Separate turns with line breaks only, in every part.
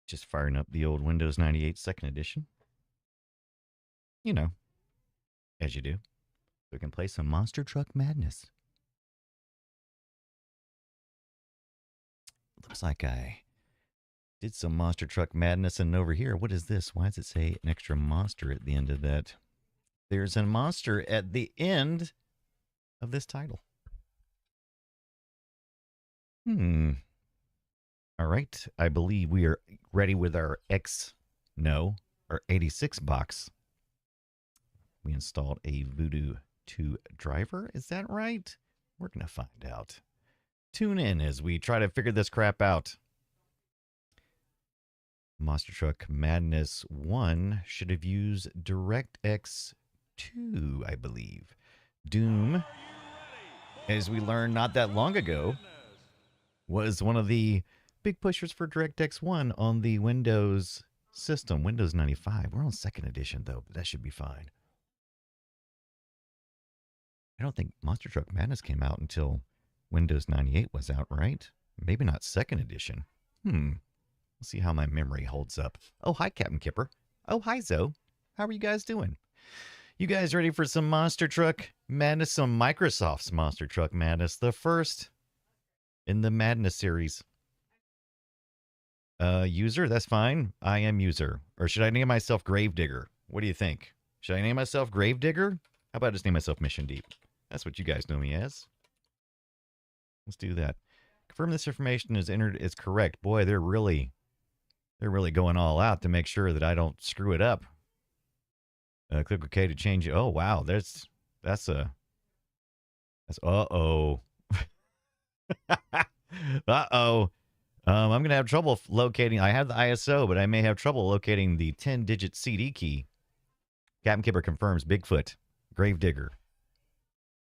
Just firing up the old Windows 98 second edition. You know, as you do. We can play some Monster Truck Madness. Looks like I did some Monster Truck Madness, and over here, what is this? Why does it say an extra monster at the end of that? There's a monster at the end of this title. All right, I believe we are ready with our our 86 box. We installed a Voodoo 2 driver. Is that right? We're going to find out. Tune in as we try to figure this crap out. Monster Truck Madness 1 should have used DirectX 2, I believe. Doom, as we learned not that long ago, was one of the big pushers for DirectX 1 on the Windows system, Windows 95. We're on second edition, though, but that should be fine. I don't think Monster Truck Madness came out until Windows 98 was out, right? Maybe not second edition. Let's see how my memory holds up. Oh, hi, Captain Kipper. Oh, hi, Zoe. How are you guys doing? You guys ready for some Monster Truck Madness? Some Microsoft's Monster Truck Madness. The first in the Madness series. User, that's fine. I am user. Or should I name myself Gravedigger? What do you think? Should I name myself Gravedigger? How about I just name myself Mission Deep? That's what you guys know me as. Let's do that. Confirm this information is entered is correct. Boy, they're really going all out to make sure that I don't screw it up. Click OK to change it. Oh wow, that's uh-oh. Uh-oh. I'm gonna have trouble locating. I have the ISO, but I may have trouble locating the 10-digit CD key. Captain Kipper confirms Bigfoot, Gravedigger.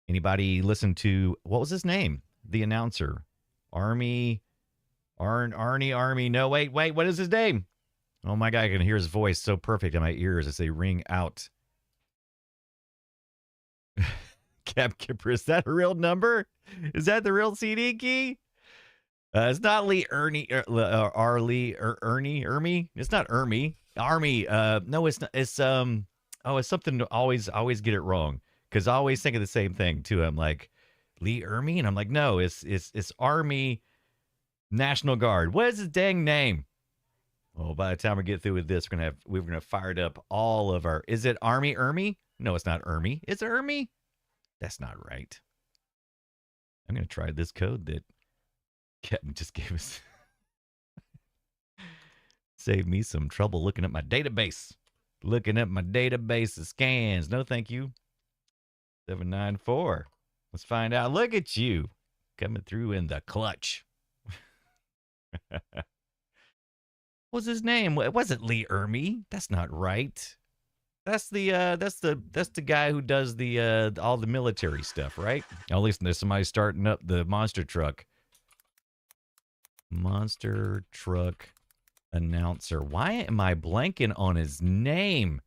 Anybody listen to, what was his name? The announcer. Arnie. No, wait, what is his name? Oh my God, I can hear his voice so perfect in my ears as they ring out. Cap Kipper, is that a real number? Is that the real CD key? It's not Lee Ernie, Ernie. It's not Ermy. Army. No, it's not. It's it's something to always get it wrong, because I always think of the same thing too. I'm like Lee Ermy, and I'm like, no, it's Army National Guard. What is his dang name? Oh, by the time we get through with this, we're gonna have fired up all of our. Is it Army Ermy? No, it's not Ermy. Is it Ermy? That's not right. I'm gonna try this code that Captain just gave us. Save me some trouble looking at my database. Looking at my database of scans. No, thank you. 794. Let's find out. Look at you coming through in the clutch. What's his name? It wasn't Lee Ermy. That's not right. That's the guy who does the all the military stuff, right? At least there's somebody starting up the monster truck. Monster truck announcer. Why am I blanking on his name?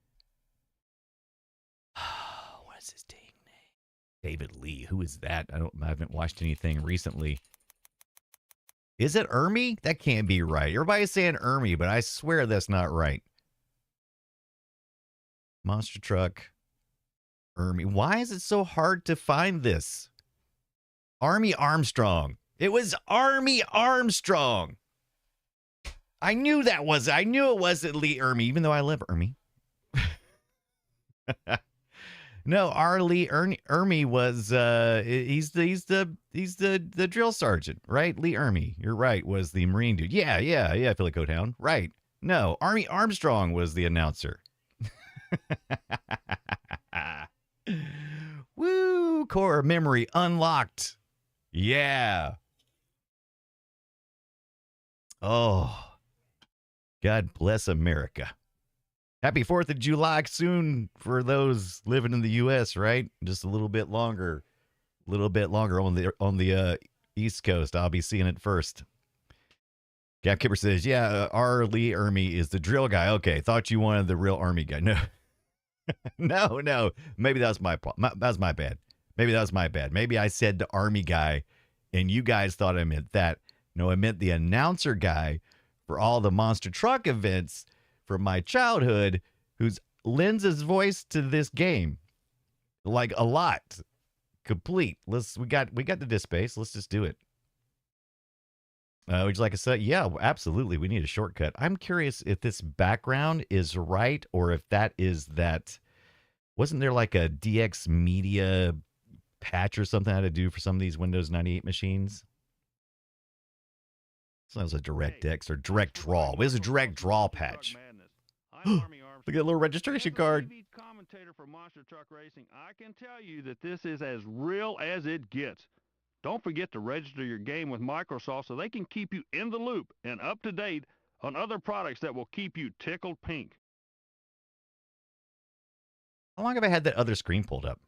What is his dang name? David Lee. Who is that? I haven't watched anything recently. Is it Ermy? That can't be right. Everybody's saying Ermy, but I swear that's not right. Monster truck. Ermy. Why is it so hard to find this? Army Armstrong. It was Army Armstrong. I knew it wasn't Lee Ermy, even though I love Ermy. No, our Lee Ermy was he's the drill sergeant, right? Lee Ermy, you're right, was the Marine dude. Yeah, Philly Coathound. Right. No, Army Armstrong was the announcer. Woo, core memory unlocked. Yeah. Oh, God bless America. Happy 4th of July soon for those living in the U.S., right? Just a little bit longer on the East Coast. I'll be seeing it first. Cap Kipper says, yeah, our Lee Ermy is the drill guy. Okay, thought you wanted the real Army guy. No. No. Maybe that was my bad. Maybe that was my bad. Maybe I said the Army guy, and you guys thought I meant that. No, I meant the announcer guy for all the monster truck events from my childhood, who lends his voice to this game, like a lot. Complete. We got the disk space. Let's just do it. Would you like a set? Yeah, absolutely. We need a shortcut. I'm curious if this background is right or if that is that. Wasn't there like a DX Media patch or something I had to do for some of these Windows 98 machines? So that was a DirectX or Direct Draw. It was a Direct Draw patch. Look at that little registration card.
Commentator for Monster Truck Racing, I can tell you that this is as real as it gets. Don't forget to register your game with Microsoft so they can keep you in the loop and up to date on other products that will keep you tickled pink.
How long have I had that other screen pulled up?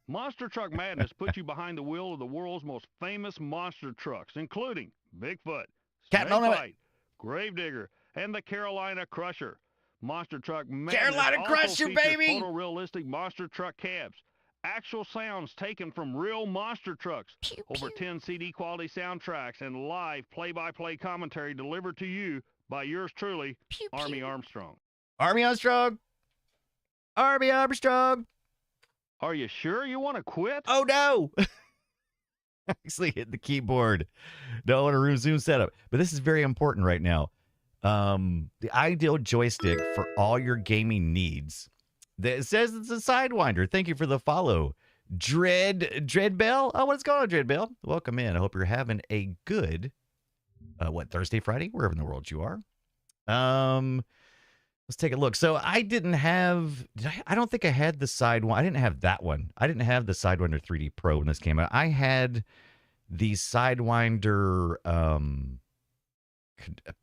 Monster Truck Madness puts you behind the wheel of the world's most famous monster trucks, including Bigfoot, Snakebite, Gravedigger, and the Carolina Crusher. Monster Truck Madness
Carolina Crusher, baby!
Photorealistic monster truck cabs. Actual sounds taken from real monster trucks.
Pew,
Over
pew.
10 CD quality soundtracks and live play-by-play commentary delivered to you by yours truly,
Pew,
Army
pew.
Armstrong.
Army Armstrong. Army Armstrong.
Are you sure you want to quit?
Oh, no. Actually hit the keyboard. No, in a room zoom setup. But this is very important right now. The ideal joystick for all your gaming needs. It says it's a Sidewinder. Thank you for the follow. Dreadbell. Oh, what's going on, Dreadbell? Welcome in. I hope you're having a good, Thursday, Friday, wherever in the world you are. Let's take a look. So I didn't have, I don't think I had the Sidewinder. I didn't have that one. I didn't have the Sidewinder 3D Pro when this came out. I had the Sidewinder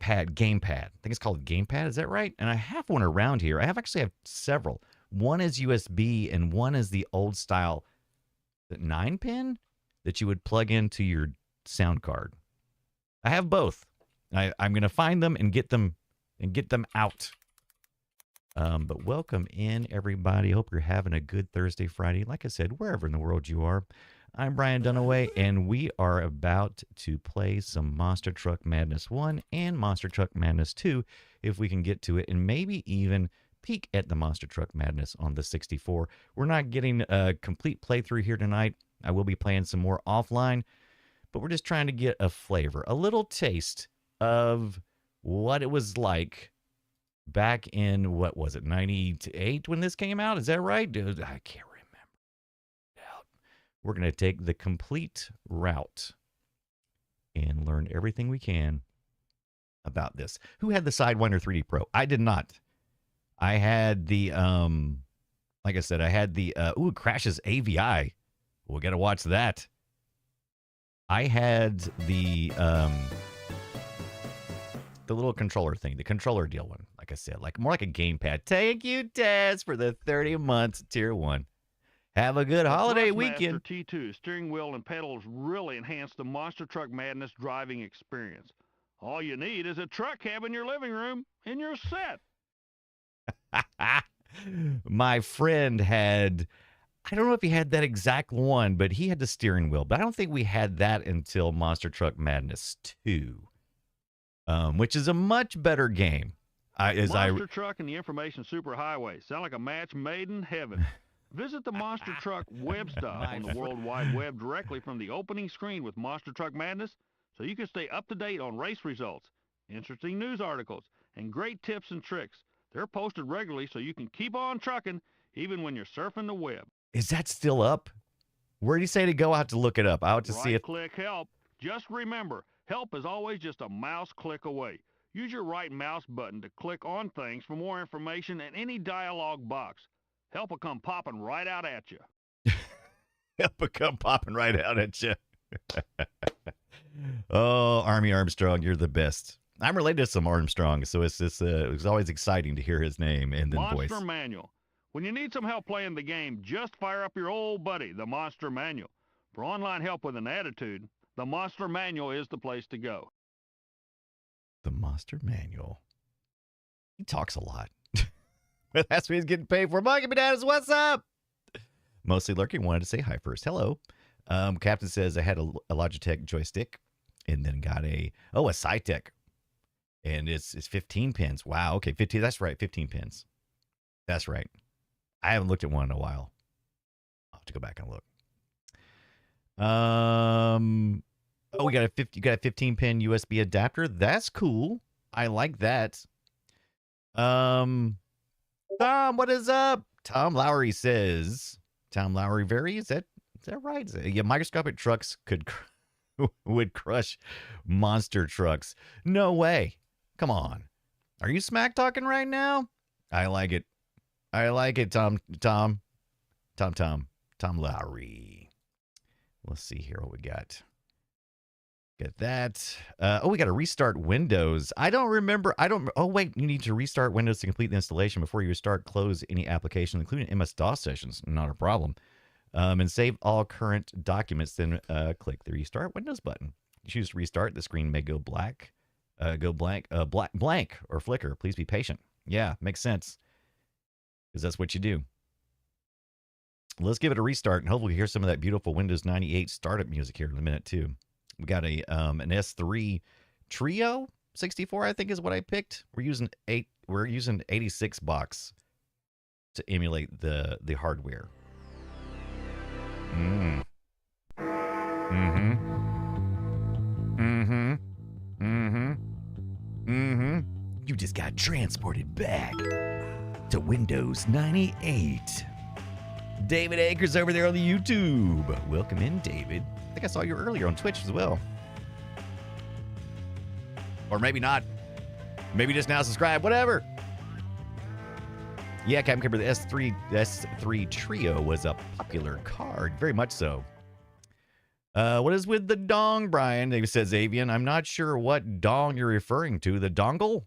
gamepad. I think it's called gamepad. Is that right? And I have one around here. I actually have several. One is USB and one is the old style 9-pin that you would plug into your sound card. I have both. I'm going to find them and get them out. But welcome in, everybody. Hope you're having a good Thursday, Friday. Like I said, wherever in the world you are. I'm Brian Dunaway, and we are about to play some Monster Truck Madness 1 and Monster Truck Madness 2, if we can get to it, and maybe even peek at the Monster Truck Madness on the 64. We're not getting a complete playthrough here tonight. I will be playing some more offline, but we're just trying to get a flavor, a little taste of what it was like back in, what was it, 98 when this came out? Is that right? Dude, I can't remember. We're going to take the complete route and learn everything we can about this. Who had the Sidewinder 3D Pro? I did not. I had the, like I said, I had the, Crash's AVI. We got to watch that. I had the little controller thing, the controller deal one. Like I said, like more like a gamepad. Thank you, Taz, for the 30 months tier 1. Have a good holiday weekend.
T2 steering wheel and pedals really enhance the Monster Truck Madness driving experience. All you need is a truck cab in your living room, and you're set.
My friend had, I don't know if he had that exact one, but he had the steering wheel. But I don't think we had that until Monster Truck Madness 2, which is a much better game.
Monster Truck and the Information Superhighway sound like a match made in heaven. Visit the Monster Truck web stop on the World Wide Web directly from the opening screen with Monster Truck Madness so you can stay up to date on race results, interesting news articles, and great tips and tricks. They're posted regularly so you can keep on trucking even when you're surfing the web.
Is that still up? Where do you say to go? I have to look it up. I have to see if...
Right-click help. Just remember, help is always just a mouse click away. Use your right mouse button to click on things for more information in any dialog box. Help will come popping right out at you.
Help will come popping right out at you. Oh, Army Armstrong, you're the best. I'm related to some Armstrong, so it's always exciting to hear his name and then voice.
Monster Manual. When you need some help playing the game, just fire up your old buddy, the Monster Manual. For online help with an attitude, the Monster Manual is the place to go.
The Monster Manual. He talks a lot. But that's what he's getting paid for. Monkey Bananas, what's up? Mostly lurking. Wanted to say hi first. Hello. Captain says I had a Logitech joystick and then got a Cytec. And it's 15 pins. Wow. Okay, 15. That's right. 15 pins. That's right. I haven't looked at one in a while. I'll have to go back and look. Oh, we got you got a 15 pin USB adapter. That's cool. I like that. Tom, what is up? Tom Lowry says. Tom Lowry, is that right? Yeah, microscopic trucks would crush monster trucks. No way. Come on. Are you smack talking right now? I like it. I like it, Tom Lowry. Let's see here what we got. Get that. We got to restart Windows. I don't remember. Oh, wait. You need to restart Windows to complete the installation before you start. Close any application, including MS-DOS sessions. Not a problem. And save all current documents. Then click the Restart Windows button. Choose to restart. The screen may go blank, blank or flicker. Please be patient. Yeah, makes sense. Because that's what you do. Let's give it a restart, and hopefully hear some of that beautiful Windows 98 startup music here in a minute, too. We got an S3 Trio 64, I think is what I picked. We're using 86 box to emulate the hardware. You just got transported back to Windows 98. David Akers over there on the YouTube. Welcome in, David. I think I saw you earlier on Twitch as well. Or maybe not. Maybe just now subscribe. Whatever. Yeah, Captain Kipper, the S3 Trio was a popular card. Very much so. What is with the dong, Brian? They says Avian. I'm not sure what dong you're referring to. The dongle?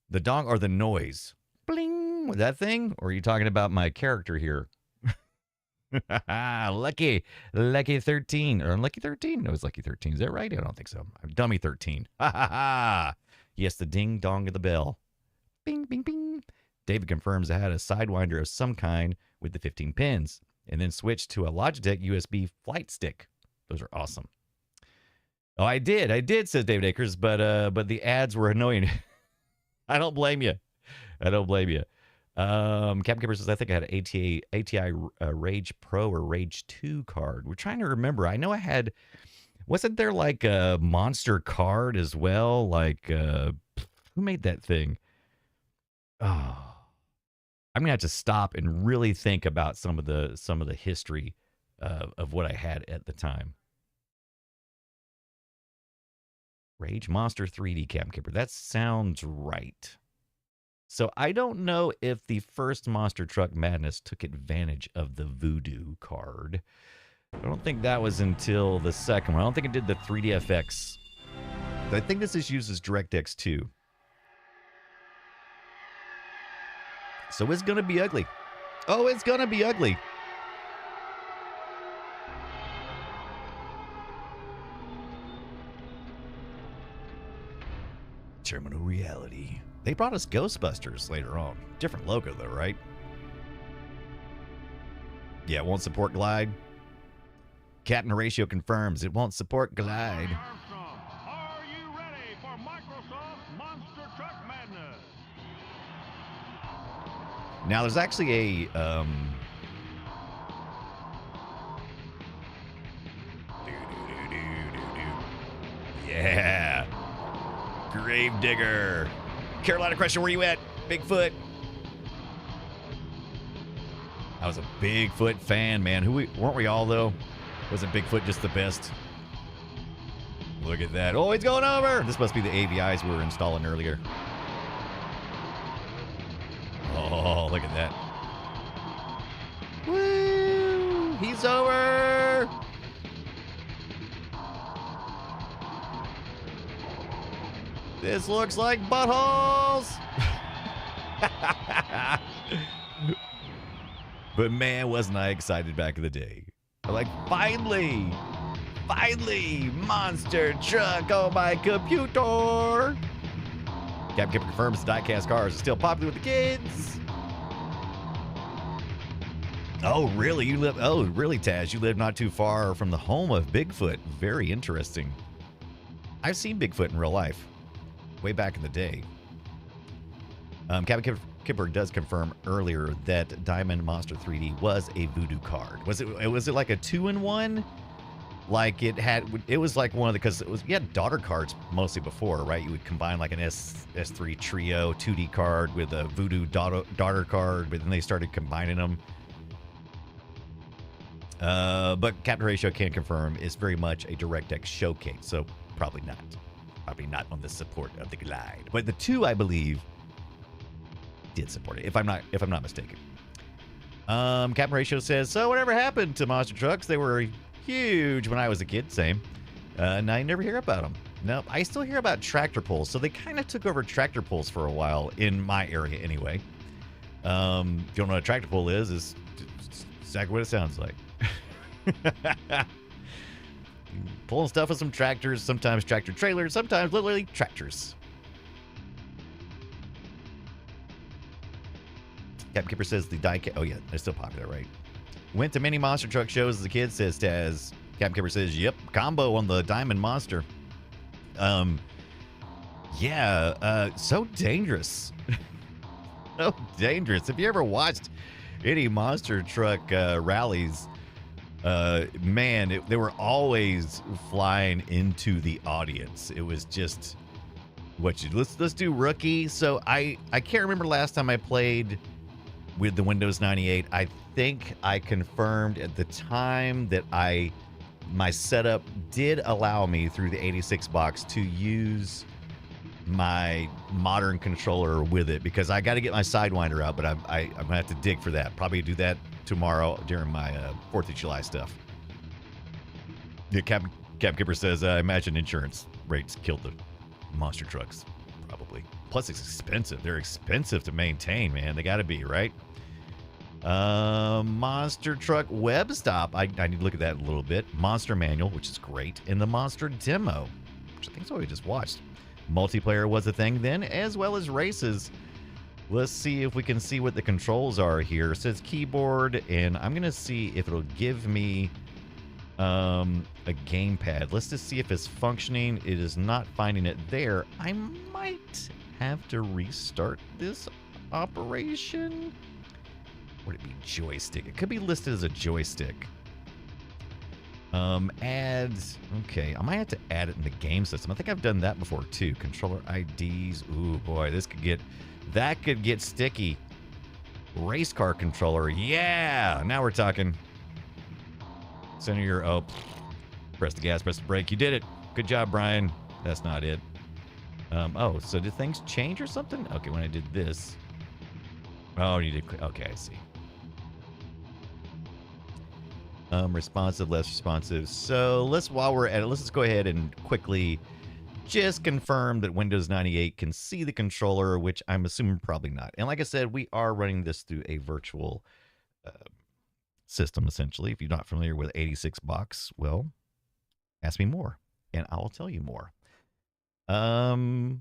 The dong or the noise? Bling. That thing? Or are you talking about my character here? Lucky 13 or Lucky 13? No, it's Lucky 13. Is that right? I don't think so. I'm Dummy 13. Yes, the ding dong of the bell. Bing, bing, bing. David confirms I had a Sidewinder of some kind with the 15 pins, and then switched to a Logitech USB flight stick. Those are awesome. Oh, I did, says David Akers, but the ads were annoying. I don't blame you. Captain Kipper says, I think I had an ATI Rage Pro or Rage 2 card. We're trying to remember. I know I had, wasn't there like a Monster card as well? Like, who made that thing? Oh, I'm gonna have to stop and really think about some of the history of what I had at the time. Rage Monster 3D, Captain Kipper. That sounds right. So I don't know if the first Monster Truck Madness took advantage of the Voodoo card. I don't think that was until the second one. I don't think it did the 3DFX. I think this is used as DirectX 2. So it's going to be ugly. Oh, it's going to be ugly. Terminal reality. They brought us Ghostbusters later on. Different logo, though, right? Yeah, it won't support Glide. Captain Horatio confirms it won't support Glide.
Are you ready for Microsoft Monster Truck Madness?
Now, there's actually a... Yeah. Gravedigger. Carolina Crusher, where you at? Bigfoot. I was a Bigfoot fan, man. Weren't we all, though? Wasn't Bigfoot just the best? Look at that. Oh, it's going over. This must be the AVIs we were installing earlier. Oh, look at that. Woo! He's over. This looks like buttholes. But man, wasn't I excited back in the day. Like, finally, Monster Truck on my computer. Captain Kipper confirms diecast cars are still popular with the kids. Oh, really? Really, Taz? You live not too far from the home of Bigfoot. Very interesting. I've seen Bigfoot in real life. way back in the day. Captain Kipper does confirm earlier that Diamond Monster 3D was a voodoo card. Was it like a 2-in-1? Like it was like one of the, because you had daughter cards mostly before, right? You would combine like an S3 trio 2D card with a voodoo daughter card, but then they started combining them. But Captain Ratio can confirm it's very much a DirectX showcase, so probably not. Probably not on the support of the Glide. But the 2, I believe, did support it, if I'm not mistaken. Captain Ratio says, so whatever happened to monster trucks? They were huge when I was a kid. Same. Now you never hear about them. No, I still hear about tractor pulls. So they kind of took over tractor pulls for a while in my area anyway. If you don't know what a tractor pull is exactly what it sounds like. Pulling stuff with some tractors, sometimes tractor trailers, sometimes literally tractors. Captain Kipper says the diecast. Oh, yeah, they're still popular, right? Went to many monster truck shows as a kid, says Taz. Captain Kipper says, yep, combo on the Diamond Monster. Yeah, so dangerous. So dangerous. If you ever watched any monster truck rallies, man, they were always flying into the audience. It was just let's do rookie. So I can't remember last time I played with the Windows 98. I think I confirmed at the time that my setup did allow me through the 86 box to use my modern controller with it, because I got to get my Sidewinder out, but I'm gonna have to dig for that. Probably do that tomorrow during my 4th of July stuff. Yeah, Cap Kipper says, I imagine insurance rates killed the monster trucks. Probably. Plus, it's expensive. They're expensive to maintain, man. They got to be, right? Monster Truck Web Stop. I need to look at that a little bit. Monster Manual, which is great. And the Monster Demo, which I think is what we just watched. Multiplayer was a thing then, as well as races. Let's see if we can see what the controls are here. It says keyboard, and I'm going to see if it'll give me a gamepad. Let's just see if it's functioning. It is not finding it there. I might have to restart this operation. Would it be joystick? It could be listed as a joystick. Add. Okay, I might have to add it in the game system. I think I've done that before too. Controller IDs. Ooh, boy, that could get sticky. Race car controller. Yeah, now we're talking. Center your press the gas, press the brake. You did it. Good job, Brian. That's not it. Oh, so did things change or something? Okay, when I did this. Oh, you did. Okay, I see. Responsive, less responsive. So while we're at it, let's just go ahead and quickly just confirm that Windows 98 can see the controller, which I'm assuming probably not. And like I said, we are running this through a virtual system, essentially. If you're not familiar with 86 box, well, ask me more, and I'll tell you more. Well,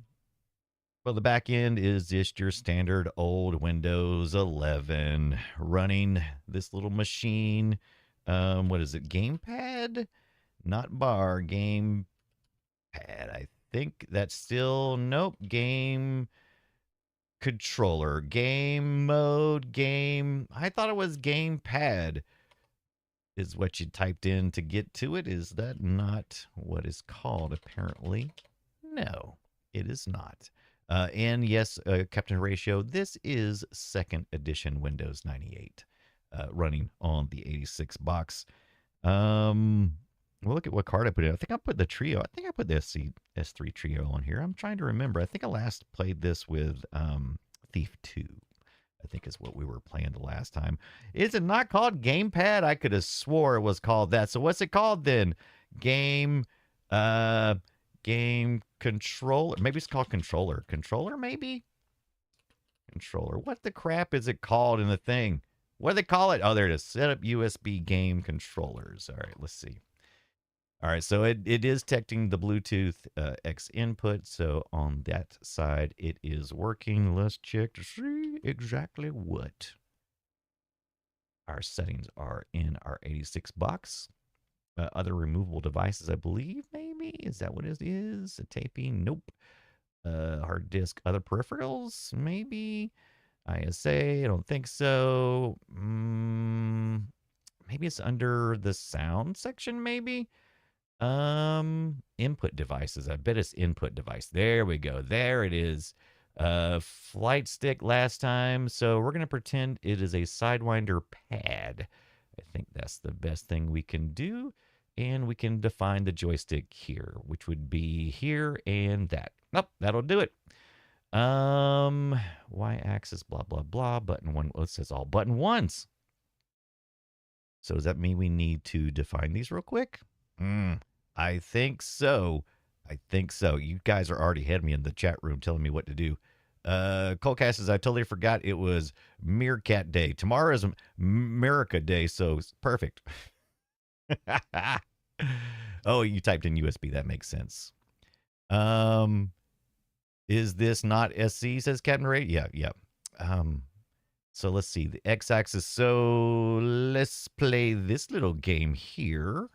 the back end is just your standard old Windows 11 running this little machine. What is it? Gamepad? Not bar. Gamepad. I think that's still, nope. Game controller. Game mode. Game. I thought it was gamepad is what you typed in to get to it. Is that not what is called? Apparently. No, it is not. And yes, Captain Horatio, this is 2nd edition Windows 98. Running on the 86 box. We'll look at what card I put in. I think I put the trio. I think I put the S3 trio on here. I'm trying to remember. I think I last played this with Thief 2. I think is what we were playing the last time. Is it not called Gamepad? I could have swore it was called that. So what's it called then? Game controller. Maybe it's called controller. Controller, maybe? Controller. What the crap is it called in the thing? What do they call it? Oh, there it is. Set up USB game controllers. All right, let's see. All right, so it is detecting the Bluetooth X input. So on that side, it is working. Let's check to see exactly what our settings are in our 86 box. Other removable devices, I believe, maybe. Is that what it is? A taping? Nope. Hard disk, other peripherals, maybe. ISA, I don't think so. Maybe it's under the sound section, maybe. Input devices. I bet it's input device. There we go. There it is. Flight stick last time. So we're gonna pretend it is a Sidewinder pad. I think that's the best thing we can do. And we can define the joystick here, which would be here and that. Nope, that'll do it. Y-axis, blah, blah, blah. Button one. Well, it says all button ones. So does that mean we need to define these real quick? I think so. I think so. You guys are already ahead of me in the chat room telling me what to do. Colecast says, I totally forgot it was Meerkat Day. Tomorrow is America Day, so it's perfect. Oh, you typed in USB. That makes sense. Is this not SC, says Captain Ray? Yeah. So let's see. The X-axis. So let's play this little game here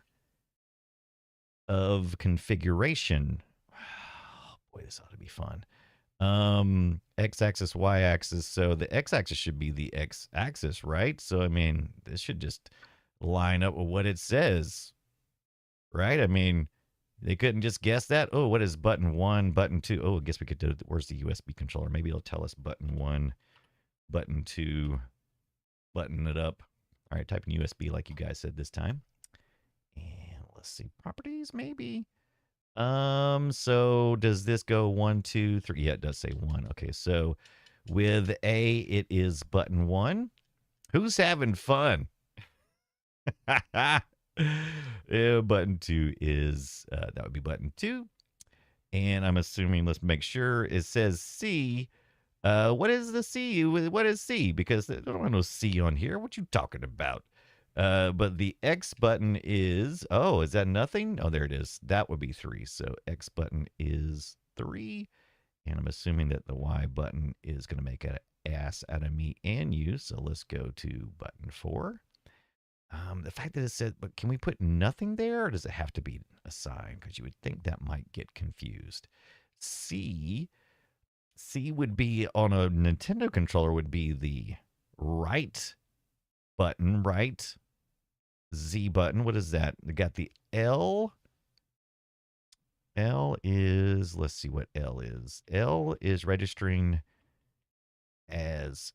of configuration. Oh, boy, this ought to be fun. X-axis, Y-axis. So the X-axis should be the X-axis, right? So, I mean, this should just line up with what it says, right? I mean, they couldn't just guess that. Oh, what is button 1, button 2? Oh, I guess we could do, where's the USB controller? Maybe it'll tell us button 1, button 2, button it up. All right, type in USB like you guys said this time. And let's see, properties maybe. So does this go 1, 2, 3? Yeah, it does say 1. Okay, so with A, it is button 1. Who's having fun? Yeah, button 2 is, that would be button 2. And I'm assuming, let's make sure, it says C. What is the C? What is C? Because I don't want no C on here. What you talking about? But the X button is, oh, is that nothing? Oh, there it is. That would be 3. So X button is 3. And I'm assuming that the Y button is going to make an ass out of me and you. So let's go to button 4. The fact that it said, but can we put nothing there, or does it have to be a sign? Because you would think that might get confused. C would be on a Nintendo controller would be the right button, right? Z button, what is that? We got the L. L is, let's see what L is. L is registering as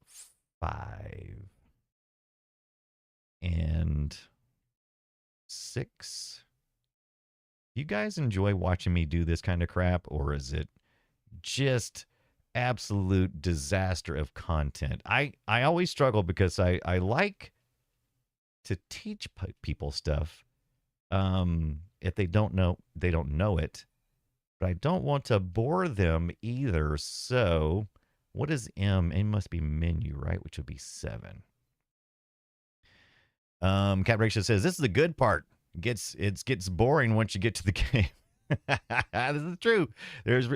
5. And 6. You guys enjoy watching me do this kind of crap, or is it just absolute disaster of content? I always struggle because I like to teach people stuff. If they don't know it, but I don't want to bore them either. So what is M? M must be menu, right? Which would be 7. Cat Ratio says, this is the good part. It gets boring once you get to the game. This is true. There's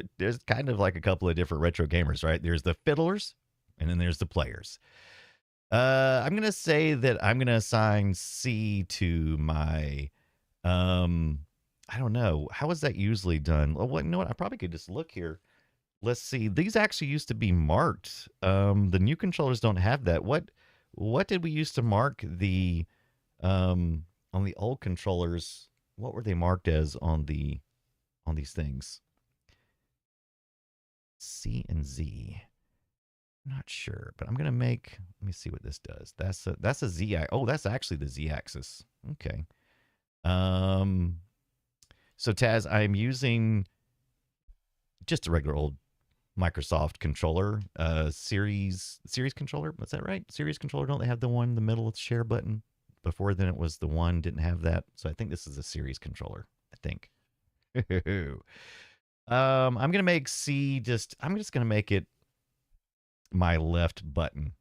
kind of like a couple of different retro gamers, right? There's the fiddlers, and then there's the players. I'm gonna say that I'm gonna assign C to my, I don't know, how is that usually done? Well, you know what? I probably could just look here. Let's see. These actually used to be marked. The new controllers don't have that. What did we use to mark the on the old controllers? What were they marked as on these things? C and Z. I'm not sure, but I'm gonna make. Let me see what this does. That's a Z. Oh, that's actually the Z axis. Okay. So Taz, I'm using just a regular old Microsoft controller, series controller. Was that right? Series controller. Don't they have the one in the middle with the share button? Before then, it was the one didn't have that. So I think this is a series controller. I think. I'm gonna make C. I'm just gonna make it my left button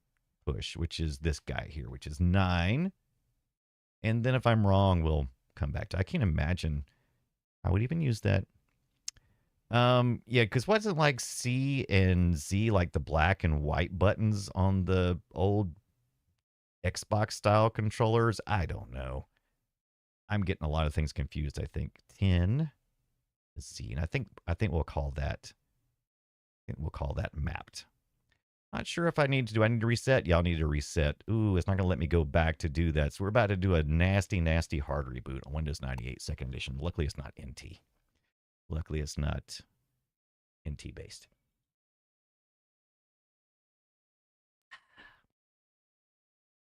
push, which is this guy here, which is 9. And then if I'm wrong, we'll come back to. I can't imagine I would even use that. Yeah, because wasn't like C and Z like the black and white buttons on the old Xbox style controllers? I don't know. I'm getting a lot of things confused. I think 10 Z, and I think we'll call that we'll call that mapped. Not sure if I need to. Do I need to reset? Yeah, I'll need to reset. Ooh, it's not going to let me go back to do that. So we're about to do a nasty, nasty hard reboot on Windows 98 second edition. Luckily, it's not NT. Luckily, it's not NT based.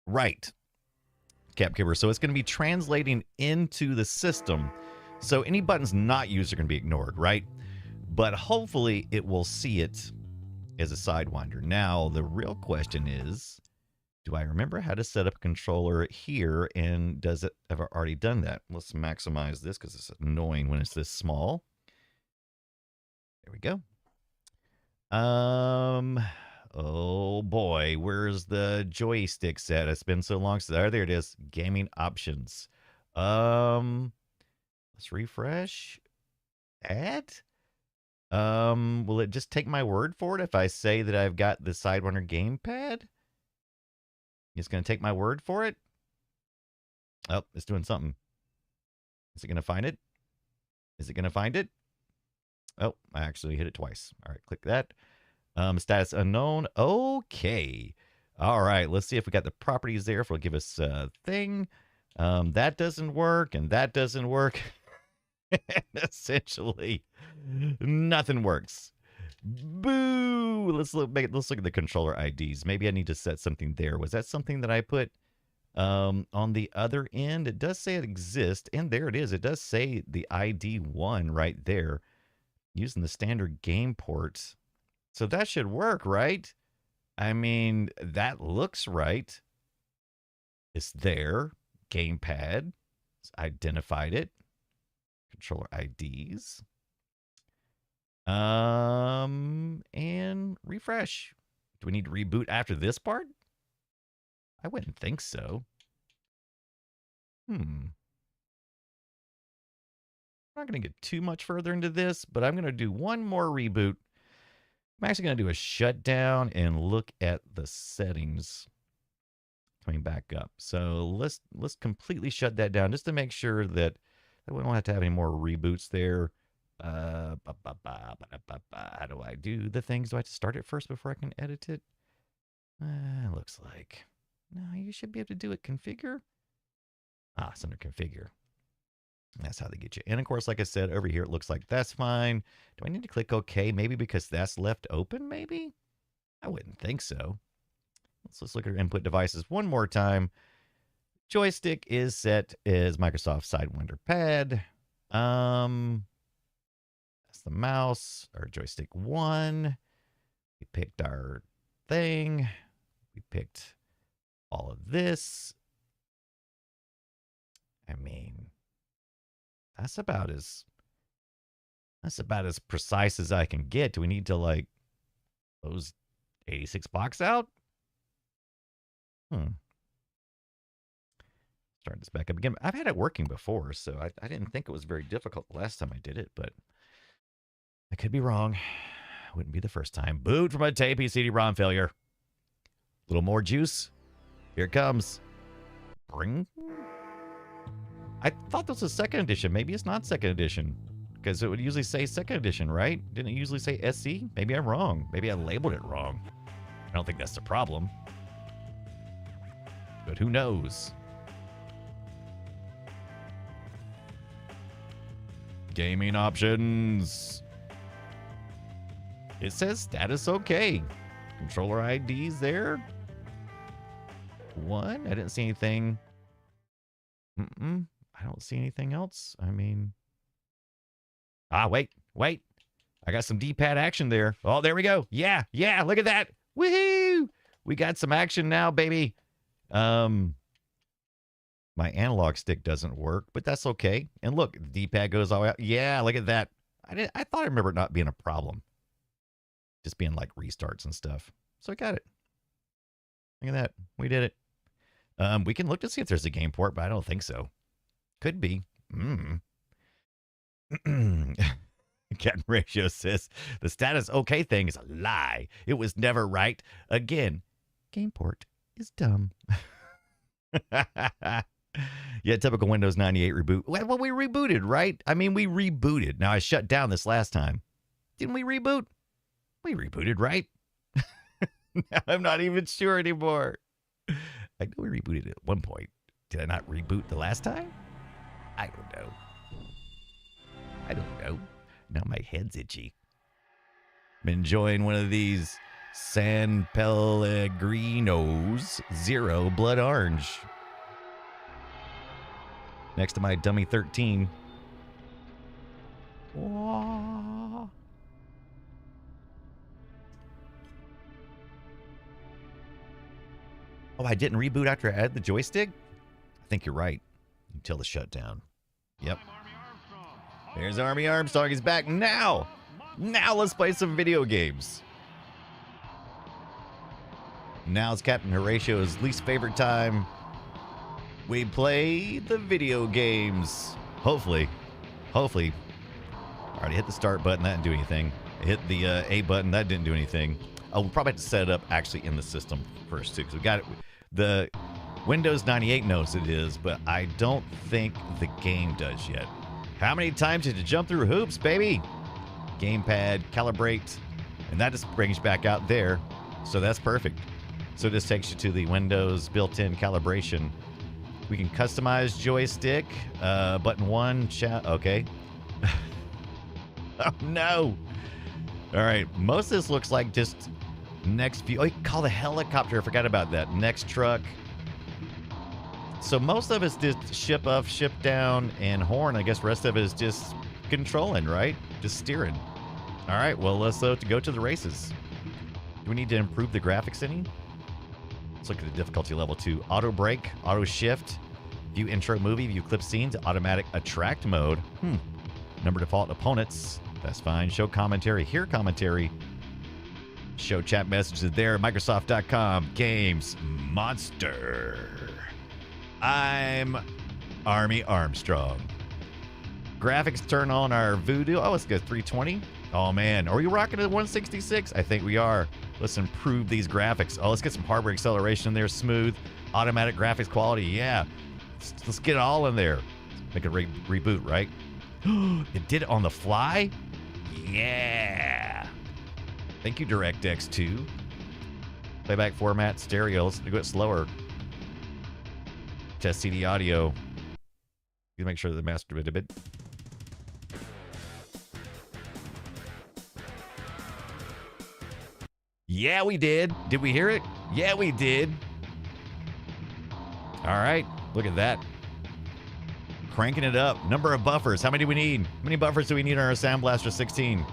Right. CapKipper. So it's going to be translating into the system. So any buttons not used are going to be ignored, right? But hopefully it will see it as a Sidewinder. Now, the real question is, do I remember how to set up a controller here, and does it have already done that? Let's maximize this because it's annoying when it's this small. There we go. Oh boy, where's the joystick set? It's been so long since there it is. Gaming options. Let's refresh. Add. Will it just take my word for it if I say that I've got the Sidewinder gamepad? It's going to take my word for it. Oh, it's doing something. Is it going to find it? Is it going to find it? Oh, I actually hit it twice. All right, click that. Status unknown. Okay. All right, let's see if we got the properties there. If it'll give us a thing. That doesn't work, and that doesn't work. Essentially, nothing works. Boo! Let's look at the controller IDs. Maybe I need to set something there. Was that something that I put on the other end? It does say it exists, and there it is. It does say the ID 1 right there, using the standard game ports. So that should work, right? I mean, that looks right. It's there. Gamepad. It's identified it. Controller IDs. And refresh. Do we need to reboot after this part? I wouldn't think so. I'm not going to get too much further into this, but I'm going to do one more reboot. I'm actually going to do a shutdown and look at the settings coming back up. So let's completely shut that down just to make sure that we won't have to have any more reboots there. How do I do the things? Do I have to start it first before I can edit it? Looks like. No, you should be able to do it. Configure? Ah, it's under configure. That's how they get you. And of course, like I said, over here, it looks like that's fine. Do I need to click OK? Maybe because that's left open, maybe? I wouldn't think so. Let's look at our input devices one more time. Joystick is set as Microsoft Sidewinder pad. That's the mouse, our joystick 1. We picked our thing. We picked all of this. I mean, that's about as precise as I can get. Do we need to like close 86 box out? Start this back up again. I've had it working before, so I didn't think it was very difficult the last time I did it, but I could be wrong. Wouldn't be the first time. Boot from a tapey CD-ROM failure. A little more juice. Here it comes. Bring. I thought this was second edition. Maybe it's not second edition, because it would usually say second edition, right? Didn't it usually say SE? Maybe I'm wrong. Maybe I labeled it wrong. I don't think that's the problem. But who knows? Gaming options. It says status okay. Controller IDs there. 1. I didn't see anything. I don't see anything else. I mean. Wait. I got some D-pad action there. Oh, there we go. Yeah. Look at that. Woohoo! We got some action now, baby. My analog stick doesn't work, but that's okay. And look, the D-pad goes all the way out. Yeah, look at that. I thought I remember it not being a problem. Just being like restarts and stuff. So I got it. Look at that. We did it. We can look to see if there's a game port, but I don't think so. Could be. Cat Ratio says the status okay thing is a lie. It was never right. Again, game port is dumb. Yeah, typical Windows 98 reboot. Well, we rebooted, right? I mean, we rebooted. Now, I shut down this last time. Didn't we reboot? We rebooted, right? Now I'm not even sure anymore. I know we rebooted at one point. Did I not reboot the last time? I don't know. I don't know. Now my head's itchy. I'm enjoying one of these San Pellegrinos Zero Blood Orange. Next to my Dummy 13. Wah. Oh, I didn't reboot after I added the joystick? I think you're right. Until the shutdown. Yep. There's Army Armstrong. He's back now. Now let's play some video games. Now's Captain Horatio's least favorite time. We play the video games. Hopefully. Hopefully. Already hit the start button. That didn't do anything. Hit the A button. That didn't do anything. Oh, we'll probably have to set it up actually in the system first, too. Because we got it. The Windows 98 knows it is, but I don't think the game does yet. How many times did you jump through hoops, baby? Gamepad, calibrate. And that just brings you back out there. So that's perfect. So this takes you to the Windows built-in calibration. We can customize joystick. Button 1. Okay. Oh, no. All right. Most of this looks like just next view. Oh, you can call the helicopter. I forgot about that. Next truck. So most of it's just ship up, ship down, and horn. I guess the rest of it is just controlling, right? Just steering. All right. Well, let's go to the races. Do we need to improve the graphics any? Let's look at the difficulty level 2. Auto brake, auto shift, view intro movie, view clip scenes, automatic attract mode. Number default opponents. That's fine. Show commentary, hear commentary. Show chat messages there. Microsoft.com. Games Monster. I'm Army Armstrong. Graphics turn on our Voodoo. Oh, let's go 320. Oh, man. Are we rocking at 166? I think we are. Let's improve these graphics. Oh, let's get some hardware acceleration in there. Smooth. Automatic graphics quality. Yeah. Let's get it all in there. Make it reboot, right? It did it on the fly? Yeah. Thank you, DirectX 2. Playback format, stereo. Let's do it slower. Test CD audio. You make sure the master bit a bit. Yeah, we did. Did we hear it? Yeah, we did. All right. Look at that. Cranking it up. Number of buffers. How many do we need? How many buffers do we need on our Sound Blaster 16?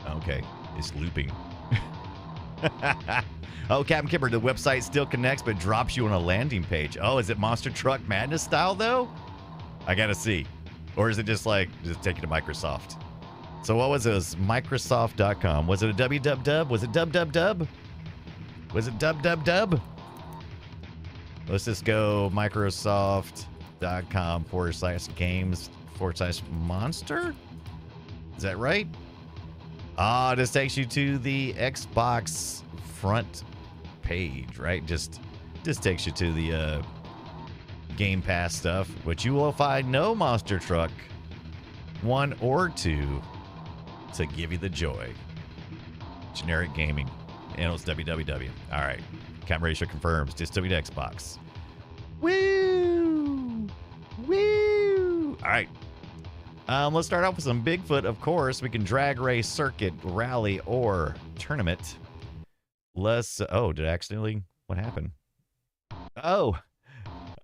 Okay. It's looping. Oh, Captain Kipper, the website still connects but drops you on a landing page. Oh, is it Monster Truck Madness style, though? I gotta see. Or is it just like, just take it to Microsoft? So what was this? Microsoft.com. Was it a www? Was it www? Was it www? Let's just go Microsoft.com/games/monster? Is that right? Ah, this takes you to the Xbox front page, right? Just takes you to the Game Pass stuff, which you will find no Monster Truck 1 or 2 to give you the joy. Generic gaming. And it's www. All right. Camera ratio confirms. Just W to Xbox. Woo! Woo! All right. Let's start off with some Bigfoot, of course. We can drag race, circuit, rally, or tournament. Let's... Oh, did I accidentally... What happened? Oh!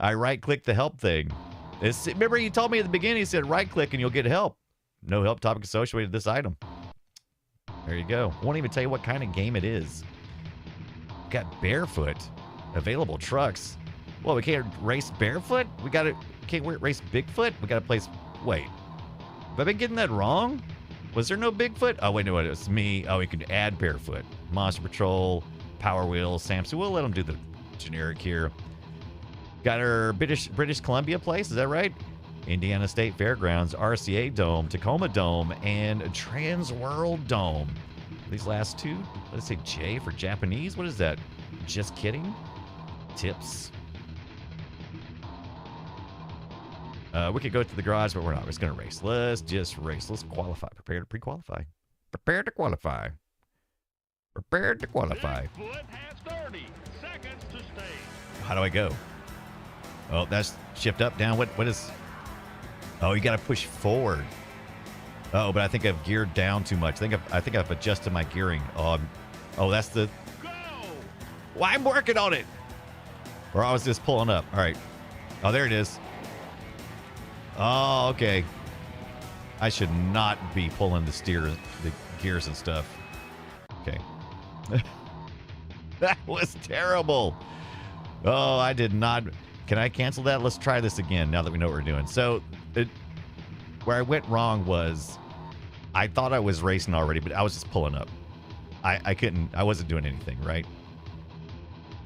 I right-clicked the help thing. Remember, you told me at the beginning, you said right-click and you'll get help. No help topic associated with this item. There you go. Won't even tell you what kind of game it is. Got barefoot. Available trucks. Well, we can't race barefoot? Can't race Bigfoot? We gotta place... Wait. Have I been getting that wrong? Was there no Bigfoot? Oh, wait, no, it was me. Oh, we can add barefoot. Monster Patrol, Power Wheels, Samson. We'll let them do the generic here. Got our British Columbia place, is that right? Indiana State Fairgrounds, RCA Dome, Tacoma Dome, and Trans World Dome. These last two, let's say J for Japanese. What is that? Just kidding? Tips. We could go to the garage, but we're not. We're just going to race. Let's just race. Let's qualify. Prepare to pre-qualify. Prepare to qualify. Prepare to qualify.
Bigfoot has 30 seconds to stage.
How do I go? Oh, that's shift up, down. What is... Oh, you got to push forward. Oh, but I think I've geared down too much. I think I've adjusted my gearing. Oh, that's the...
Go!
Well, I'm working on it. Or I was just pulling up. All right. Oh, there it is. Oh, okay. I should not be pulling the gears and stuff. Okay. That was terrible. Oh, I did not. Can I cancel that? Let's try this again now that we know what we're doing. So, where I went wrong was I thought I was racing already, but I was just pulling up. I wasn't doing anything, right?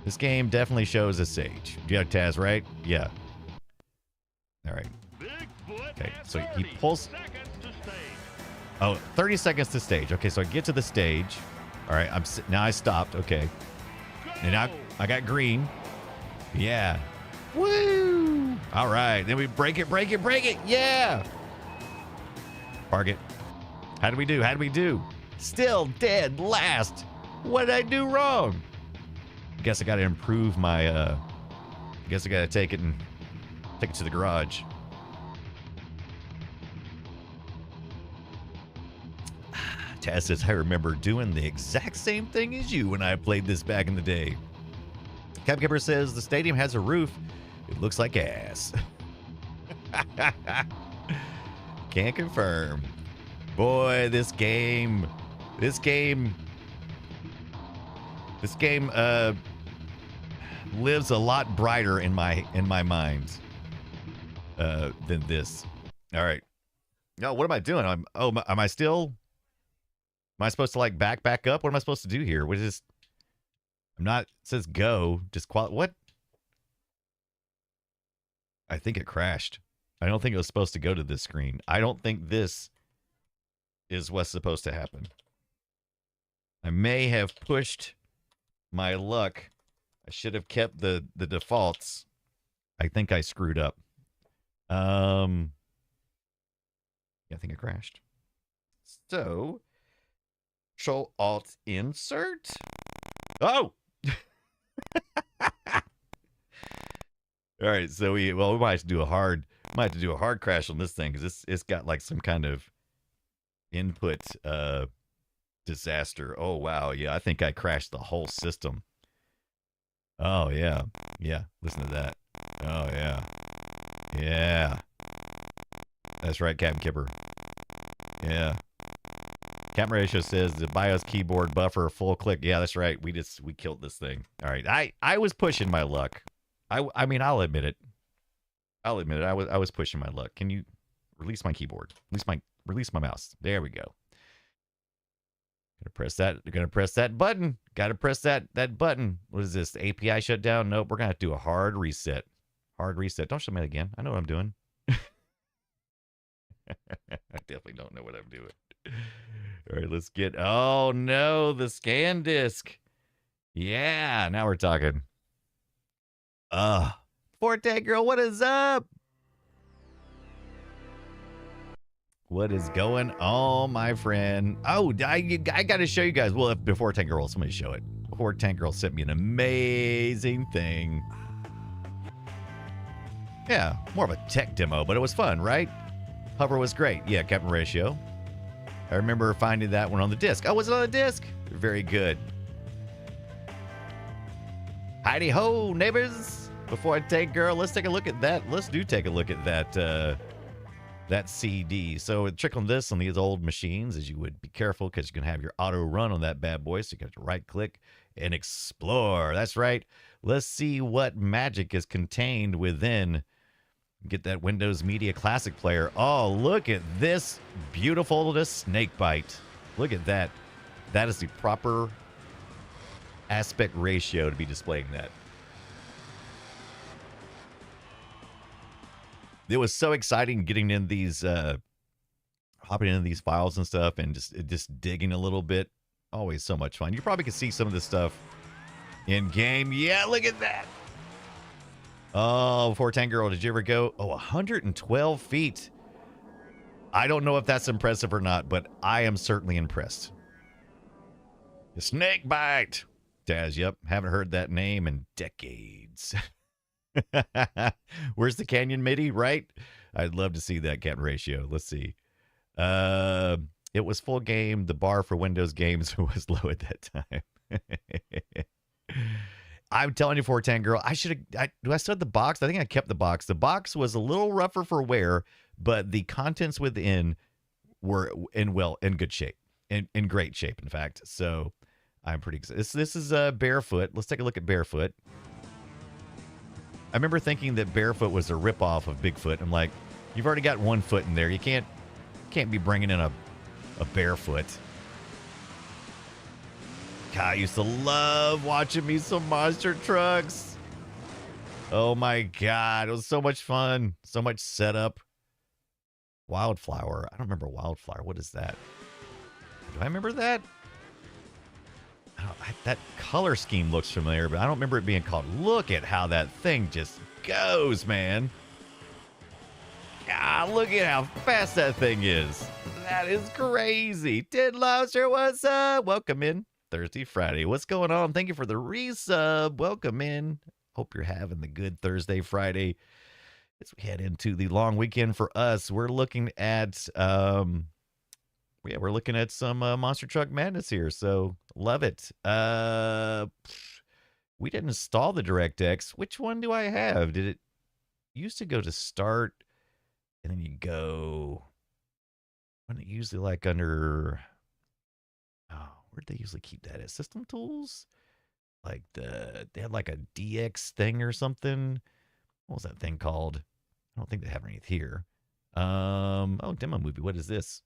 This game definitely shows a sage. You got Taz, right? Yeah. All right. Okay, so he pulls. Oh, 30 seconds to stage. Okay, so I get to the stage. All right, now I stopped. Okay. And now I got green. Yeah. Woo! All right, then we break it. Yeah. Park it. How do we do? Still dead last. What did I do wrong? Guess I got to improve my. Guess I got to take it to the garage. Taz says, I remember doing the exact same thing as you when I played this back in the day. Capkeeper says, the stadium has a roof. It looks like ass. Can't confirm. Boy, this game lives a lot brighter in my mind than this. All right. No, what am I doing? Am I supposed to like back up? What am I supposed to do here? What is this? It says go. Just what? I think it crashed. I don't think it was supposed to go to this screen. I don't think this is what's supposed to happen. I may have pushed my luck. I should have kept the defaults. I think I screwed up. Yeah, I think it crashed. So, Control Alt Insert. Oh. All right, so we might have to do a hard crash on this thing because it's got like some kind of input disaster. Oh wow, yeah, I think I crashed the whole system. Oh yeah, listen to that. Oh yeah, that's right, Captain Kipper. Yeah. Camera ratio says the BIOS keyboard buffer full click. Yeah, that's right. We killed this thing. All right, I was pushing my luck. I mean, I'll admit it. I was pushing my luck. Can you release my keyboard? Release my mouse. There we go. Gonna press that button. Gotta press that button. What is this? The API shutdown? Nope. We're gonna have to do a hard reset. Hard reset. Don't show me that again. I know what I'm doing. I definitely don't know what I'm doing. All right, let's get. Oh no, the scan disk. Yeah, now we're talking. Forte girl, what is up? What is going on, my friend? Oh, I got to show you guys. Well, before Tank Girl, somebody show it. Before Tank Girl sent me an amazing thing. Yeah, more of a tech demo, but it was fun, right? Hover was great. Yeah, Captain Ratio. I remember finding that one on the disc. Oh, was it on the disc? Very good. Heidi ho, neighbors. Before I take girl, let's take a look at that. Let's take a look at that CD. So the trick on this on these old machines is you would be careful because you can have your auto run on that bad boy. So you got to right click and explore. That's right. Let's see what magic is contained within. Get that Windows Media Classic player. Oh, look at this beautiful snake bite. Look at that. That is the proper aspect ratio to be displaying that. It was so exciting getting in these, hopping into these files and stuff and just digging a little bit. Always so much fun. You probably could see some of this stuff in game. Yeah, look at that. Oh, 410 girl, did you ever go? Oh, 112 feet. I don't know if that's impressive or not, but I am certainly impressed. The snake bite. Daz, yep. Haven't heard that name in decades. Where's the Canyon MIDI, right? I'd love to see that, Captain Ratio. Let's see. It was full game. The bar for Windows games was low at that time. I'm telling you, 410 girl, I should have. Do I still have the box? I think I kept the box. The box was a little rougher for wear, but the contents within were in good shape, in great shape, in fact. So I'm pretty excited. This is Barefoot. Let's take a look at Barefoot. I remember thinking that Barefoot was a ripoff of Bigfoot. I'm like, you've already got one foot in there. You can't be bringing in a Barefoot. God, I used to love watching me some monster trucks. Oh my God, it was so much fun. So much setup. Wildflower. I don't remember Wildflower. What is that? Do I remember that? That color scheme looks familiar, but I don't remember it being called. Look at how that thing just goes, man. God, look at how fast that thing is. That is crazy. Ted Lobster, what's up? Welcome in. Thursday, Friday. What's going on? Thank you for the resub. Welcome in. Hope you're having the good Thursday, Friday. As we head into the long weekend for us, we're looking at we're looking at some Monster Truck Madness here, so love it. We didn't install the DirectX. Which one do I have? Did it used to go to start, and then you go, when it usually like under, oh, where'd they usually keep that at? System Tools? Like they had like a DX thing or something. What was that thing called? I don't think they have anything here. Oh, demo movie. What is this?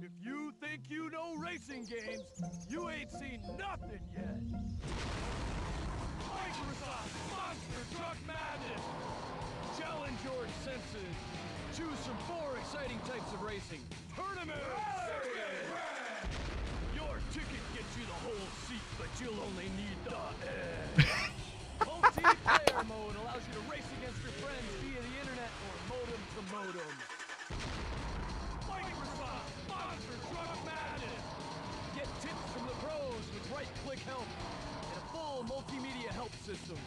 If you think you know racing games, you ain't seen nothing yet. Microsoft Monster Truck Madness. Challenge your senses. Choose from 4 exciting types of racing. Tournament. Your ticket gets you the whole seat, but you'll only need the edge. Multiplayer mode allows you to race against your friends via the internet or modem to modem. Microsoft Monster Truck Madness. Get tips from the pros with right-click help and a full multimedia help system.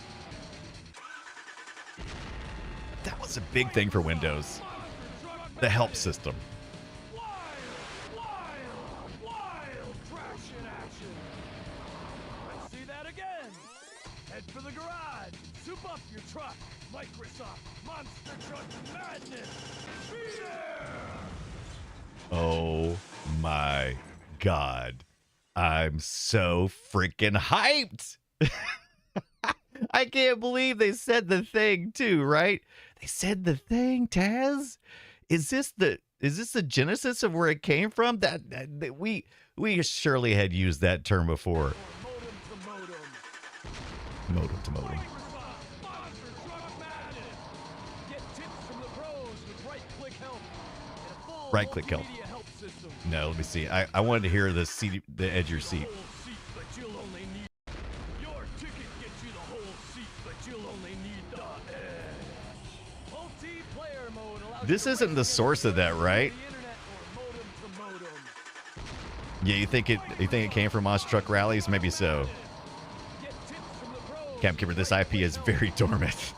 That was a big thing for Windows. The help system.
Wild traction action. Let's see that again. Head for the garage. Soup up your truck. Microsoft Monster Truck Madness. Be there.
Oh my God. I'm so freaking hyped. I can't believe they said the thing too, right? They said the thing, Taz. Is this the genesis of where it came from? That we surely had used that term before. Modem to modem. Right click help. No, let me see. I wanted to hear the seat, the edge of your seat. This isn't the source of that, right? Yeah, you think it came from Monster Truck Rallies? Maybe so. Capkeeper, this IP is very dormant.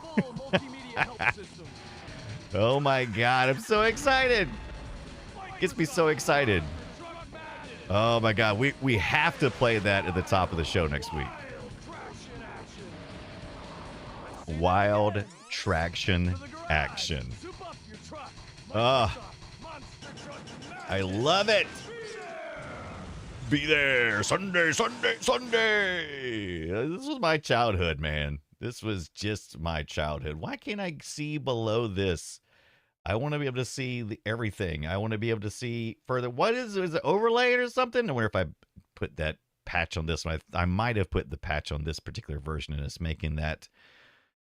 Oh my God, I'm so excited. Gets me so excited. Oh my God, we have to play that at the top of the show next week. Wild traction action. I love it. Be there. Sunday, Sunday, Sunday. This was my childhood, man. This was just my childhood. Why can't I see below this? I want to be able to see everything. I want to be able to see further. What is it overlaid or something? I wonder if I put that patch on this one. I might have put the patch on this particular version, and it's making that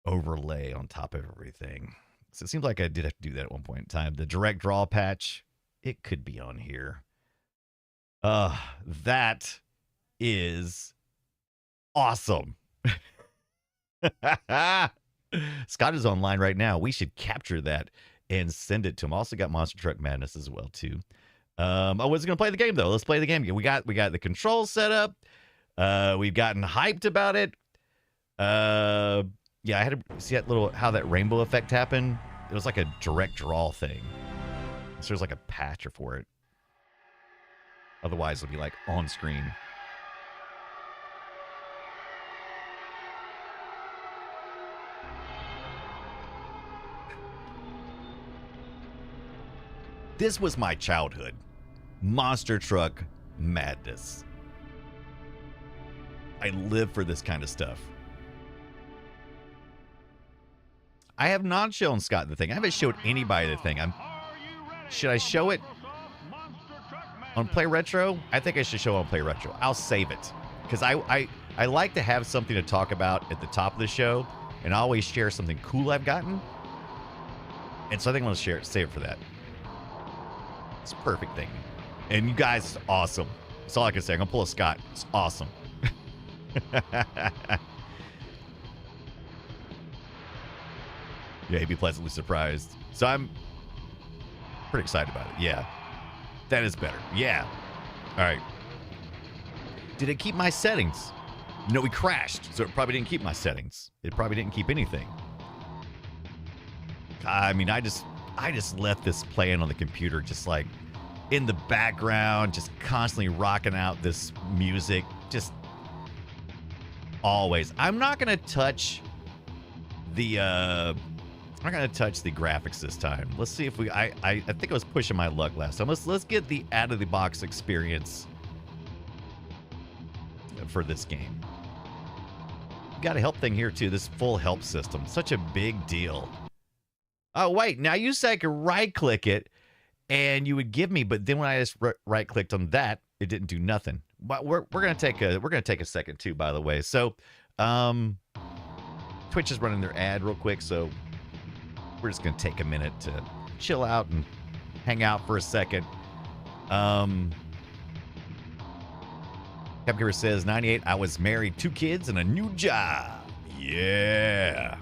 overlay on top of everything. So it seems like I did have to do that at one point in time. The direct draw patch, it could be on here. That is awesome. Scott is online right now. We should capture that and send it to him. Also got Monster Truck Madness as well too. I was going to play the game though. Let's play the game. We got the controls set up. We've gotten hyped about it. Yeah, I had to see that how that rainbow effect happened. It was like a direct draw thing. So there's like a patch for it. Otherwise, it'll be like on screen. This was my childhood. Monster Truck Madness. I live for this kind of stuff. I have not shown Scott the thing. I haven't showed anybody the thing. Should I show it on Play Retro? I think I should show it on Play Retro. I'll save it. Because I like to have something to talk about at the top of the show. And I always share something cool I've gotten. And so I think I'm going to save it for that. It's a perfect thing. And you guys, it's awesome. That's all I can say. I'm going to pull a Scott. It's awesome. Yeah, he'd be pleasantly surprised. So I'm pretty excited about it. Yeah. That is better. Yeah. All right. Did it keep my settings? No, we crashed. So it probably didn't keep my settings. It probably didn't keep anything. I mean, I just left this playing on the computer, just like in the background, just constantly rocking out this music. Just always. I'm not going to touch the graphics this time. Let's see if I think I was pushing my luck last time. Let's get the out of the box experience for this game. Got a help thing here too. This full help system, such a big deal. Oh wait, now you said I could right click it and you would give me, but then when I just right clicked on that, it didn't do nothing. But we're gonna take a second too, by the way. So Twitch is running their ad real quick, so we're just gonna take a minute to chill out and hang out for a second. Capgiver says 98. I was married, 2 kids, and a new job. Yeah.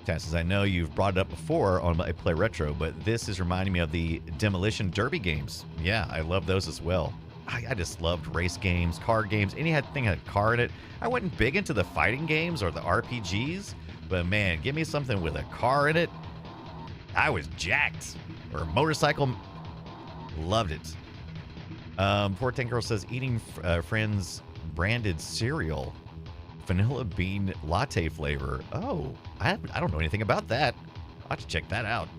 Taz says, I know you've brought it up before on my Play Retro, but this is reminding me of the Demolition Derby games. Yeah, I love those as well. I just loved race games, car games, anything had a car in it. I wasn't big into the fighting games or the RPGs, but man, give me something with a car in it. I was jacked. Or a motorcycle. Loved it. Poor Tank Girl says, eating friends branded cereal. Vanilla bean latte flavor. Oh, I don't know anything about that. I'll have to check that out.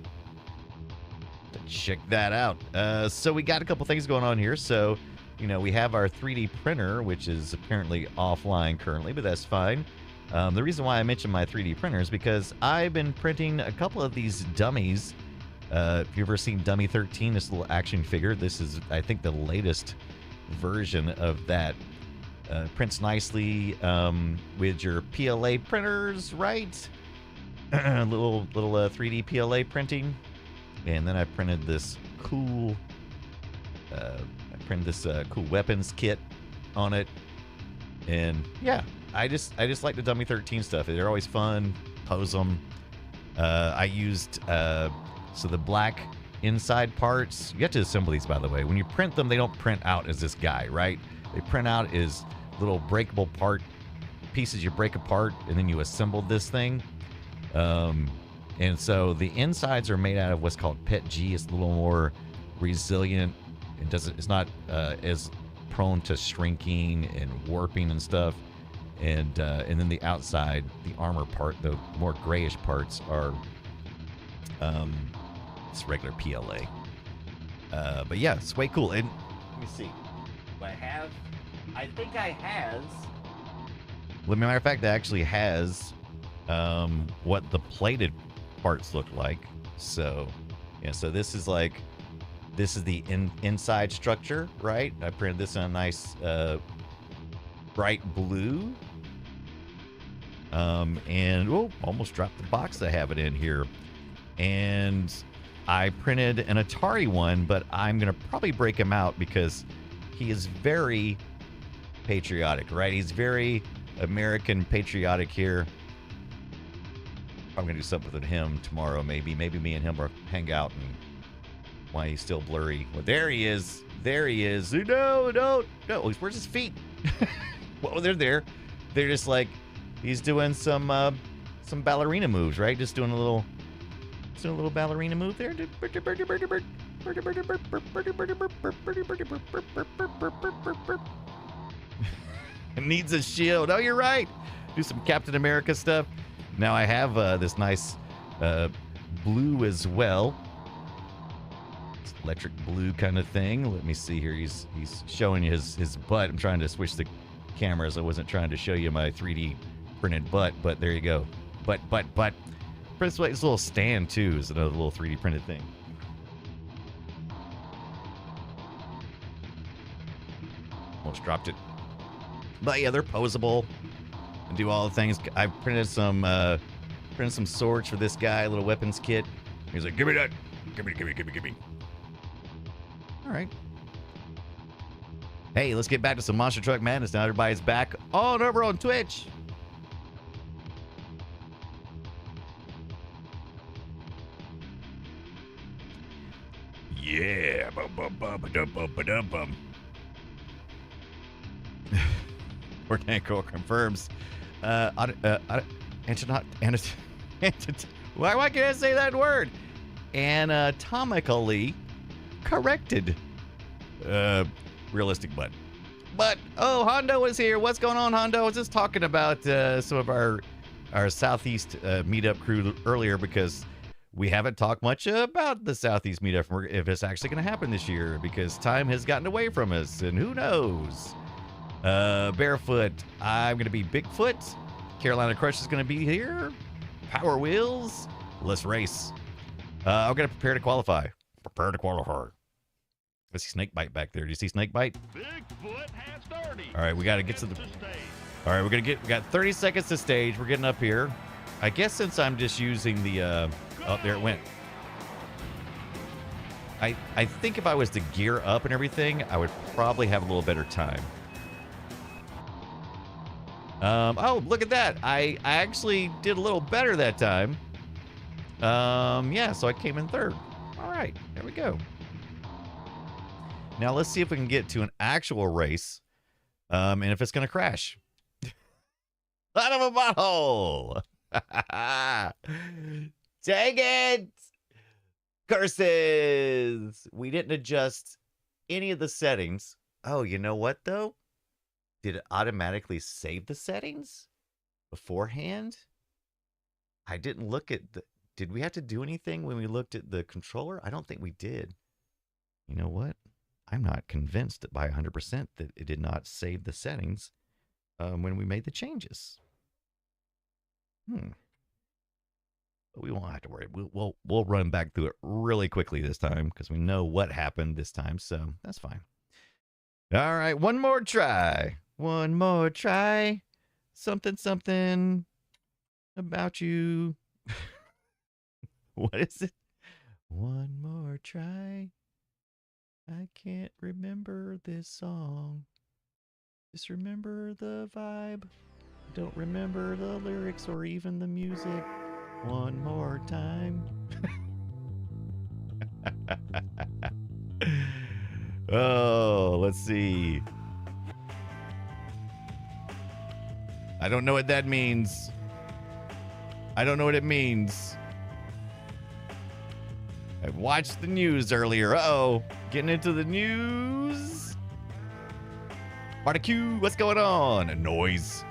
So we got a couple things going on here. So, you know, we have our 3D printer, which is apparently offline currently, but that's fine. The reason why I mentioned my 3D printer is because I've been printing a couple of these dummies. If you've ever seen Dummy 13, this little action figure, this is, I think, the latest version of that. Prints nicely with your PLA printers, right? little 3D PLA printing. And then I printed this cool cool weapons kit on it. And yeah, I just like the Dummy 13 stuff. They're always fun. Pose them. I used so the black inside parts. You have to assemble these, by the way. When you print them, they don't print out as this guy, right? They print out as little breakable part pieces you break apart, and then you assemble this thing. And so the insides are made out of what's called PET G. It's a little more resilient. It's not as prone to shrinking and warping and stuff. And then the outside, the armor part, the more grayish parts are it's regular PLA. But yeah, it's way cool. And let me see. I think I has. Well, as a matter of fact, it actually has what the plated parts look like. So yeah, so this is the inside structure, right? I printed this in a nice bright blue. And almost dropped the box I have it in here. And I printed an Atari one, but I'm gonna probably break him out because he is very patriotic, right? He's very American patriotic here. I'm going to do something with him tomorrow, maybe. Maybe me and him will hang out and why he's still blurry. Well, there he is. There he is. No, no, no. Where's his feet? Well, they're there. They're just like, he's doing some ballerina moves, right? Just doing a little ballerina move there. It needs a shield. Oh, you're right. Do some Captain America stuff. Now I have this nice blue as well. It's electric blue kind of thing. Let me see here. He's showing you his butt. I'm trying to switch the cameras. I wasn't trying to show you my 3D printed butt, but there you go. Butt. This little stand too is another little 3D printed thing. Almost dropped it. But yeah, they're posable and do all the things. I printed some swords for this guy, a little weapons kit. He's like, give me that. Give me. All right. Hey, let's get back to some Monster Truck Madness now. Everybody's back on over on Twitch. Yeah. Organico confirms. Why can't I say that word? Anatomically corrected. Realistic butt. But, oh, Hondo is here. What's going on, Hondo? I was just talking about some of our Southeast meetup crew earlier because we haven't talked much about the Southeast meetup, if it's actually going to happen this year, because time has gotten away from us, and who knows? Barefoot, I'm going to be Bigfoot. Carolina Crush is going to be here. Power Wheels, let's race. I'm going to prepare to qualify. I see Snakebite back there. Do you see Snakebite?
Bigfoot has 30.
All right, we got to get to the... All right, we got 30 seconds to stage. We're getting up here. I guess since I'm just using the... oh, there it went. I think if I was to gear up and everything, I would probably have a little better time. Oh, look at that. I actually did a little better that time. Yeah, so I came in third. All right, there we go. Now let's see if we can get to an actual race, and if it's going to crash. Out of a butthole. Dang it. Curses. We didn't adjust any of the settings. Oh, you know what, though? Did it automatically save the settings beforehand? I didn't look at the... Did we have to do anything when we looked at the controller? I don't think we did. You know what? I'm not convinced that by 100% that it did not save the settings when we made the changes. But we won't have to worry. We'll run back through it really quickly this time because we know what happened this time, so that's fine. All right, one more try. One more try. Something about you. What is it? One more try. I can't remember this song. Just remember the vibe. Don't remember the lyrics or even the music. One more time. Oh, let's see. I don't know what that means. I don't know what it means. I watched the news earlier. Uh-oh. Getting into the news. Barbecue, what's going on? A noise.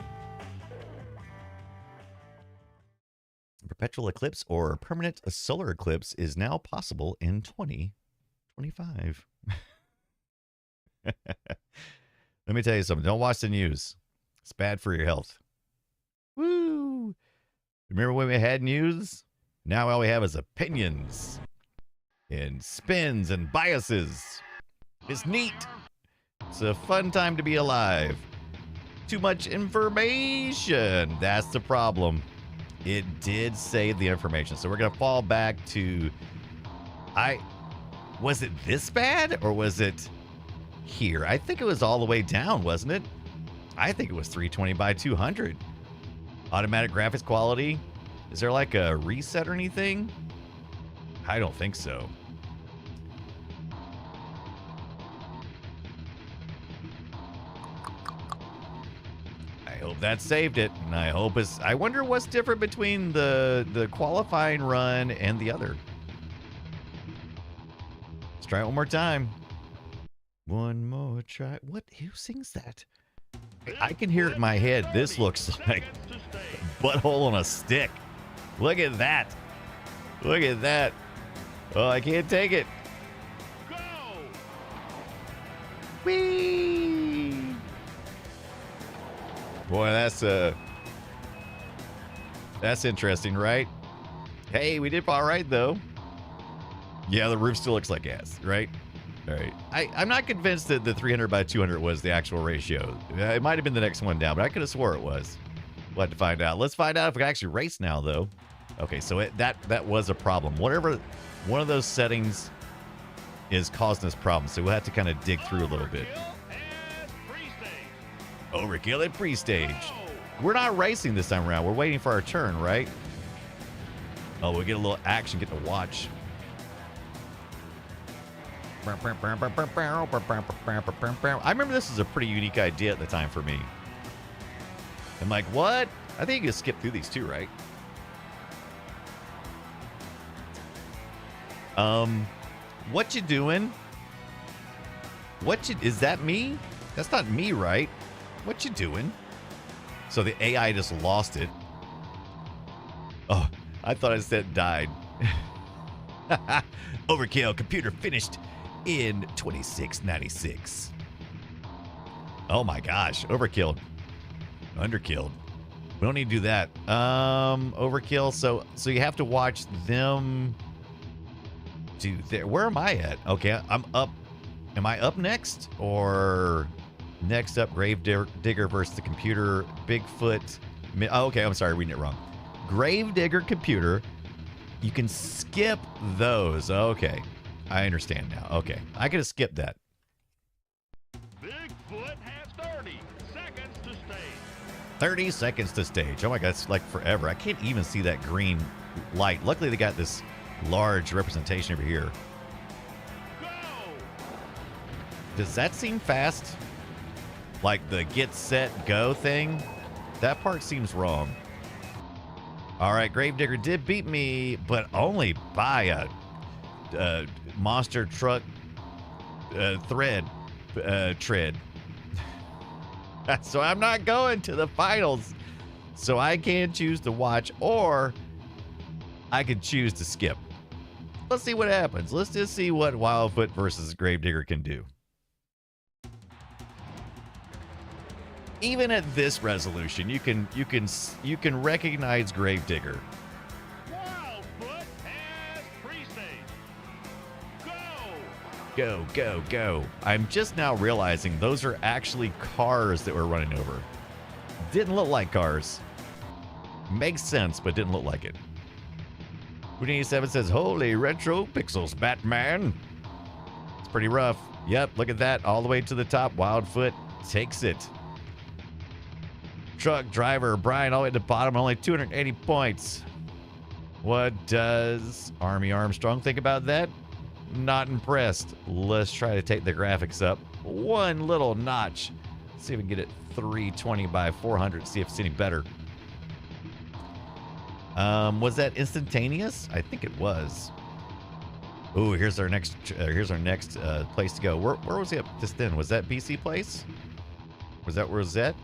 Perpetual eclipse or permanent solar eclipse is now possible in 2025. Let me tell you something. Don't watch the news. It's bad for your health. Woo! Remember when we had news? Now all we have is opinions and spins and biases. It's neat. It's a fun time to be alive. Too much information. That's the problem. It did save the information. So we're going to fall back to... Was it this bad or was it here? I think it was all the way down, wasn't it? I think it was 320 by 200. Automatic graphics quality. Is there like a reset or anything? I don't think so. I hope that saved it, and I hope it's. I wonder what's different between the qualifying run and the other. Let's try it one more time. One more try. What? Who sings that? I can hear it in my head. This looks like a butthole on a stick. Look at that. Look at that. Oh, I can't take it.
Go!
Whee! Boy, that's interesting, right? Hey, we did all right though. Yeah, the roof still looks like ass, right? All right. I'm not convinced that the 300 by 200 was the actual ratio. It might have been the next one down, but I could have swore it was. We'll have to find out. Let's find out if we can actually race now, though. Okay, so that was a problem. Whatever one of those settings is causing us problems, so we'll have to kind of dig through a little bit. Overkill at pre-stage. We're not racing this time around. We're waiting for our turn, right? Oh, we'll get a little action, get to watch. I remember this was a pretty unique idea at the time for me. I'm like, what? I think you can skip through these too, right? What you doing? Is that me? That's not me, right? What you doing? So the AI just lost it. Oh, I thought I said died. Overkill computer finished in 2696. Oh my gosh, overkilled. Underkilled. We don't need to do that. Overkill, so you have to watch them do there. Where am I at? Okay, I'm up. Am I up next? Or next up, Grave Digger versus the computer, Bigfoot. Oh, okay, I'm sorry, reading it wrong. Grave Digger computer. You can skip those. Okay. I understand now. Okay. I could have skipped that.
Bigfoot has 30 seconds to stage.
30 seconds to stage. Oh my God, it's like forever. I can't even see that green light. Luckily, they got this large representation over here.
Go!
Does that seem fast? Like the get, set, go thing? That part seems wrong. All right, Gravedigger did beat me, but only by a monster truck tread. So I'm not going to the finals. So I can choose to watch, or I could choose to skip. Let's see what happens. Let's just see what Wildfoot versus Gravedigger can do. Even at this resolution, you can recognize Gravedigger.
Wildfoot has pre-stage. Go!
Go, go, go. I'm just now realizing those are actually cars that we're running over. Didn't look like cars. Makes sense, but didn't look like it. WIN97 says, holy retro pixels, Batman. It's pretty rough. Yep, look at that. All the way to the top. Wildfoot takes it. Truck driver Brian all the way to the bottom, only 280 points. What does Army Armstrong think about that? Not impressed. Let's try to take the graphics up one little notch. See if we can get it 320 by 400. See if it's any better. Was that instantaneous? I think it was. Ooh, here's our next. Place to go. Where was he up just then? Was that BC place? Was that Rosette?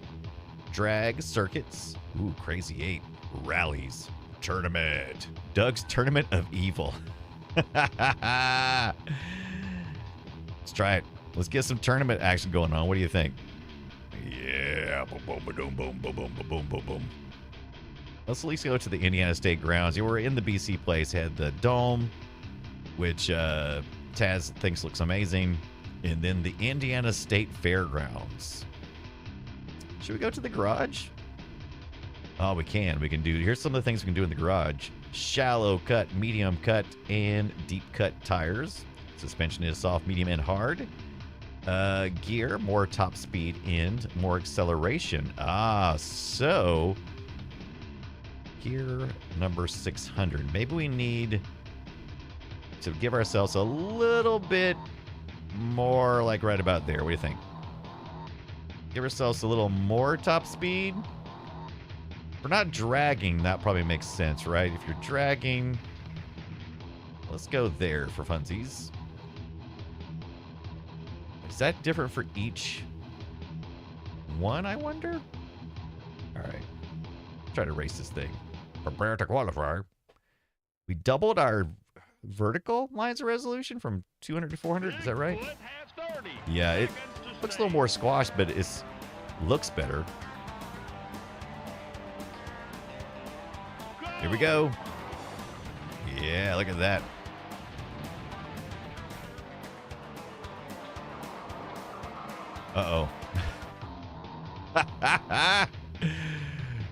Drag circuits. Ooh, Crazy 8 rallies tournament. Doug's Tournament of Evil. Let's try it. Let's get some tournament action going on. What do you think? Yeah. Boom, boom, boom, boom, boom, boom, boom, boom, boom. Let's at least go to the Indiana State grounds. You were in the BC place, had the dome, which Taz thinks looks amazing, and then the Indiana State Fairgrounds. Should we go to the garage? Oh, we can. We can do. Here's some of the things we can do in the garage. Shallow cut, medium cut, and deep cut tires. Suspension is soft, medium, and hard. Gear, more top speed, and more acceleration. So gear number 600. Maybe we need to give ourselves a little bit more, like right about there. What do you think? Give ourselves a little more top speed. If we're not dragging, that probably makes sense, right? If you're dragging, let's go there for funsies. Is that different for each one, I wonder? All right. Try to race this thing. Prepare to qualify. We doubled our vertical lines of resolution from 200 to 400. Is that right? Yeah, it looks a little more squashed, but it looks better. Here we go. Yeah, look at that. Uh-oh.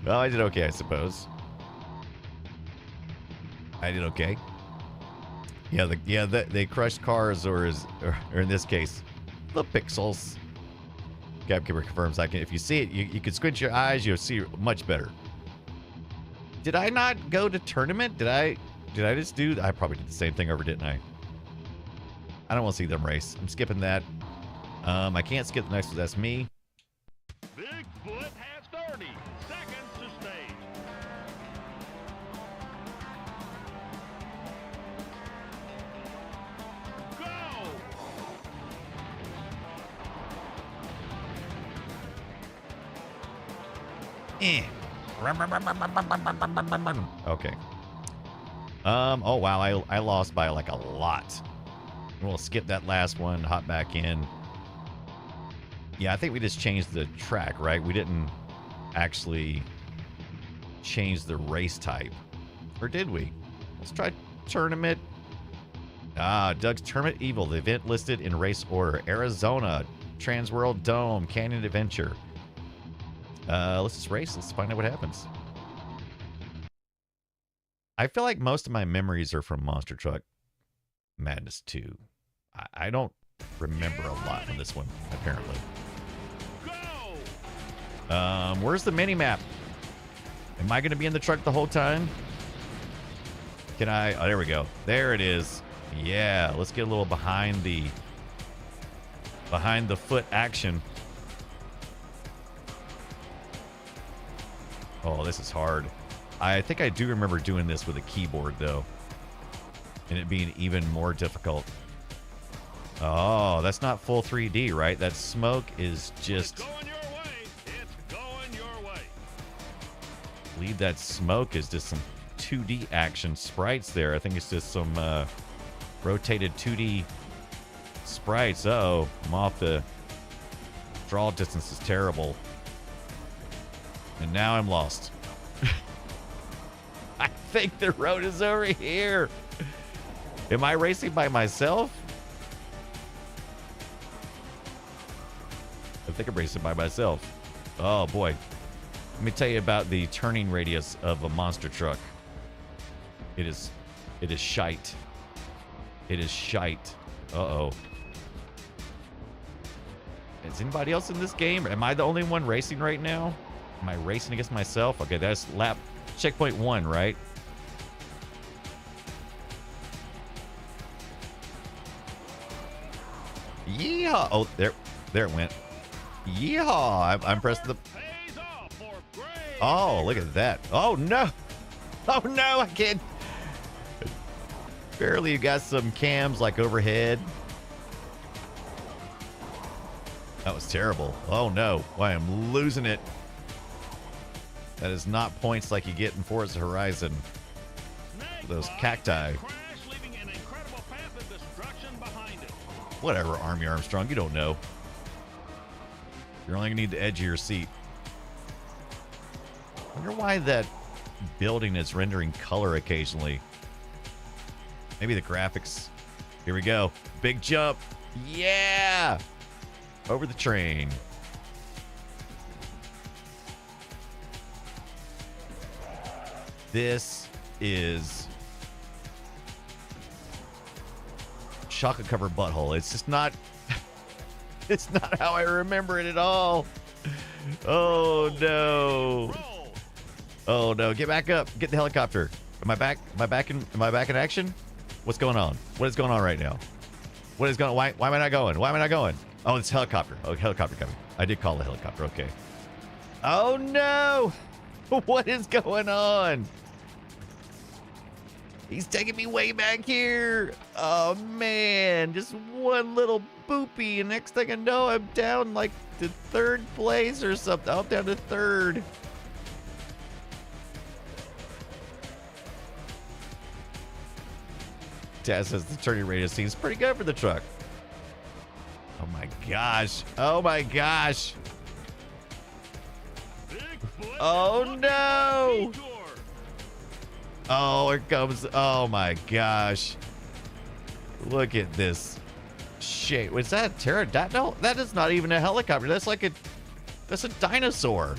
Well, I did okay, I suppose. I did okay. Yeah, they crushed cars, or in this case, the pixels. Capkeeper confirms I can. If you see it, you can squint your eyes, you'll see much better. Did I not go to tournament? Did I just do? I probably did the same thing over, didn't I? I don't want to see them race. I'm skipping that. I can't skip the next one. That's me.
Bigfoot has 30 seconds to stage. Go!
Okay. Oh wow, I lost by like a lot. We'll skip that last one, hop back in. Yeah, I think we just changed the track, right? We didn't actually change the race type. Or did we? Let's try tournament. Doug's Tournament Evil, the event listed in race order. Arizona, Transworld Dome, Canyon Adventure. Let's just race. Let's find out what happens. I feel like most of my memories are from Monster Truck Madness 2. I don't remember a lot from this one, apparently. Where's the mini-map? Am I going to be in the truck the whole time? Can I? Oh, there we go. There it is. Yeah, let's get a little behind the foot action. Oh, this is hard. I think I do remember doing this with a keyboard, though. And it being even more difficult. Oh, that's not full 3D, right? That smoke is just...
It's going your way. It's going your way.
I believe that smoke is just some 2D action sprites there. I think it's just some rotated 2D sprites. Uh-oh, I'm off. The draw distance is terrible. And now I'm lost. I think the road is over here. Am I racing by myself? I think I'm racing by myself. Oh boy. Let me tell you about the turning radius of a monster truck. It is shite. It is shite. Uh-oh. Is anybody else in this game? Am I the only one racing right now? Am I racing against myself? Okay, that's checkpoint 1, right? Yeehaw! Oh, there it went. Yeehaw! I'm pressing the... Oh, look at that. Oh, no! Oh, no, I can't... Barely got some cams, like, overhead. That was terrible. Oh, no. I am losing it. That is not points like you get in Forza Horizon. Those cacti. Whatever, Army Armstrong. You don't know. You're only going to need the edge of your seat. I wonder why that building is rendering color occasionally. Maybe the graphics. Here we go. Big jump. Yeah! Over the train. This is chocolate covered butthole. It's just not It's not how I remember it at all. Oh no. Oh no. Get back up. Get the helicopter. Am I back? Am I back in action? What's going on? What is going on right now? What is going on? Why am I not going? Why am I not going? Oh, it's helicopter. Oh, helicopter coming. I did call the helicopter. Okay. Oh no. What is going on? He's taking me way back here. Oh man, just one little boopy, and next thing I know, I'm down like to third place or something. I'm down to third. Taz says the turning radius seems pretty good for the truck. Oh my gosh. Oh my gosh. Oh no. Oh, here comes. Oh my gosh. Look at this shape. Was that a pterodactyl? That is not even a helicopter. That's like a. That's a dinosaur.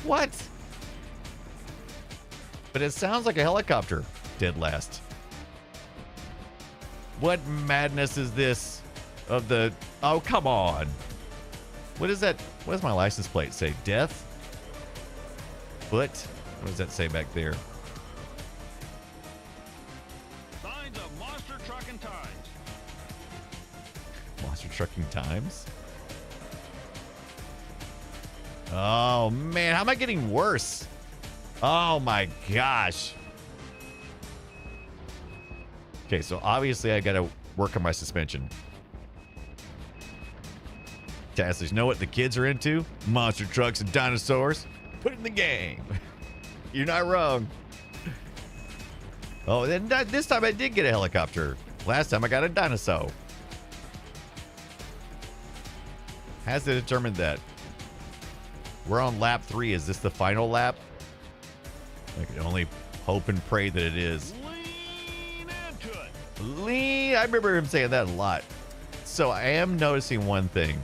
What? But it sounds like a helicopter. Dead last. What madness is this? Of the. Oh, come on. What is that? What does my license plate say? Death? Foot? What does that say back there?
Signs of monster trucking times.
Monster trucking times? Oh man, how am I getting worse? Oh my gosh. Okay, so obviously I gotta work on my suspension. Taslers, know what the kids are into? Monster trucks and dinosaurs. Put it in the game. You're not wrong. Oh, then this time I did get a helicopter. Last time I got a dinosaur. Has it determined that? We're on lap 3. Is this the final lap? I can only hope and pray that it is.
Lean into it.
Lean. I remember him saying that a lot. So I am noticing one thing.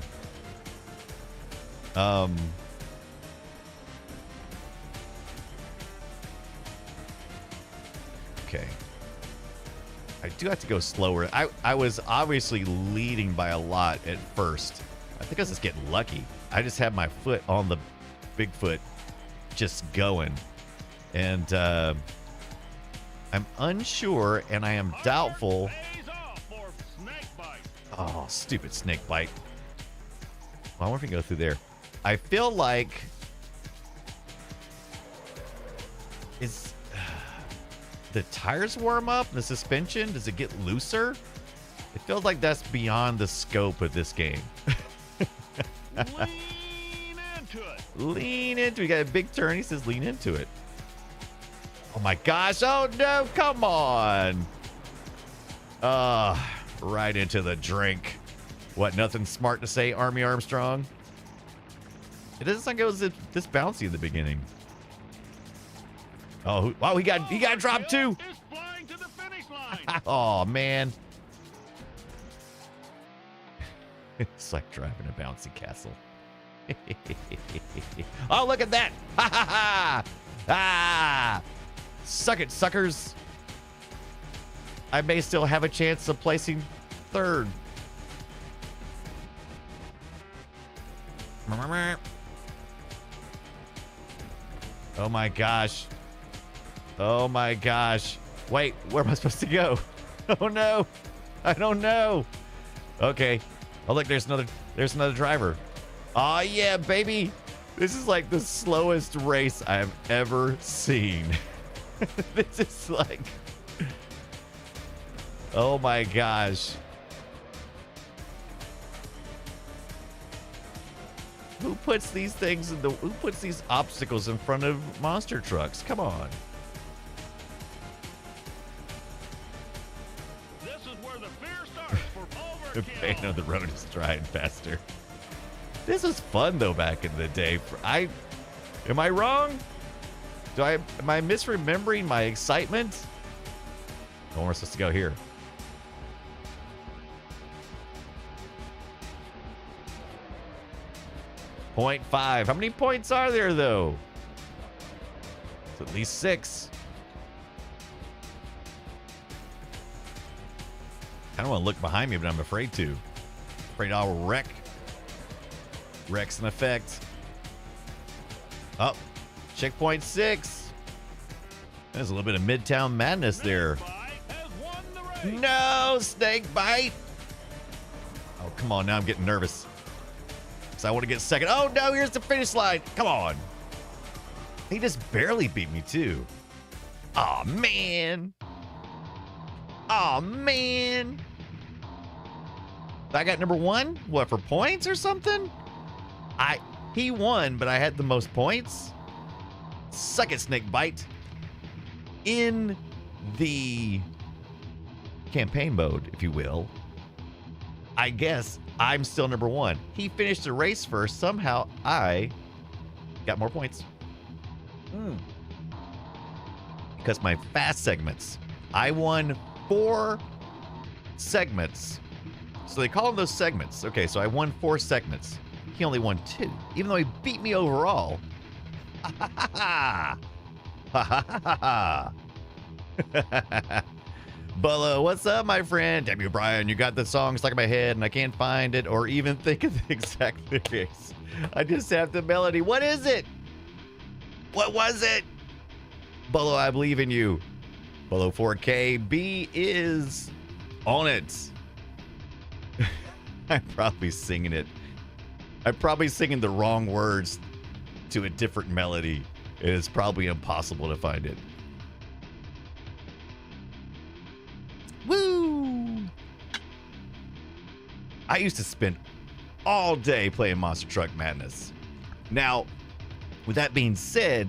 Okay. I do have to go slower. I was obviously leading by a lot at first. I think I was just getting lucky. I just had my foot on the Bigfoot just going. And I'm unsure and I am doubtful. Oh, stupid snake bite. Well, I wonder if we can go through there. I feel like is the tires warm up? The suspension, does it get looser? It feels like that's beyond the scope of this game.
Lean into it.
Lean into it. We got a big turn. He says lean into it. Oh my gosh. Oh no, come on. Right into the drink. What, nothing smart to say, Army Armstrong? It doesn't sound like it was this bouncy in the beginning. Oh, wow, he got dropped too.
Is flying to the finish line.
Oh man. It's like driving a bouncy castle. Oh, look at that. Ha ha ha. Ah. Suck it, suckers. I may still have a chance of placing third. Oh my gosh. Oh my gosh. Wait, where am I supposed to go? Oh no. I don't know. Okay. Oh look, there's another driver. Oh yeah, baby. This is like the slowest race I've ever seen. This is like, oh my gosh. Who puts these things in who puts these obstacles in front of monster trucks? Come on.
This is where the fear starts for
The
overkill.
pain of the road is drying faster. This was fun though back in the day. Am I wrong? Am I misremembering my excitement? Oh, we're supposed to go here. .5. How many points are there though? It's at least 6. I don't want to look behind me, but I'm afraid to. Afraid I'll wreck. Wreck's in effect. Oh, checkpoint 6. There's a little bit of Midtown Madness there. No, snake bite. Oh, come on. Now I'm getting nervous. Because I want to get second. Oh, no, here's the finish line. Come on. He just barely beat me, too. Aw, man. Aw, man. I got number 1? What, for points or something? He won, but I had the most points. Suck it, snake bite. In the campaign mode, if you will, I guess I'm still number 1. He finished the race first. Somehow I got more points. Because my fast segments, I won 4 segments. So they call them those segments. Okay, so I won 4 segments. He only won 2, even though he beat me overall. Ha ha ha ha ha ha ha. Bolo, what's up, my friend? Damn you, Brian, you got the song stuck in my head and I can't find it or even think of the exact lyrics. I just have the melody. What is it? What was it? Bolo, I believe in you. Bolo 4K B is on it. I'm probably singing it. I'm probably singing the wrong words to a different melody. It is probably impossible to find it. Woo! I used to spend all day playing Monster Truck Madness. Now, with that being said,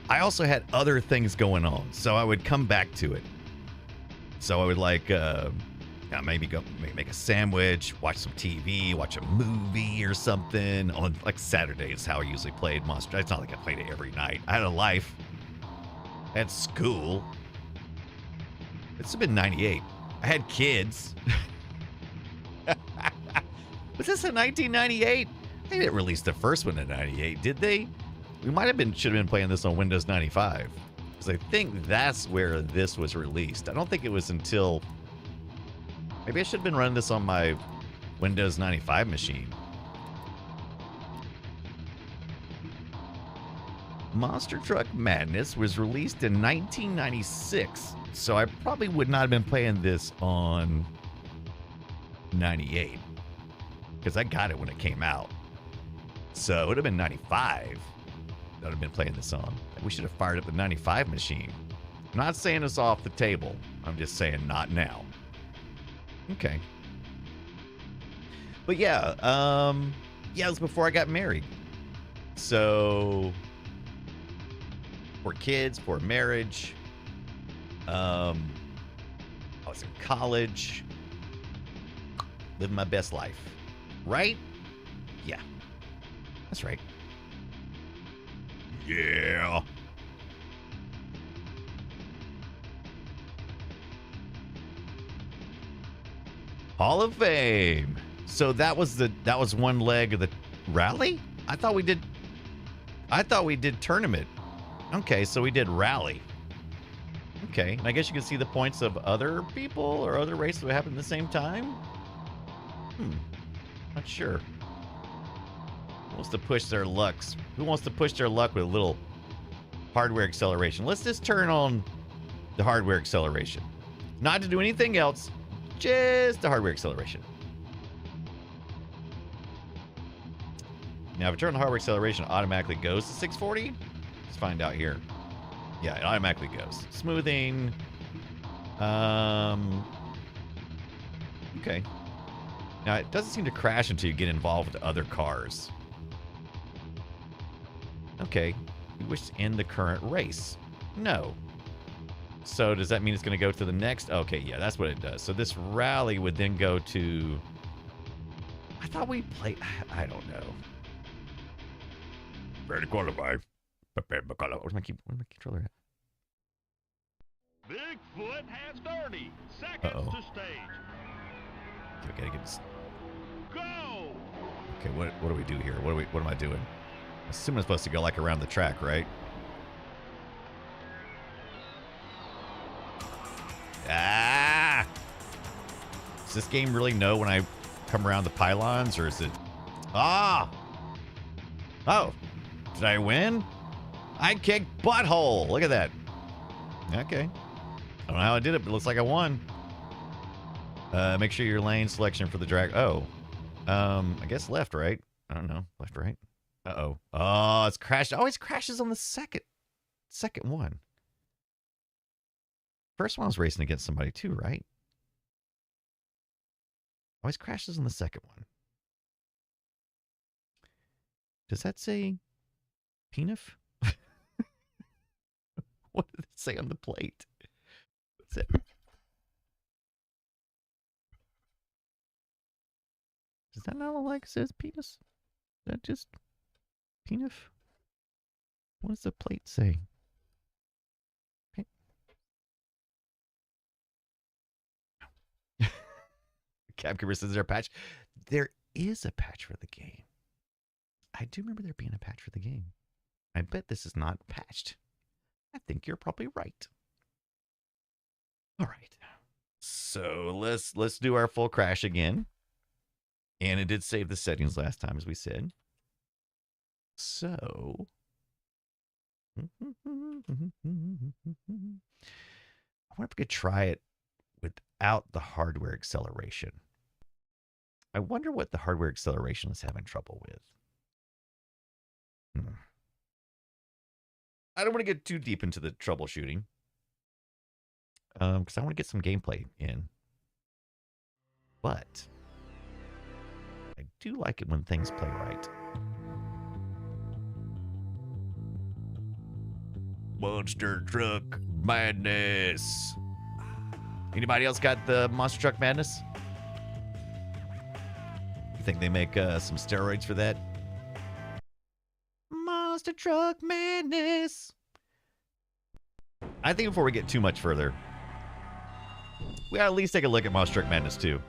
I also had other things going on, so I would come back to it. So I would maybe make a sandwich, watch some TV, watch a movie or something. On like Saturday is how I usually played Monster. It's not like I played it every night. I had a life. I had school. It's been 98. I had kids. Was this in 1998? They didn't release the first one in 98, did they? We should have been playing this on Windows 95. Because I think that's where this was released. I don't think it was until... Maybe I should have been running this on my Windows 95 machine. Monster Truck Madness was released in 1996, so I probably would not have been playing this on 98, because I got it when it came out. So it would have been 95 that I'd have been playing this on. We should have fired up the 95 machine. I'm not saying it's off the table. I'm just saying not now. Okay. But yeah, it was before I got married. So, for kids, for marriage, I was in college, living my best life. Right? Yeah. That's right. Yeah. Hall of Fame. So that was one leg of the rally? I thought we did tournament. Okay, so we did rally. Okay, and I guess you can see the points of other people or other races that happened at the same time? Not sure. Who wants to push their lucks? Who wants to push their luck with a little hardware acceleration? Let's just turn on the hardware acceleration. Not to do anything else, just the hardware acceleration. Now, if I turn on the hardware acceleration, it automatically goes to 640. Let's find out here. Yeah, it automatically goes. Smoothing. Okay. Now, it doesn't seem to crash until you get involved with other cars. Okay. You wish to end the current race. No. So does that mean it's going to go to the next? Okay, yeah, that's what it does. So this rally would then go to... I thought we played... I don't know. Prepare to qualify. Prepare to qualify. Where's my controller at?
Bigfoot has 30 seconds to stage.
Okay, we gotta get this.
Go!
Okay, what do we do here? What am I doing? I assume I'm supposed to go like around the track, right? Ah! Does this game really know when I come around the pylons, or is it... Ah! Oh. Did I win? I kicked butthole. Look at that. Okay. I don't know how I did it, but it looks like I won. Make sure your lane selection for the drag... Oh. I guess left, right? I don't know. Left, right? Uh-oh. Oh, it's crashed. It always crashes on the second one. First one I was racing against somebody too, right? Always crashes on the second one. Does that say PNF? What did it say on the plate? What's it? Does that not look like it says penis? Is that just PNF? What does the plate say? Capkeeper says, is there a patch? There is a patch for the game. I do remember there being a patch for the game. I bet this is not patched. I think you're probably right. All right. So let's do our full crash again. And it did save the settings last time, as we said. So I wonder if we could try it without the hardware acceleration. I wonder what the hardware acceleration is having trouble with. I don't want to get too deep into the troubleshooting. Because I want to get some gameplay in. But I do like it when things play right. Monster Truck Madness. Anybody else got the Monster Truck Madness? You think they make some steroids for that? Monster Truck Madness. I think before we get too much further, we gotta at least take a look at Monster Truck Madness 2.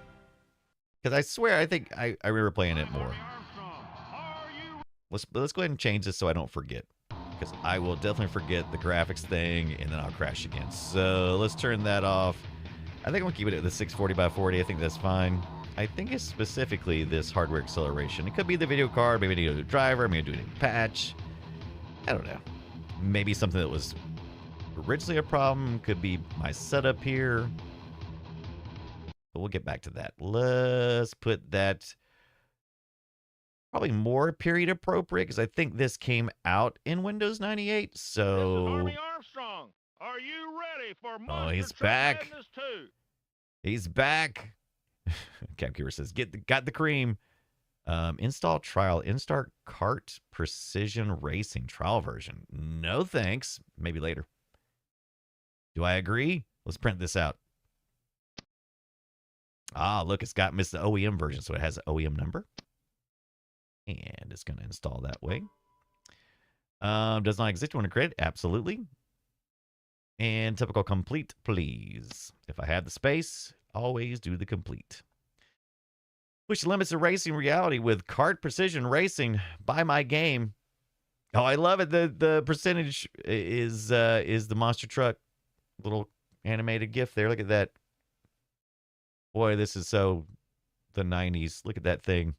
Because I swear, I think I remember playing it more. Let's go ahead and change this so I don't forget. Because I will definitely forget the graphics thing, and then I'll crash again. So let's turn that off. I think I'm going to keep it at the 640 by 40. I think that's fine. I think it's specifically this hardware acceleration. It could be the video card. Maybe I need to do a driver. Maybe I do a patch. I don't know. Maybe something that was originally a problem. Could be my setup here. But we'll get back to that. Let's put that probably more period appropriate, because I think this came out in Windows 98. So
This is Army Armstrong. Are you ready for Monster
he's
Truck
back.
Madness 2?
He's back. Capkeeper says, got the cream. Install trial. Install Kart Precision Racing trial version. No thanks. Maybe later. Do I agree? Let's print this out. Ah, look, it's got missed the OEM version, so it has an OEM number. And it's going to install that way. Does not exist. You want to create it? Absolutely. And typical complete, please. If I have the space, always do the complete. Which limits the racing reality with Kart Precision Racing. Buy my game. Oh, I love it. The percentage is the Monster Truck little animated GIF there. Look at that. Boy, this is so the 90s. Look at that thing.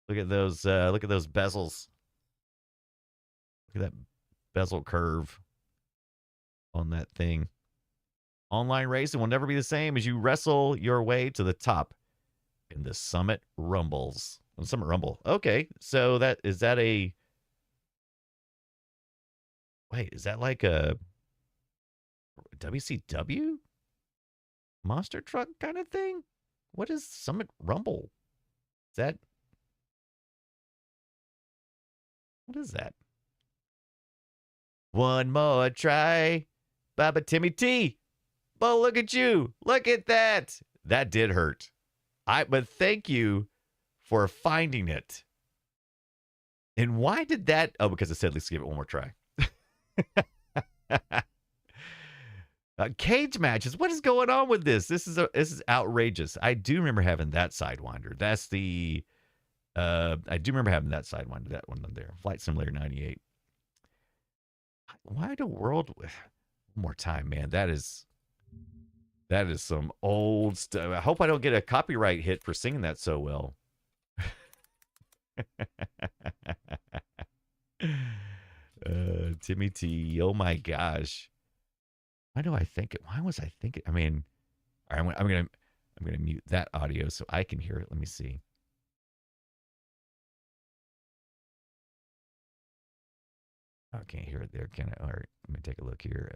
Look at those bezels. Look at that bezel curve on that thing. Online racing will never be the same as you wrestle your way to the top in the Summit Rumbles. Summit Rumble. Okay, so is that like a WCW monster truck kind of thing? What is Summit Rumble? What is that? One more try. Baba Timmy T. But look at you. Look at that. That did hurt. But thank you for finding it. And why did that? Oh, because it said, let's give it one more try. Cage matches. What is going on with this? This is outrageous. I do remember having that Sidewinder. That's the I do remember having that Sidewinder, that one there. Flight Simulator 98. Why the world? One more time, man. That is That is some old stuff. I hope I don't get a copyright hit for singing that so well. Timmy T. Oh my gosh. Why do I think it? Why was I thinking? I mean, all right, I'm gonna mute that audio so I can hear it. Let me see. I can't hear it there, can I? All right, let me take a look here.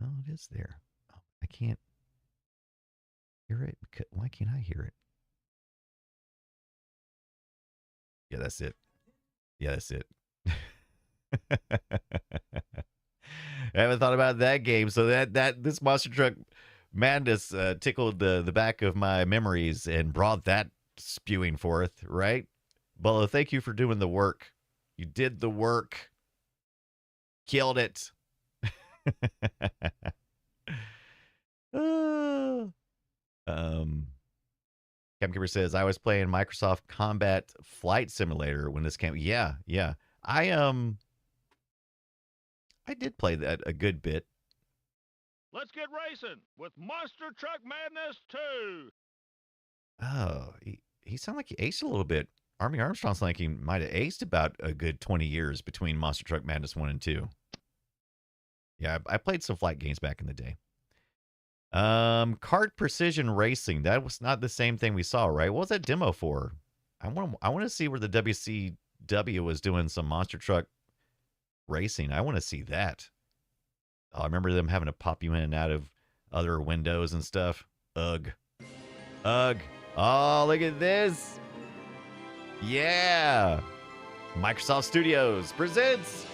Oh, it is there. Oh, I can't hear it. Why can't I hear it? Yeah, that's it. Yeah, that's it. I haven't thought about that game. So this Monster Truck Madness tickled the back of my memories and brought that spewing forth, right? Bolo, thank you for doing the work. You did the work. Killed it. Captain says, I was playing Microsoft Combat Flight Simulator when this came. Yeah. I did play that a good bit.
Let's get racing with Monster Truck Madness 2.
Oh, he sounded like he aced a little bit. Army Armstrong's like he might have aced about a good 20 years between Monster Truck Madness 1 and 2. Yeah, I played some flight games back in the day. Kart Precision Racing. That was not the same thing we saw, right? What was that demo for? I want to see where the WCW was doing some Monster Truck racing. I want to see that. I remember them having to pop you in and out of other windows and stuff. Ugh. Oh, look at this. Yeah. Microsoft Studios presents.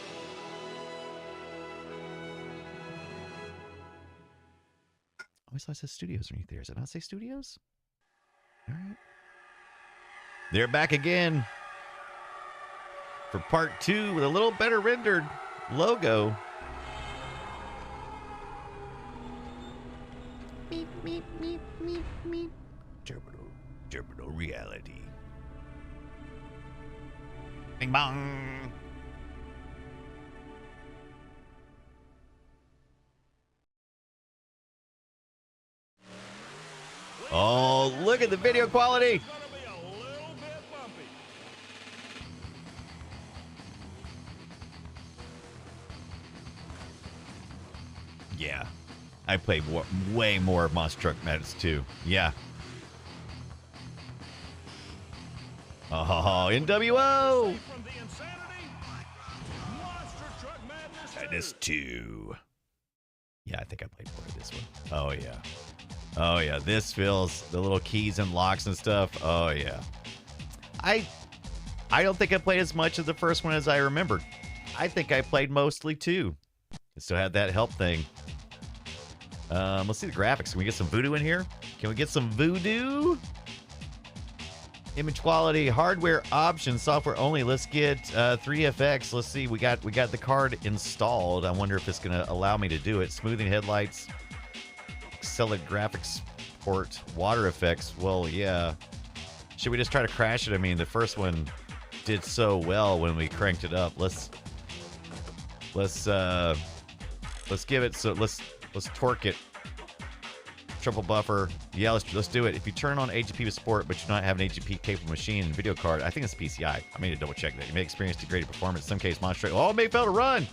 I always thought it said studios underneath there. Does it not say studios? All right. They're back again for part 2 with a little better rendered logo. Meep, meep, meep, meep, meep. Terminal reality. Bing bong. Oh, look at the video quality. Yeah. I played way more Monster Truck Madness 2. Yeah. Oh, NWO! Madness 2. Yeah, I think I played more of this one. Oh, yeah. Oh, yeah. This feels the little keys and locks and stuff. Oh, yeah. I don't think I played as much of the first one as I remembered. I think I played mostly 2. I still had that help thing. Let's see the graphics. Can we get some voodoo in here? Can we get some voodoo? Image quality, hardware options, software only. Let's get 3FX. Let's see. We got the card installed. I wonder if it's gonna allow me to do it. Smoothing headlights, accelerate graphics port, water effects. Well, yeah. Should we just try to crash it? I mean, the first one did so well when we cranked it up. Let's give it. So let's torque it. Triple buffer. Yeah, let's do it. If you turn on AGP with support, but you do not have an AGP capable machine and video card, I think it's PCI. I need to double check that. You may experience degraded performance. In some case, Monster Truck. Oh, it may fail to run.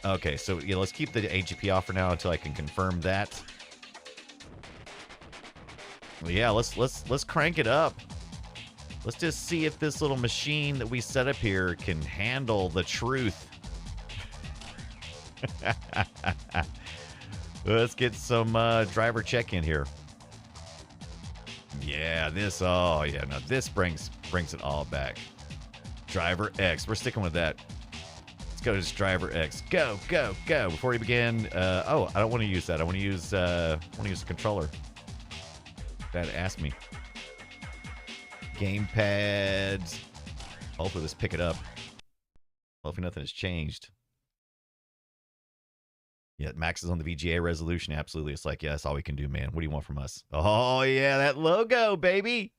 Okay, so yeah, let's keep the AGP off for now until I can confirm that. Well, yeah, let's crank it up. Let's just see if this little machine that we set up here can handle the truth. Let's get some driver check in here. Yeah, this. Oh, yeah. No, this brings it all back. Driver X. We're sticking with that. Let's go to this Driver X. Go, go, go. Before we begin. Oh, I don't want to use that. I want to use the controller. Dad asked me. Gamepad. Hopefully, let's pick it up. Hopefully, nothing has changed. Yeah, Max is on the VGA resolution. Absolutely. It's like, yeah, that's all we can do, man. What do you want from us? Oh, yeah, that logo, baby.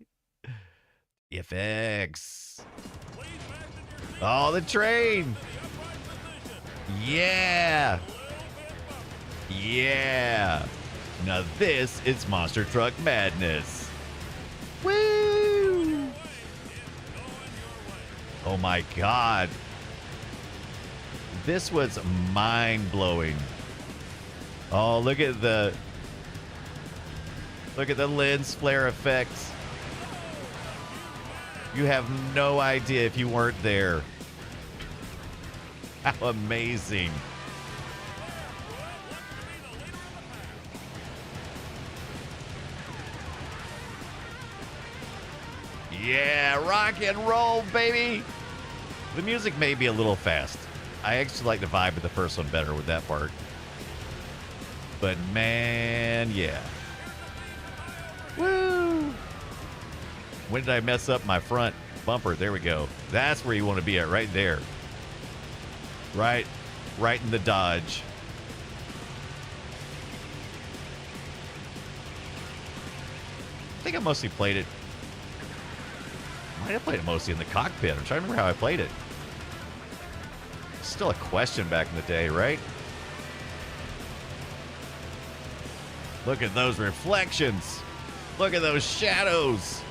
FX. Oh, the train. Yeah. Yeah. Now this is Monster Truck Madness. Woo! Oh my God. This was mind-blowing. Oh, look at the lens flare effects. You have no idea if you weren't there. How amazing. Yeah, rock and roll, baby. The music may be a little fast. I actually like the vibe of the first one better with that part. But man, yeah. Woo! When did I mess up my front bumper? There we go. That's where you want to be at, right there. Right in the Dodge. I think I mostly played it. I might have played it mostly in the cockpit. I'm trying to remember how I played it. Still a question back in the day, right? Look at those reflections. Look at those shadows.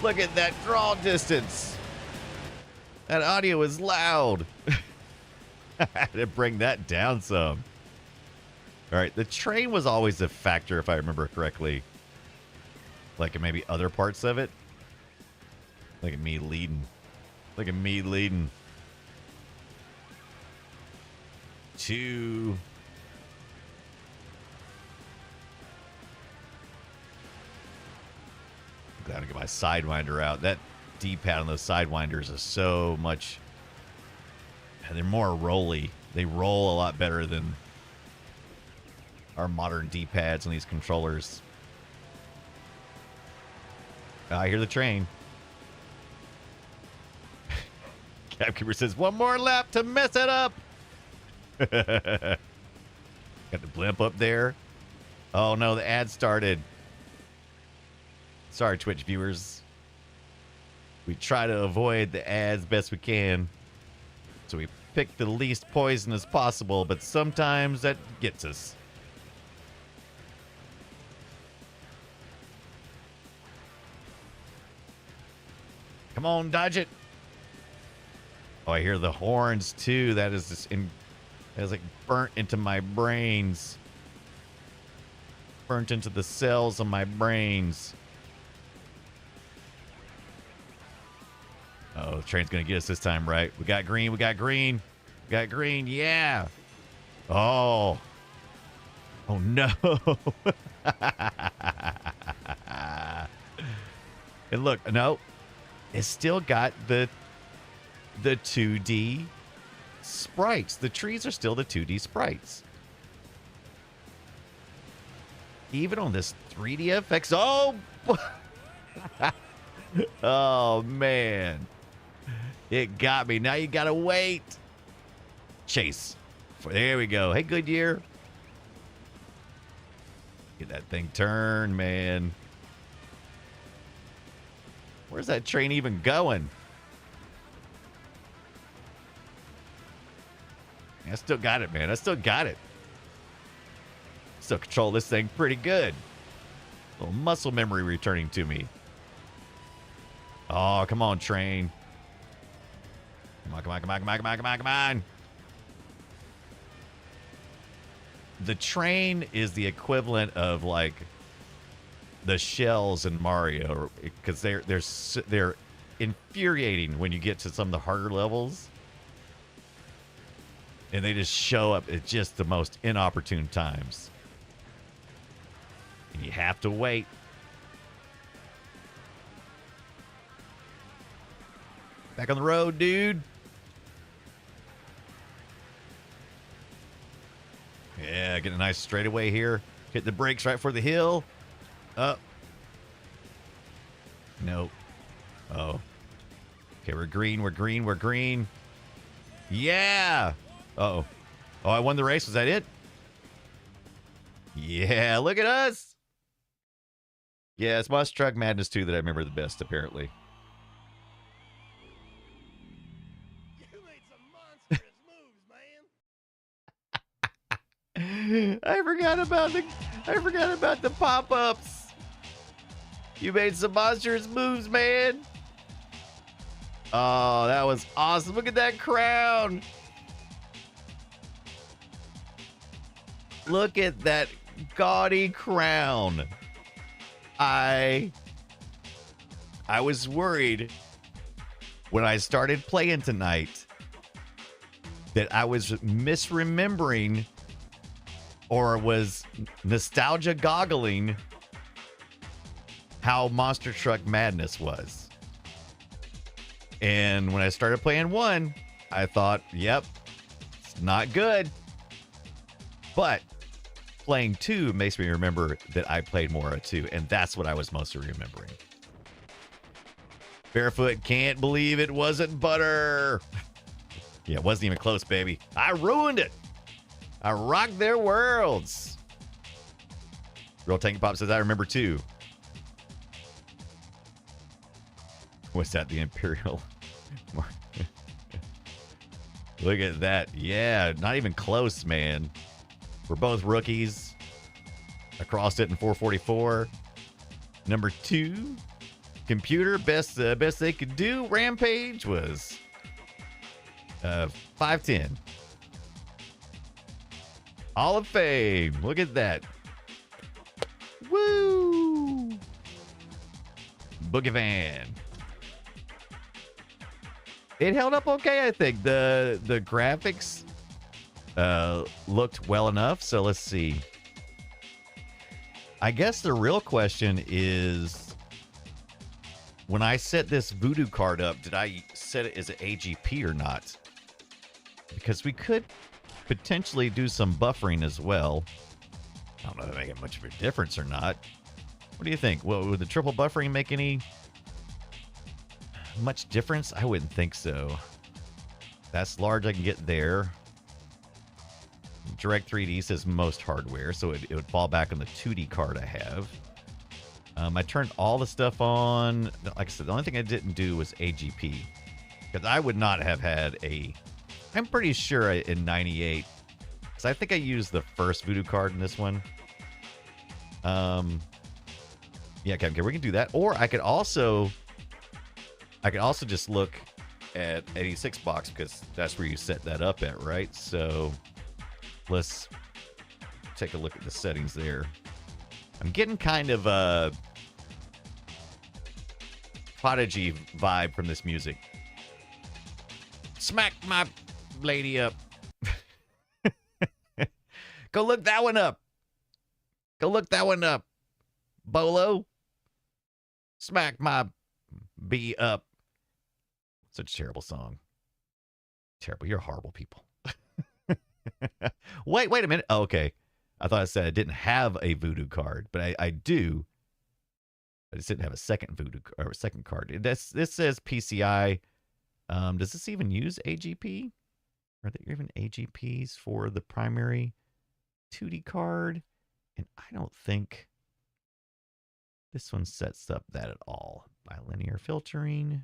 Look at that draw distance. That audio is loud. I had to bring that down some. All right, the train was always a factor, if I remember correctly. Like in maybe other parts of it. Look at me leading. Look at me leading. 2. Glad to get my Sidewinder out. That D-pad on those Sidewinders is so much. And they're more rolly. They roll a lot better than our modern D-pads on these controllers. I hear the train. Capkeeper says, one more lap to mess it up. Got the blimp up there. Oh no, the ad started. Sorry, Twitch viewers. We try to avoid the ads best we can. So we pick the least poison as possible, but sometimes that gets us. Come on, dodge it. Oh, I hear the horns too. That is just that is like burnt into my brains. Burnt into the cells of my brains. Oh, the train's gonna get us this time, right? We got green, we got green. We got green, yeah. Oh. Oh no. And look, no. It's still got the 2D sprites. The trees are still the 2D sprites. Even on this 3D FX. Oh! Oh, man. It got me. Now you gotta wait. Chase. There we go. Hey, Goodyear. Get that thing turned, man. Where's that train even going? I still got it, man. I still got it. Still control this thing pretty good. A little muscle memory returning to me. Oh, come on, train. Come on, come on, come on, come on, come on, come on, come on. The train is the equivalent of like the shells in Mario, because they're infuriating when you get to some of the harder levels, and they just show up at just the most inopportune times, and you have to wait. Back on the road, dude. Yeah, get a nice straightaway here. Hit the brakes right for the hill. Up. Nope. Oh. Okay, we're green, we're green, we're green. Yeah. Uh-oh. Oh, I won the race. Was that it? Yeah, look at us. Yeah, it's Monster Truck Madness 2 that I remember the best, apparently.
You made some monstrous moves, man.
I forgot about the pop-ups. You made some monstrous moves, man. Oh, that was awesome. Look at that crown. Look at that gaudy crown. I was worried when I started playing tonight that I was misremembering or was nostalgia goggling how Monster Truck Madness was. And when I started playing 1, I thought, yep, it's not good. But playing 2 makes me remember that I played more of 2, and that's what I was mostly remembering. Barefoot can't believe it wasn't butter. Yeah, it wasn't even close, baby. I ruined it. I rocked their worlds. Real Tank Pop says, I remember 2. What's that? The Imperial. Look at that. Yeah, not even close, man. We're both rookies. I crossed it in 444. Number 2, computer. Best they could do. Rampage was 510. Hall of Fame. Look at that. Woo! Boogie Van. It held up okay, I think. The graphics looked well enough. So let's see. I guess the real question is, when I set this voodoo card up, did I set it as an AGP or not? Because we could potentially do some buffering as well. I don't know if it makes much of a difference or not. What do you think? Well, would the triple buffering make any much difference? I wouldn't think so. That's large. I can get there. Direct 3D says most hardware, so it would fall back on the 2D card I have. I turned all the stuff on. Like I said, the only thing I didn't do was AGP, because I would not have had a... I'm pretty sure in 98, because I think I used the first voodoo card in this one. Yeah, okay, we can do that. Or I could also just look at 86 box, because that's where you set that up at, right? So let's take a look at the settings there. I'm getting kind of a Prodigy vibe from this music. Smack my lady up. Go look that one up. Go look that one up. Bolo. Smack my B up. Such a terrible song. Terrible. You're horrible people. Wait a minute. Oh, okay. I thought I said I didn't have a voodoo card, but I do. I just didn't have a second voodoo or a second card. This says PCI. Does this even use AGP? Are there even AGPs for the primary 2D card? And I don't think this one sets up that at all. Bilinear filtering.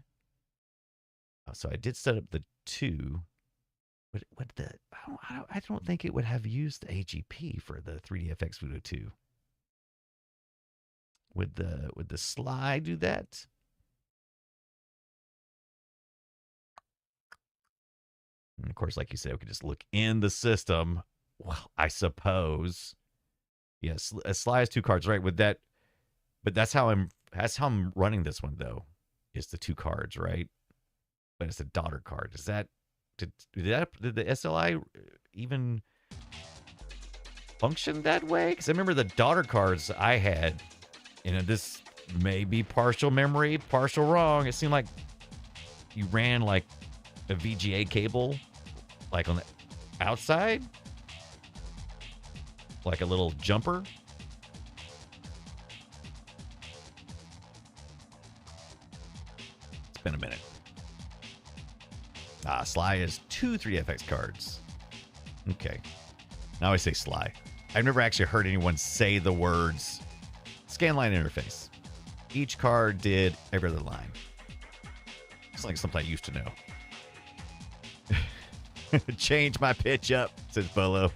Oh, so I did set up the 2. I don't think it would have used AGP for the 3DFX Voodoo 2. Would the slide do that? And of course, like you said, we could just look in the system. Well, I suppose. Yes, a slide is 2 cards, right? With that, but that's how I'm running this one though. Is the 2 cards, right? But it's a daughter card. Is that did the SLI even function that way? Because I remember the daughter cards I had, and this may be partial memory, partial wrong. It seemed like you ran like a VGA cable, like on the outside, like a little jumper. It's been a minute. Sly is 2 3DFX cards. Okay. Now I say Sly. I've never actually heard anyone say the words scanline interface. Each card did every other line. It's like something I used to know. Change my pitch up, says Bolo.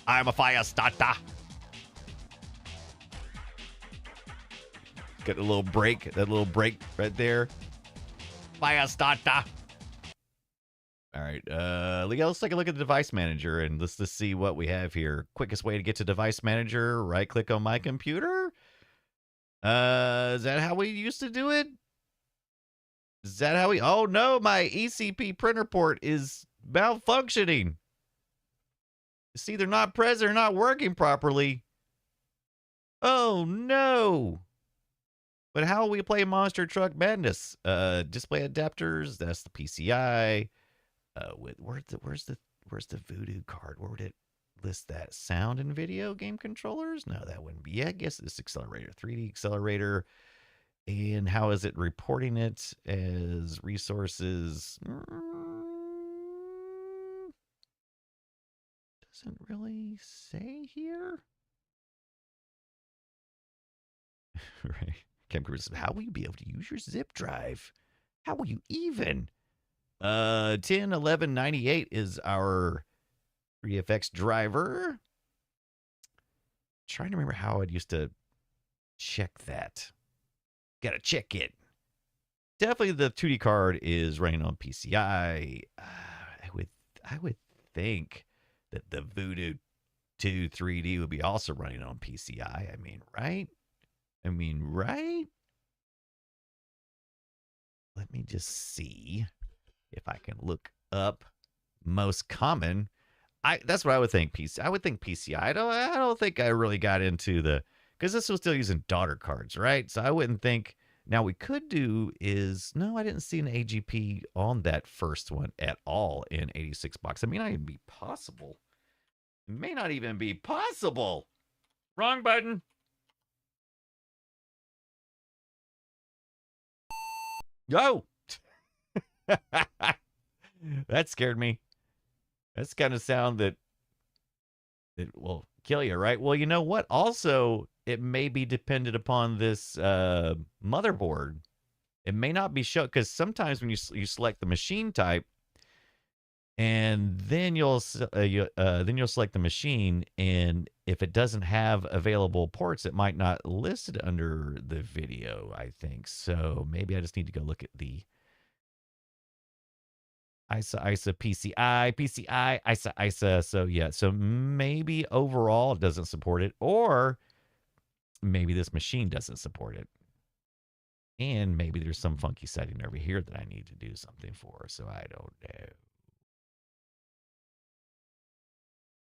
I'm a fire starter. Got a little break. That little break right there. Fire starter. All right. Let's take a look at the device manager and let's just see what we have here. Quickest way to get to device manager, right click on my computer. Is that how we used to do it? Is that how we... Oh, no, my ECP printer port is malfunctioning. It's either not present or not working properly. Oh, no. But how will we play Monster Truck Madness? Display adapters, that's the PCI. Where's the Voodoo card? Where would it list that? Sound and video game controllers? No, that wouldn't be. Yeah, I guess this accelerator, 3D accelerator. And how is it reporting it as resources? Doesn't really say here. Right. Camcrew says, how will you be able to use your zip drive? How will you even? 101198 is our 3FX driver. Trying to remember how I used to check that. Gotta check it. Definitely the 2D card is running on PCI. I would think that the Voodoo 2 3D would be also running on PCI. I mean, right? Let me just see if I can look up most common. That's what I would think. I would think PCI. I don't think I really got into the, because this was still using daughter cards, right? So I wouldn't think. Now we could do is, no, I didn't see an AGP on that first one at all in 86 box. I mean, it might be possible. It may not even be possible. Wrong button. Go. That scared me. That's the kind of sound that will kill you, right? Well, you know what? Also, it may be dependent upon this motherboard. It may not be shown, because sometimes when you select the machine type, and then you'll select the machine, and if it doesn't have available ports, it might not list it under the video, I think. So maybe I just need to go look at the ISA, PCI, ISA. So yeah, so maybe overall it doesn't support it, or maybe this machine doesn't support it. And maybe there's some funky setting over here that I need to do something for, so I don't know.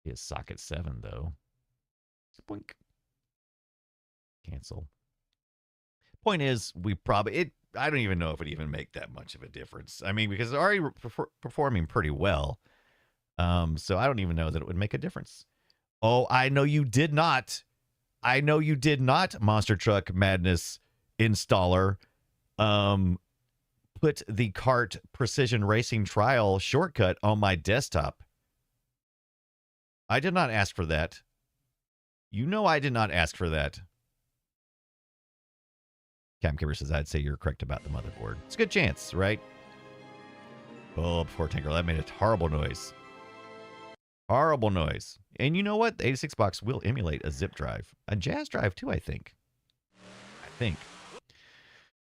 It's socket 7 though. Boink. Cancel. Point is, I don't even know if it even make that much of a difference. I mean, because it's already performing pretty well. So I don't even know that it would make a difference. Oh, I know you did not. Monster Truck Madness installer. Put the Kart Precision Racing Trial shortcut on my desktop. I did not ask for that. You know I did not ask for that. Camkeeper says, I'd say you're correct about the motherboard. It's a good chance, right? Oh, before Tinker, that made a horrible noise. Horrible noise. And you know what? The 86 box will emulate a zip drive. A Jazz drive, too, I think.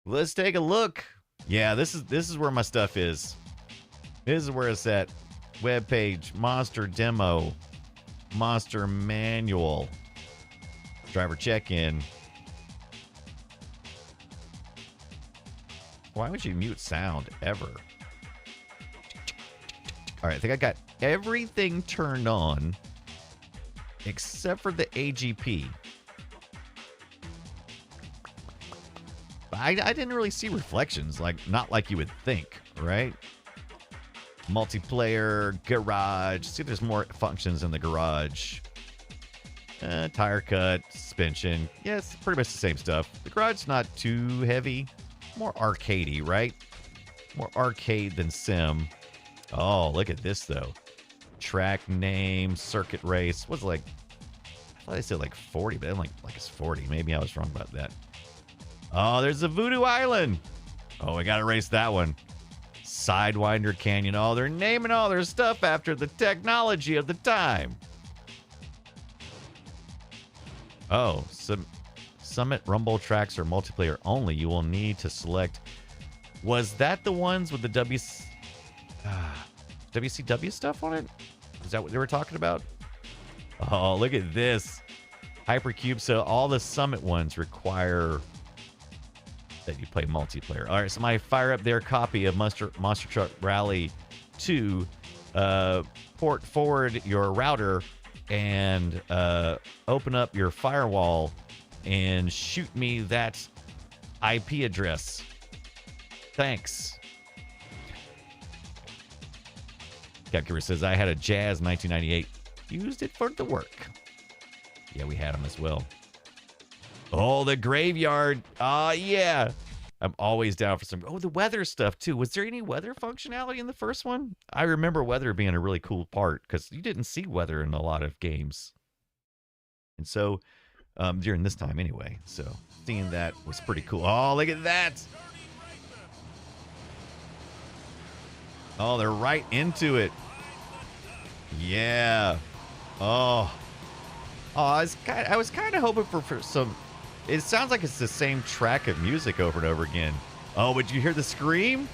Let's take a look. Yeah, this is where my stuff is. This is where it's at. Web page, Monster Demo, Monster Manual, driver check-in. Why would you mute sound ever? All right, I think I got everything turned on except for the AGP. I didn't really see reflections, not like you would think, right? Multiplayer, garage. See if there's more functions in the garage. Tire cut, suspension. Yeah, it's pretty much the same stuff. The garage's not too heavy. More arcadey, right? More arcade than sim. Oh, look at this, though. Track name, circuit race. What's it like? I thought they said like 40, but I'm like it's 40. Maybe I was wrong about that. Oh, there's the Voodoo Island. Oh, we got to race that one. Sidewinder Canyon. Oh, they're naming all their stuff after the technology of the time. Oh, Summit Rumble tracks are multiplayer only. You will need to select. Was that the ones with the WCW stuff on it? Is that what they were talking about? Oh, look at this. Hypercube. So all the Summit ones require that you play multiplayer. All right, somebody fire up their copy of Monster Truck Rally 2. Port forward your router and open up your firewall and shoot me that IP address. Thanks. Capkeeper says, I had a Jazz 1998. Used it for the work. Yeah, we had them as well. Oh, the graveyard. Yeah. I'm always down for some. Oh, the weather stuff, too. Was there any weather functionality in the first one? I remember weather being a really cool part because you didn't see weather in a lot of games. And so, during this time anyway. So, seeing that was pretty cool. Oh, look at that. Oh, they're right into it. Yeah. Oh. Oh, I was kind of hoping for some. It sounds like it's the same track of music over and over again. Oh, would you hear the scream?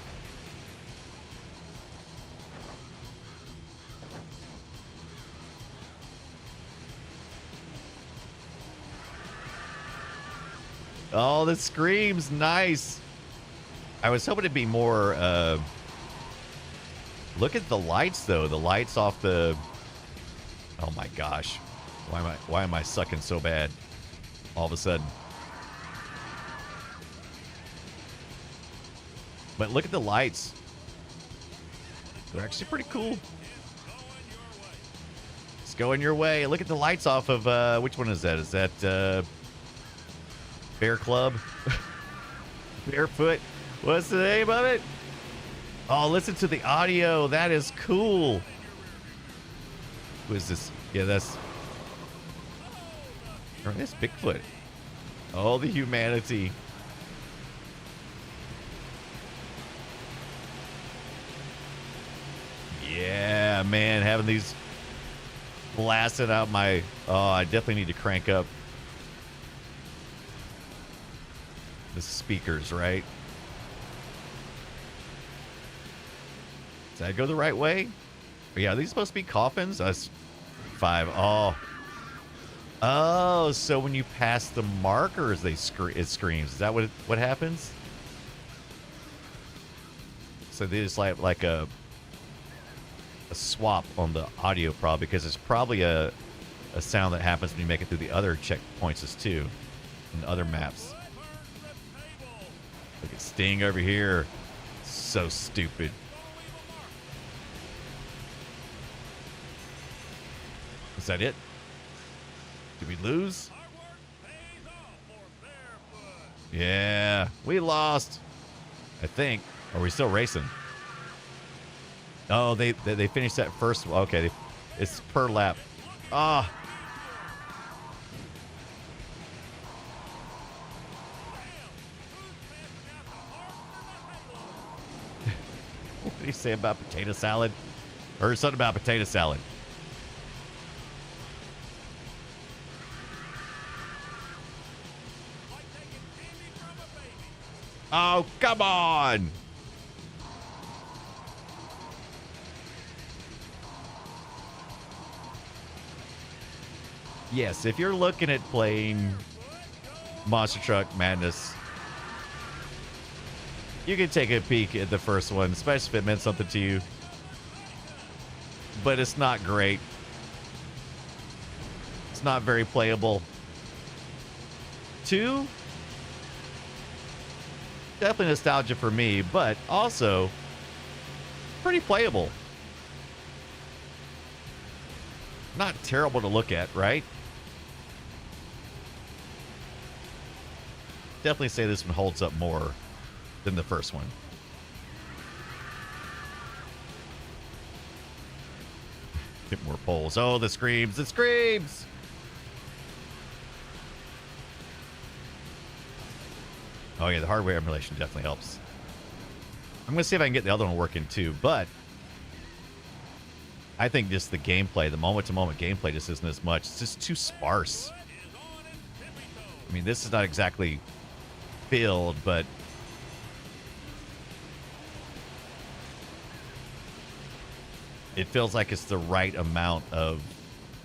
Oh, the scream's nice. I was hoping it'd be more. Look at the lights, though. The lights off the. Oh my gosh, why am I sucking so bad? All of a sudden. But look at the lights. They're actually pretty cool. It's going your way. Look at the lights off of, which one is that? Is that, Bear Club? Barefoot? What's the name of it? Oh, listen to the audio. That is cool. Who is this? Yeah, that's Bigfoot. Oh, the humanity. Yeah, man, having these blasted out my... Oh, I definitely need to crank up the speakers, right? Does that go the right way? Oh, yeah, are these supposed to be coffins? That's 5. Oh. Oh, so when you pass the markers, it screams. Is that what happens? So they just like a swap on the audio probably, because it's probably a sound that happens when you make it through the other checkpoints as too, in other maps. Look at Sting over here. So stupid. Is that it? Did we lose? Yeah, we lost. I think. Are we still racing? Oh, they finished that first. Okay, it's per lap. Ah. What did he say about potato salad? Or something about potato salad. Oh, come on. Yes, if you're looking at playing Monster Truck Madness, you can take a peek at the first one, especially if it meant something to you. But it's not great. It's not very playable. 2? Definitely nostalgia for me, but also pretty playable. Not terrible to look at, right? Definitely say this one holds up more than the first one. Get more polls. Oh, the screams. The screams! Oh, yeah, the hardware emulation definitely helps. I'm going to see if I can get the other one working too, but I think just the gameplay, the moment-to-moment gameplay just isn't as much. It's just too sparse. I mean, this is not exactly filled, but it feels like it's the right amount of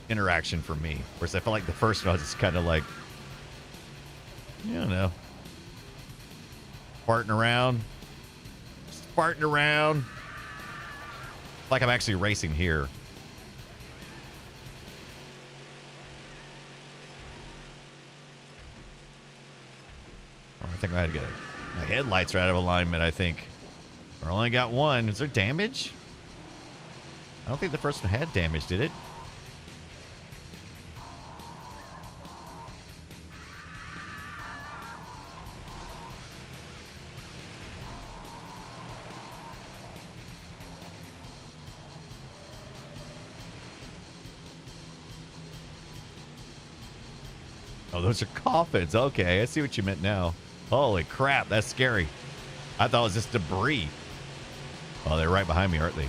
interaction for me. Whereas I felt like the first one was just kind of like, I don't know, farting around. Just farting around. Like I'm actually racing here. Oh, I think I had to get it. My headlights are out of alignment, I think. I only got one. Is there damage? I don't think the first one had damage, did it? Oh, those are coffins. Okay, I see what you meant now. Holy crap, that's scary. I thought it was just debris. Oh, they're right behind me, aren't they?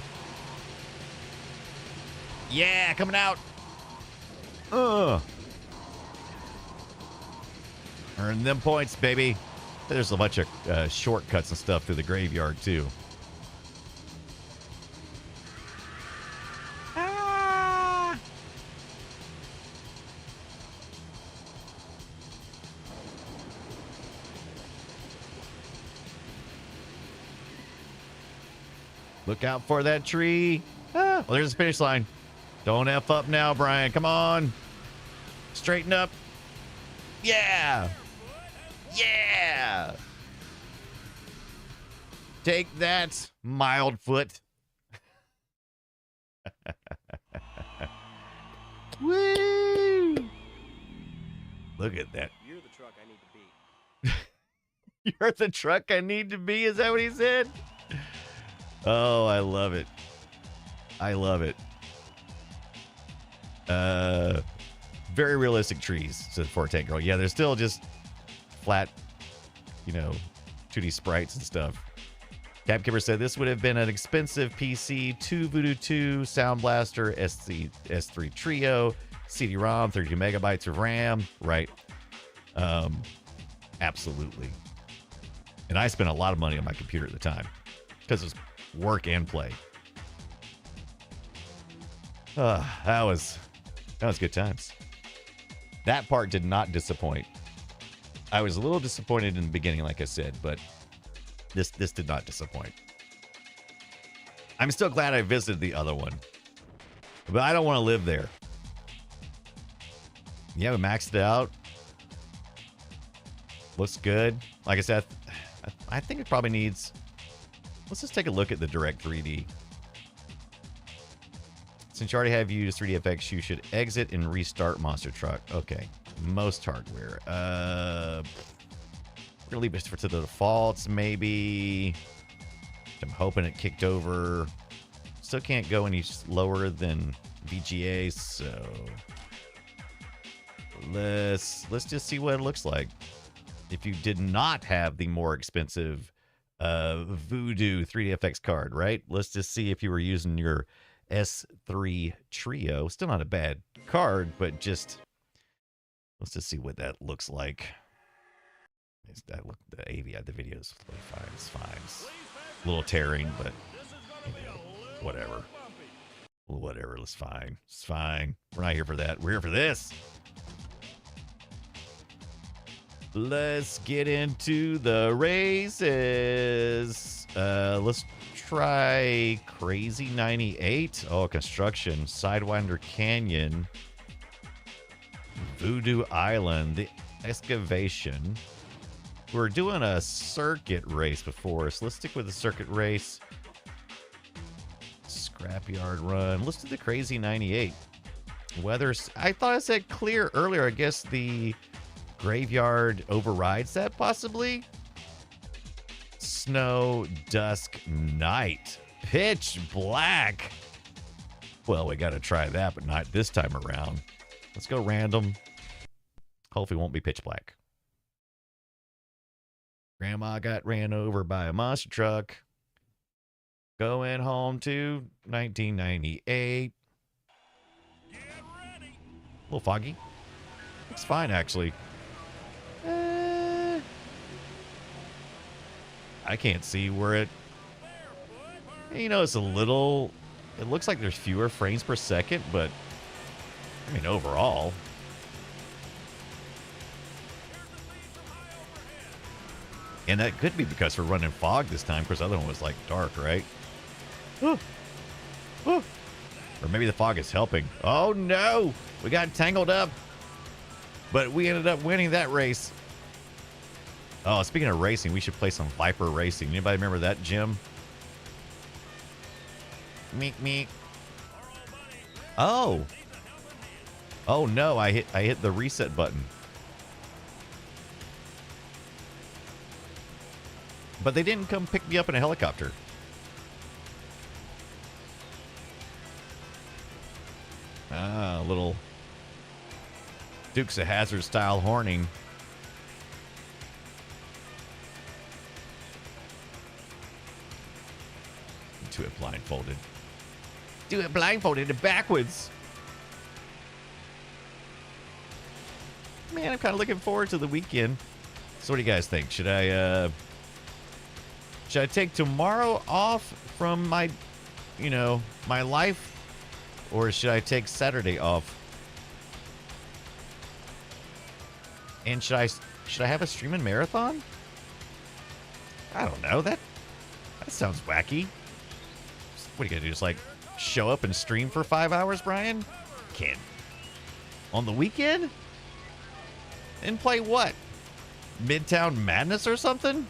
Yeah, coming out. Earn them points, baby. There's a bunch of shortcuts and stuff through the graveyard, too. Look out for that tree. Well, there's the finish line. Don't F up now, Brian. Come on. Straighten up. Yeah. Yeah. Take that, mild foot. Woo. Look at that.
You're the truck I need to beat.
You're the truck I need to be. Is that what he said? Oh, I love it. I love it. Very realistic trees, said Forte Girl. Yeah, they're still just flat, 2D sprites and stuff. Capkipper said this would have been an expensive PC, 2 Voodoo 2, Sound Blaster, S3 Trio, CD-ROM, 32 megabytes of RAM. Right. Absolutely. And I spent a lot of money on my computer at the time because it was work and play. That was good times. That part did not disappoint. I was a little disappointed in the beginning, like I said, but this did not disappoint. I'm still glad I visited the other one, but I don't want to live there. You haven't maxed it out. Looks good. Like I said, I think it probably needs. Let's just take a look at the Direct 3D. Since you already have used 3DFX, you should exit and restart Monster Truck. Okay. Most hardware. We're gonna leave it to the defaults, maybe. I'm hoping it kicked over. Still can't go any lower than VGA, so let's just see what it looks like. If you did not have the more expensive Voodoo 3DFX card, right? Let's just see if you were using your S3 Trio. Still not a bad card, but just let's just see what that looks like. The AVI, the video is fine. It's fine. It's a little tearing, but whatever. Whatever. It's fine. It's fine. We're not here for that. We're here for this. Let's get into the races. Let's try Crazy 98. Oh, construction. Sidewinder Canyon. Voodoo Island. The excavation. We're doing a circuit race before, so let's stick with the circuit race. Scrapyard run. Let's do the Crazy 98. Weather. I thought I said clear earlier. I guess the graveyard overrides that, possibly. Snow, dusk, night. Pitch black. Well, we got to try that, but not this time around. Let's go random. Hopefully it won't be pitch black. Grandma got ran over by a monster truck. Going home to 1998.
Get ready.
A little foggy. Looks fine, actually. I can't see where it... You know, it's a little... It looks like there's fewer frames per second, but... I mean, overall... And that could be because we're running fog this time, because the other one was, like, dark, right? Or maybe the fog is helping. Oh, no! We got tangled up. But we ended up winning that race. Oh, speaking of racing, we should play some Viper Racing. Anybody remember that, Jim? Meek, meek. Oh. Oh, no, I hit the reset button. But they didn't come pick me up in a helicopter. Ah, a little Dukes of Hazzard style horning. Do it blindfolded. Do it blindfolded and backwards. Man, I'm kind of looking forward to the weekend. So what do you guys think? Should I take tomorrow off from my, my life? Or should I take Saturday off? And should I have a streaming marathon? I don't know. That sounds wacky. What are you gonna do? Just like show up and stream for 5 hours, Brian? Can't. On the weekend? And play what? Midtown Madness or something?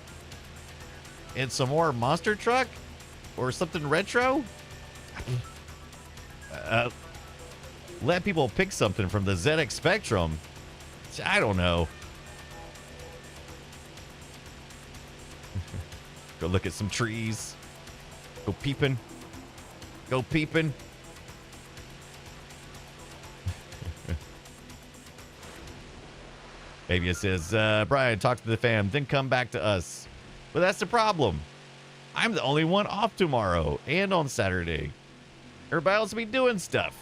And some more Monster Truck? Or something retro? Let people pick something from the ZX Spectrum. I don't know. Go look at some trees. Go peeping. Go peeping. Maybe it says, Brian, talk to the fam, then come back to us. But that's the problem. I'm the only one off tomorrow and on Saturday. Everybody else will be doing stuff.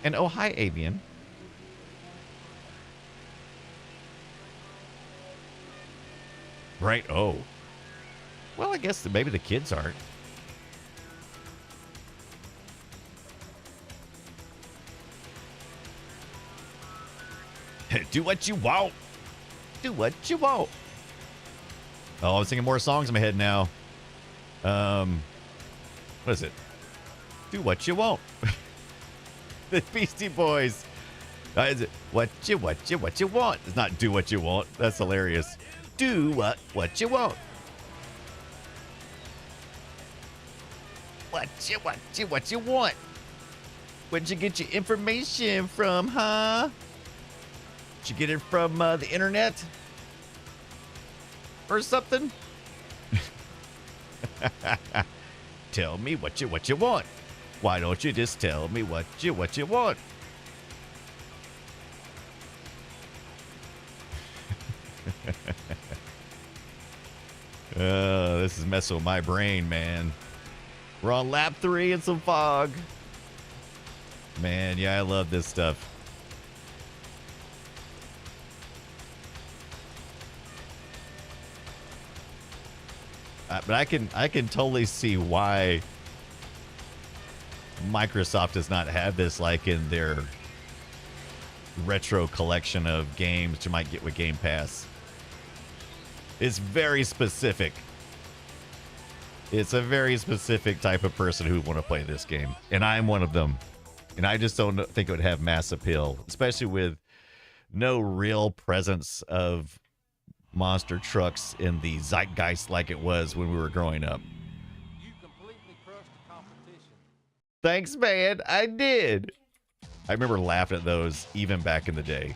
And oh, hi, Avian. Right, oh. Well, I guess maybe the kids aren't. Do what you want. Do what you want. Oh, I'm singing more songs in my head now. What is it? Do what you want. The Beastie Boys. Is it what you want? It's not do what you want. That's hilarious. Do what you want. What you want? Where'd you get your information from, huh? Did you get it from the internet? Or something? Tell me what you want. Why don't you just tell me what you want? This is messing with my brain, man. We're on lap 3 and some fog. Man, yeah, I love this stuff. But I can totally see why Microsoft does not have this like in their retro collection of games you might get with Game Pass. It's very specific. It's a very specific type of person who would want to play this game. And I'm one of them. And I just don't think it would have mass appeal, especially with no real presence of monster trucks in the zeitgeist like it was when we were growing up.
You completely crushed the competition.
Thanks, man. I did. I remember laughing at those even back in the day.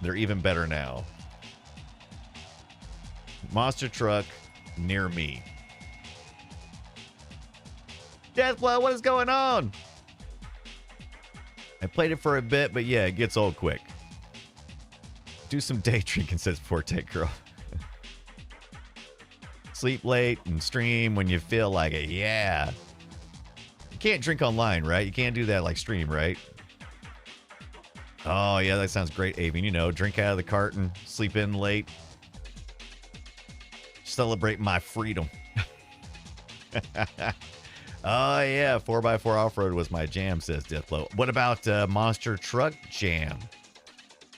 They're even better now. Monster truck near me. Deathblow, what is going on? I played it for a bit, but yeah, it gets old quick. Do some day drinking, says poor Take Girl. sleep late and stream when you feel like it. Yeah. You can't drink online, right? You can't do that like stream, right? Oh, yeah, that sounds great, Avian. You know, drink out of the carton, sleep in late. Celebrate my freedom. Oh, yeah, 4x4 off-road was my jam, says Deathblow. What about Monster Truck Jam?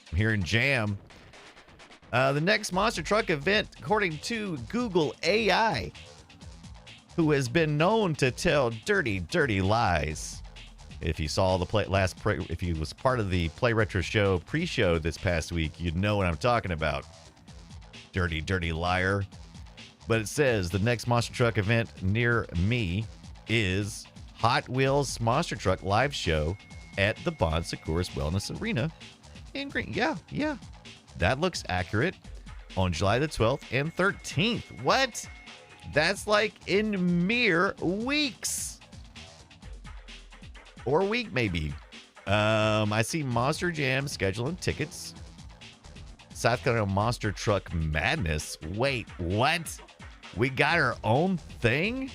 I'm hearing jam. The next Monster Truck event, according to Google AI, who has been known to tell dirty, dirty lies. If you saw the if you was part of the Play Retro Show pre-show this past week, you'd know what I'm talking about. Dirty, dirty liar. But it says the next Monster Truck event near me is Hot Wheels Monster Truck live show at the Bon Secours Wellness Arena in Green. Yeah. That looks accurate. On July the 12th and 13th. What? That's like in mere weeks. Or a week, maybe. I see Monster Jam scheduling tickets. South Carolina Monster Truck Madness. Wait, what? We got our own thing?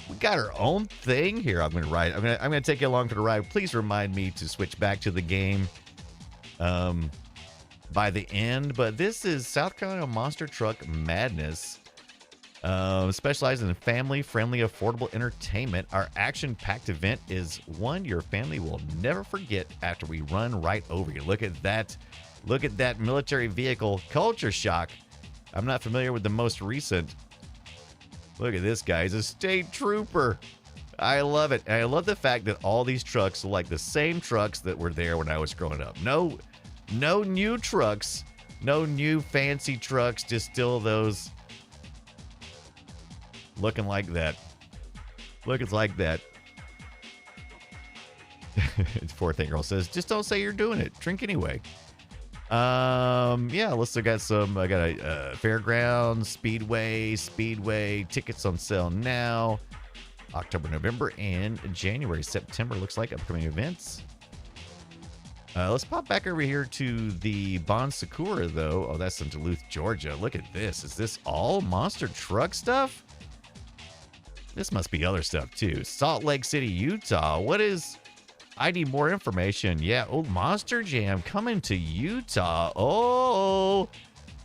We got our own thing? Here, I'm gonna take you along for the ride. Please remind me to switch back to the game. By the end, but this is South Carolina Monster Truck Madness, specializing in family-friendly, affordable entertainment. Our action-packed event is one your family will never forget after we run right over you. Look at that military vehicle. Culture shock. I'm not familiar with the most recent. Look at this guy. He's a state trooper. I love it. And I love the fact that all these trucks are like the same trucks that were there when I was growing up. No new trucks, no new fancy trucks, just still those looking like that. Fourth thing girl says, just don't say you're doing it. Drink anyway. Yeah, let's look at I got a fairground, speedway tickets on sale now. October, November, and January, September looks like upcoming events. Let's pop back over here to the Bon Secours, though. Oh, that's in Duluth, Georgia. Look at this. Is this all Monster Truck stuff? This must be other stuff, too. Salt Lake City, Utah. What is... I need more information. Yeah, Monster Jam coming to Utah. Oh,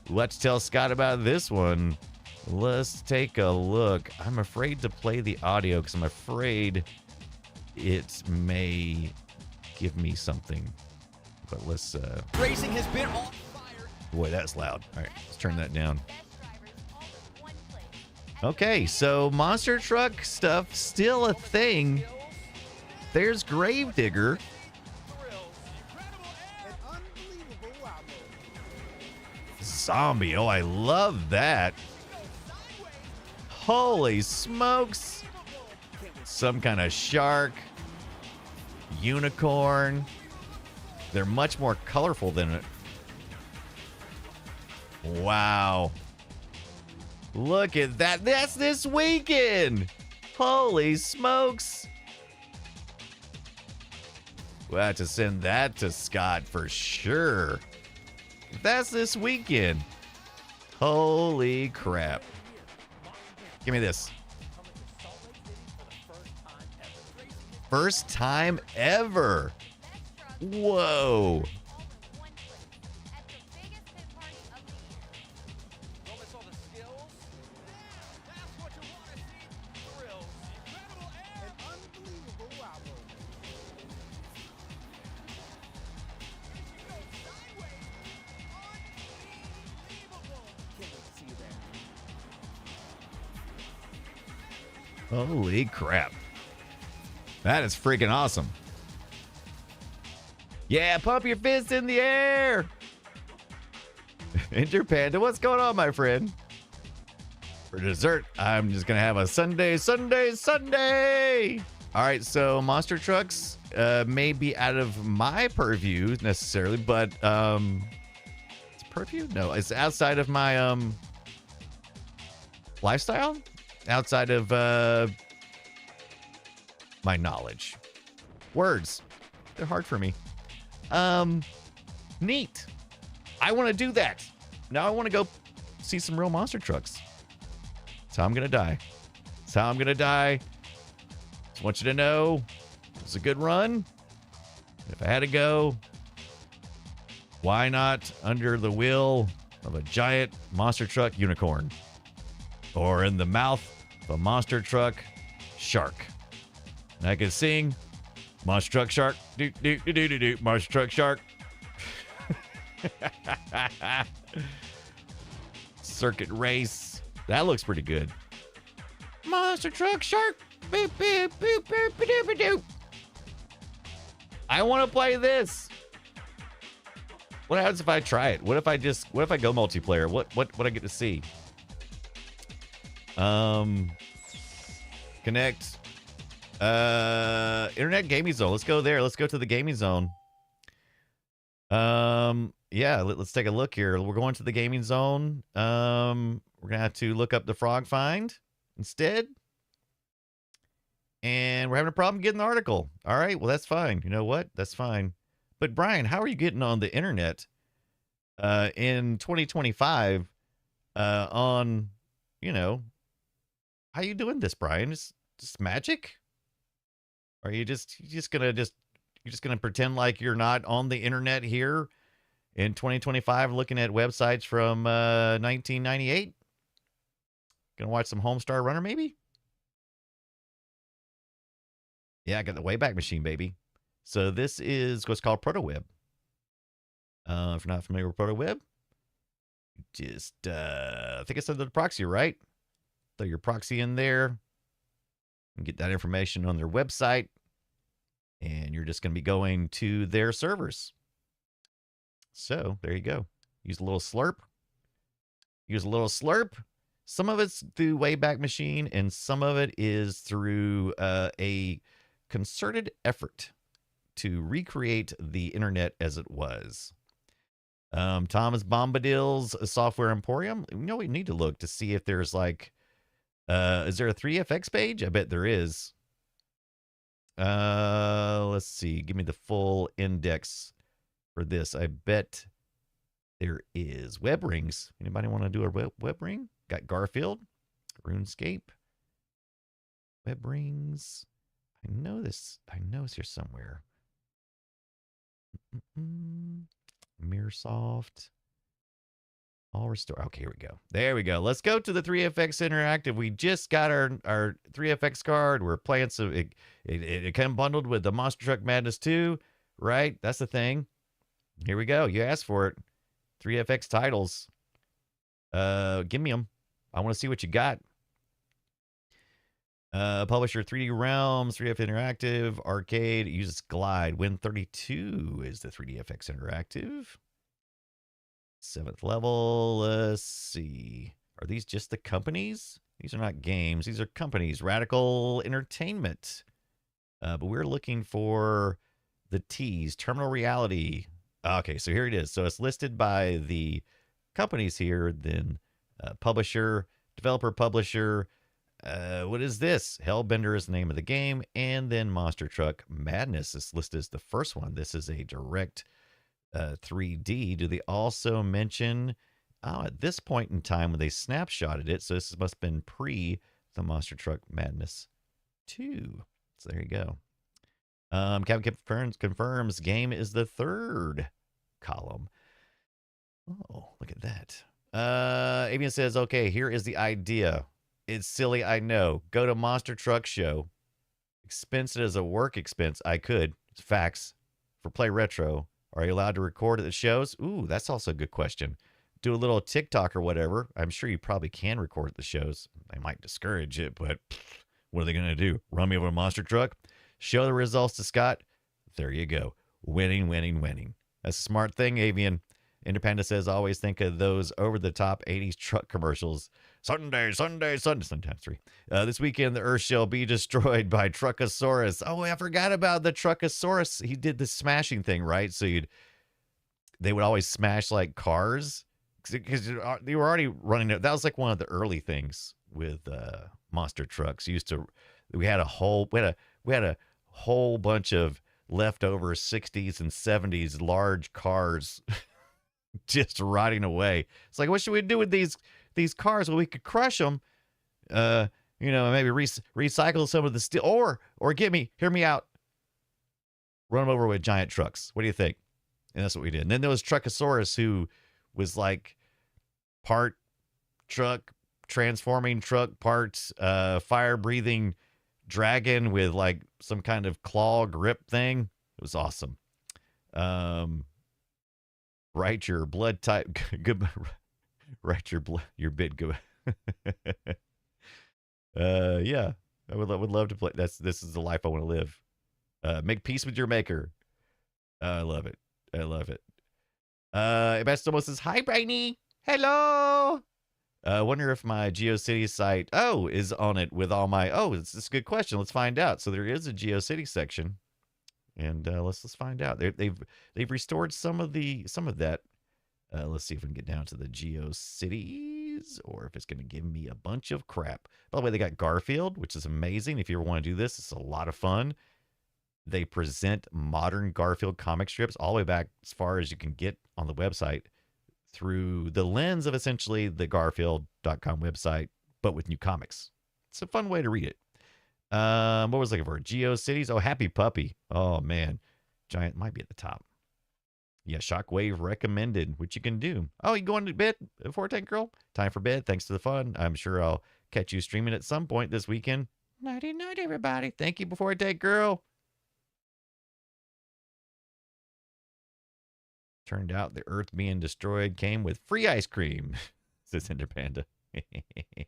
let's tell Scott about this one. Let's take a look. I'm afraid to play the audio because I'm afraid it may give me something. But let's
Racing has been on fire.
Boy, that's loud. All right, let's turn that down. Okay, so Monster Truck stuff still a thing. There's Gravedigger. Zombie. Oh, I love that. Holy smokes. Some kind of shark. Unicorn. They're much more colorful than it. Wow. Look at that. That's this weekend. Holy smokes. We'll have to send that to Scott for sure. That's this weekend. Holy crap. Give me this. First time ever. Whoa. Holy crap. That is freaking awesome. Yeah, pump your fist in the air. Enter Panda, what's going on, my friend? For dessert, I'm just going to have a Sunday. All right, so Monster Trucks may be out of my purview necessarily, but it's purview? No, it's outside of my lifestyle, outside of my knowledge. Words, they're hard for me. Neat. I want to do that. Now I want to go see some real monster trucks. That's how I'm going to die. That's how I'm going to die. Just want you to know it was a good run. If I had to go, why not under the wheel of a giant monster truck unicorn? Or in the mouth of a monster truck shark. And I could sing monster truck shark, do do do do do do, monster truck shark. Circuit race. That looks pretty good. Monster truck shark. Boop, boop, boop, boop, boop, boop, boop. I want to play this. What happens if I try it? What if I go multiplayer? What I get to see? Connect. Internet gaming zone. Let's go there. Let's go to the gaming zone. Yeah, let's take a look here. We're going to the gaming zone. We're gonna have to look up the frog find instead. And we're having a problem getting the article. All right, well, that's fine. You know what? That's fine. But Brian, how are you getting on the internet in 2025 on, you know, how you doing this, Brian? Just magic? Are you just gonna pretend like you're not on the internet here in 2025 looking at websites from 1998? Gonna watch some Homestar Runner maybe? Yeah, I got the Wayback Machine, baby. So this is what's called ProtoWeb. If you're not familiar with ProtoWeb, just I think it's under the proxy, right? Throw your proxy in there and get that information on their website, and you're just going to be going to their servers. So there you go. Use a little slurp. Use a little slurp. Some of it's through Wayback Machine, and some of it is through a concerted effort to recreate the internet as it was. Thomas Bombadil's Software Emporium. You know, we need to look to see if there's like, is there a 3FX page? I bet there is. Let's see. Give me the full index for this. I bet there is. Web rings. Anybody want to do a web ring? Got Garfield, RuneScape, web rings. I know this. I know it's here somewhere. Mirrorsoft. All restore. Okay, here we go. There we go. Let's go to the 3FX Interactive. We just got our 3FX card. We're playing some. It came bundled with the Monster Truck Madness 2, right? That's the thing. Here we go. You asked for it. 3FX titles. Give me them. I want to see what you got. Publisher 3D Realms, 3F Interactive, Arcade, uses Glide. Win32 is the 3DFX Interactive. 7th level. Let's see. Are these just the companies? These are not games. These are companies. Radical Entertainment. But we're looking for the T's. Terminal Reality. Okay, so here it is. So it's listed by the companies here, then publisher, developer, publisher. What is this? Hellbender is the name of the game, and then Monster Truck Madness is listed as the first one. This is a direct 3D. Do they also mention at this point in time when they snapshotted it? So this must have been pre the Monster Truck Madness 2. So there you go. Captain confirms game is the third column. Oh, look at that. Avian says, okay, here is the idea. It's silly, I know. Go to Monster Truck Show. Expense it as a work expense. I could. It's facts. For Play Retro, are you allowed to record at the shows? Ooh, that's also a good question. Do a little TikTok or whatever. I'm sure you probably can record at the shows. They might discourage it, but what are they going to do? Run me over a monster truck? Show the results to Scott? There you go. Winning, winning, winning. That's a smart thing, Avian. Independent says, always think of those over-the-top 80s truck commercials. Sunday, Sunday, Sunday, sometimes 3. This weekend, the Earth shall be destroyed by Truckosaurus. Oh, I forgot about the Truckosaurus. He did the smashing thing, right? So they would always smash, like, cars. Because they were already running it. That was, like, one of the early things with monster trucks. We had a whole bunch of leftover 60s and 70s large cars just rotting away. It's like, what should we do with these cars? Well, we could crush them. Maybe recycle some of the steel, or hear me out. Run them over with giant trucks. What do you think? And that's what we did. And then there was Truckosaurus, who was like part truck, transforming truck, part fire-breathing dragon with like some kind of claw grip thing. It was awesome. Write your blood type. Good. Write your bid. Go. Yeah. I would love to play. This is the life I want to live. Make peace with your maker. I love it. I love it. Best almost says, hi, Brainy. Hello. I wonder if my GeoCities site, is on it with all my, it's a good question. Let's find out. So there is a GeoCities section, and let's find out. They've restored some of that. Let's see if we can get down to the GeoCities, or if it's going to give me a bunch of crap. By the way, they got Garfield, which is amazing. If you ever want to do this, it's a lot of fun. They present modern Garfield comic strips all the way back as far as you can get on the website through the lens of essentially the Garfield.com website, but with new comics. It's a fun way to read it. What was I looking for? GeoCities? Oh, Happy Puppy. Oh, man. Giant might be at the top. Yeah, Shockwave recommended, which you can do. Oh, you going to bed before Tank Girl? Time for bed. Thanks to the fun. I'm sure I'll catch you streaming at some point this weekend. Nighty night, everybody. Thank you, Before Tank Girl. Turned out the Earth being destroyed came with free ice cream, says Ender Panda. I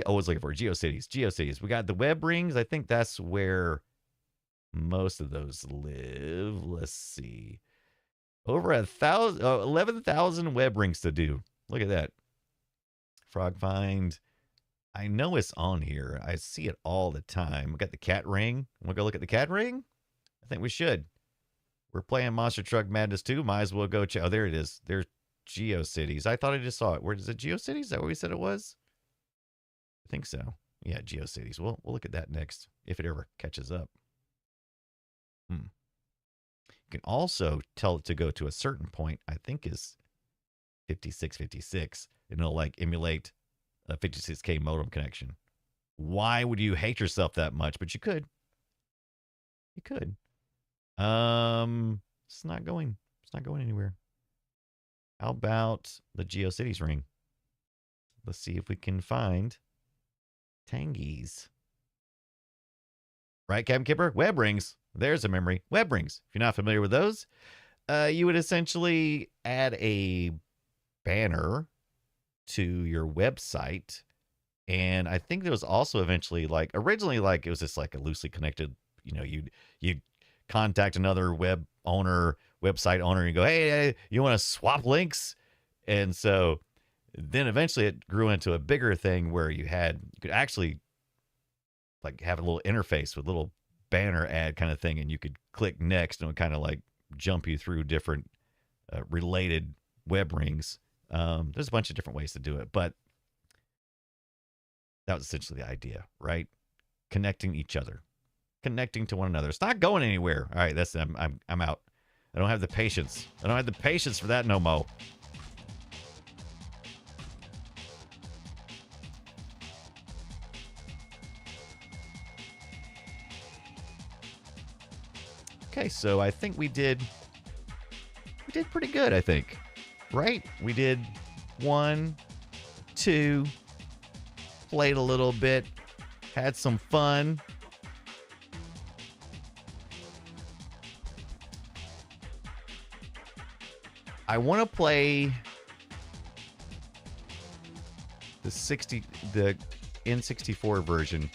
was looking for GeoCities. GeoCities. We got the web rings. I think that's where most of those live. Let's see. Over 11,000 web rings to do. Look at that. Frog find. I know it's on here. I see it all the time. We got the cat ring. Want to go look at the cat ring? I think we should. We're playing Monster Truck Madness 2. Might as well go check. Oh, there it is. There's GeoCities. I thought I just saw it. Where is it? GeoCities? Is that what we said it was? I think so. Yeah, GeoCities. We'll look at that next if it ever catches up. You can also tell it to go to a certain point. I think is 5656, and it'll like emulate a 56K modem connection. Why would you hate yourself that much? But you could. You could. It's not going anywhere. How about the GeoCities ring? Let's see if we can find Tangies. Right, Captain Kipper? Web rings. There's a memory. Web rings. If you're not familiar with those, you would essentially add a banner to your website. And I think there was also eventually originally it was just like a loosely connected, you'd contact another website owner and go, hey, you want to swap links? And so then eventually it grew into a bigger thing where you could actually have a little interface with little banner ad kind of thing, and you could click next and it would kind of jump you through different related web rings. There's a bunch of different ways to do it, but that was essentially the idea, right? Connecting each other. Connecting to one another. It's not going anywhere. All right, I'm out. I don't have the patience. I don't have the patience for that no mo. Okay, so I think we did pretty good, I think. Right? We did 1, 2, played a little bit, had some fun. I want to play the N64 version.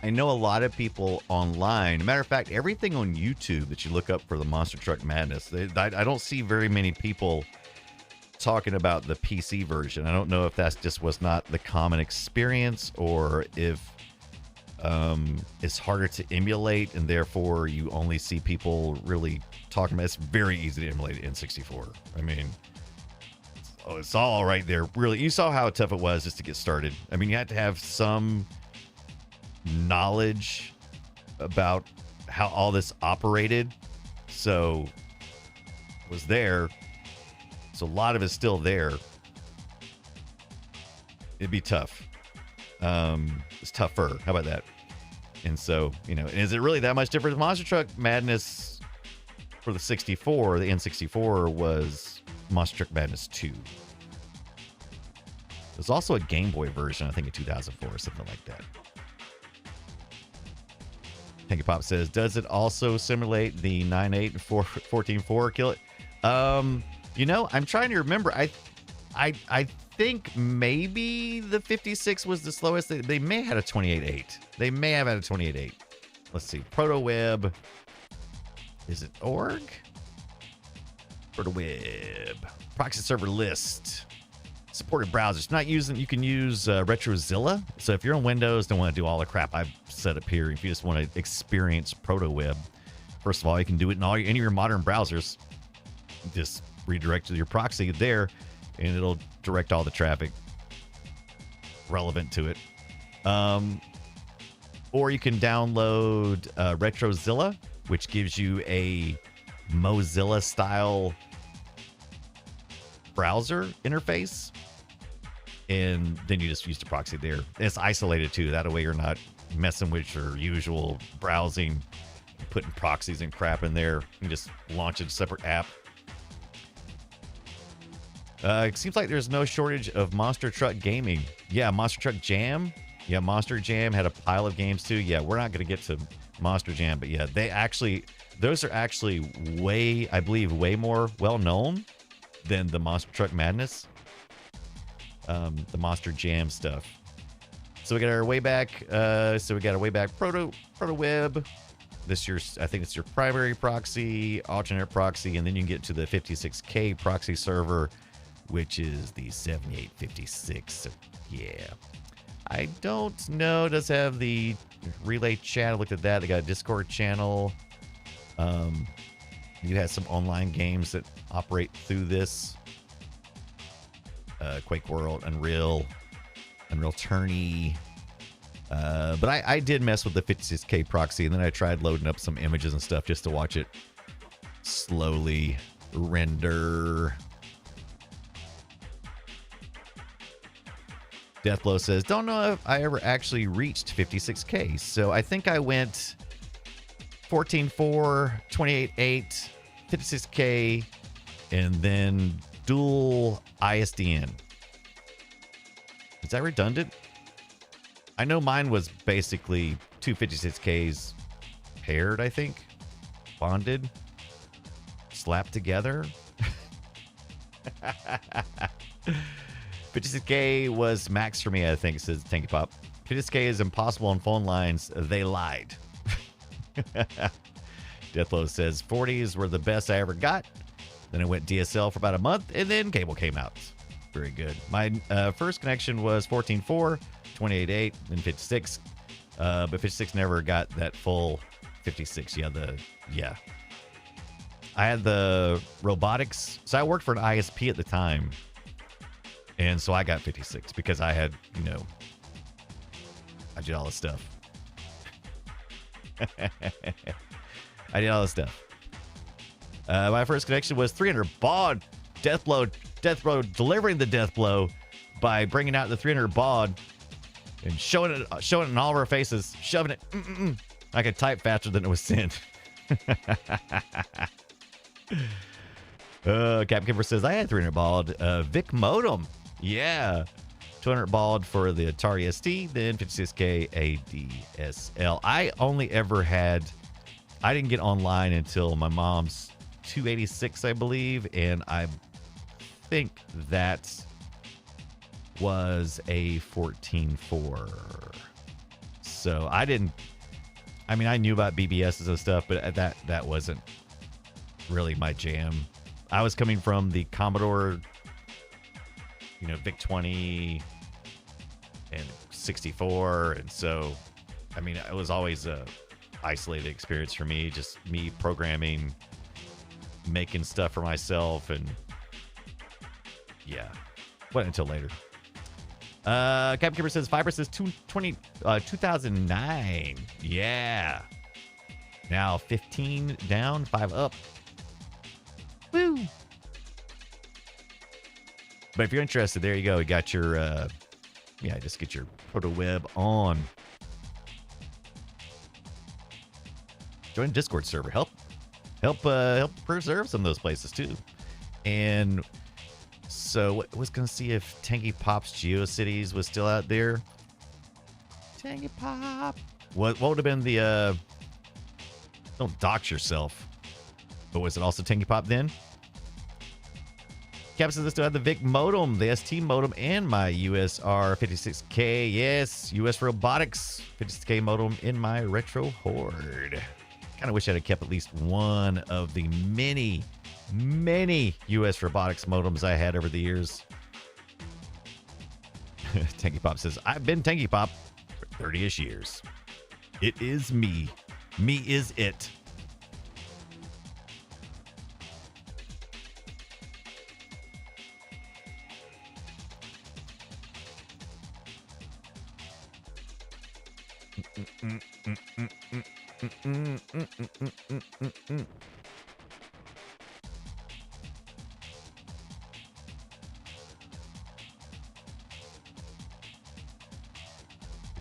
I know a lot of people online. Matter of fact, everything on YouTube that you look up for the Monster Truck Madness, I don't see very many people talking about the PC version. I don't know if that just was not the common experience, or if it's harder to emulate, and therefore you only see people really talking about it. It's very easy to emulate N64. I mean, it's all right there. Really, you saw how tough it was just to get started. I mean, you had to have some knowledge about how all this operated. So was there. So a lot of it's still there. It'd be tough. It's tougher. How about that? And so, is it really that much different? Monster Truck Madness for the 64, the N64 was Monster Truck Madness 2. There's also a Game Boy version, I think in 2004 or something like that. Tanky Pop says, does it also simulate the 9.8 and 14.4 kill it? I'm trying to remember. I think maybe the 56 was the slowest. They may have had a 28.8. They may have had a 28.8. Let's see. Proto Web. Is it org? Proto Web. Proxy server list. Supported browsers. Not using. You can use RetroZilla. So if you're on Windows, don't want to do all the crap I've set up here. If you just want to experience Proto Web, first of all, you can do it in any of your modern browsers. Just redirect to your proxy there, and it'll direct all the traffic relevant to it. Or you can download RetroZilla, which gives you a Mozilla style browser interface, and then you just use the proxy there. And it's isolated too. That way you're not messing with your usual browsing, putting proxies and crap in there. You just launch a separate app. It seems like there's no shortage of Monster Truck gaming. Yeah, Monster Truck Jam. Yeah, Monster Jam had a pile of games too. Yeah, we're not going to get to Monster Jam, but yeah, those are actually way more well known than the Monster Truck Madness, the Monster Jam stuff. So we got our way back. Proto Web. I think it's your primary proxy, alternate proxy, and then you can get to the 56K proxy server, which is the 7856. So, yeah. I don't know. It does have the relay chat. I looked at that. They got a Discord channel. You have some online games that operate through this. Quake World, Unreal Tourney. But I did mess with the 56K proxy, and then I tried loading up some images and stuff just to watch it slowly render. Deathblow says, don't know if I ever actually reached 56K. So I think I went 14.4, 28.8, 56K, and then dual ISDN. Is that redundant? I know mine was basically two 56Ks paired, I think. Bonded. Slapped together. 56K was max for me, I think, says Tanky Pop. 56K is impossible on phone lines. They lied. Deathlow says 40s were the best I ever got. Then I went DSL for about a month, and then cable came out. Very good. My first connection was 14.4, 28.8, then 56. But 56 never got that full 56. Yeah. I had the robotics. So I worked for an ISP at the time. And so I got 56 because I had, I did all this stuff. I did all this stuff. My first connection was 300 baud. Deathblow delivering the death blow by bringing out the 300 baud and showing it in all of our faces, shoving it. I could type faster than it was sent. Capkipper says, I had 300 baud. Vic modem. Yeah. 200 baud for the Atari ST, then 56K ADSL. I didn't get online until my mom's 286, I believe, and I think that was a 14.4. So I knew about BBSs and stuff, but that wasn't really my jam. I was coming from the Commodore, VIC 20 and 64, and so it was always a isolated experience for me, just me programming, making stuff for myself, and yeah, went until later. Capkeeper says Fiber says 2009. Yeah. Now 15 down, 5 up. Woo! But if you're interested, there you go. You got your, just get your proto web on. Join Discord server. Help preserve some of those places too. And so I was gonna see if Tangy Pop's GeoCities was still out there. Tangy Pop. What would have been the don't dox yourself. But was it also Tangy Pop then? Cap says I still have the VIC modem, the ST modem, and my USR 56K. Yes, US Robotics 56K modem in my retro horde. Kind of wish I'd have kept at least one of the many US Robotics modems I had over the years. Tangy Pop says, I've been Tangy Pop for 30-ish years. It is me. Me is it.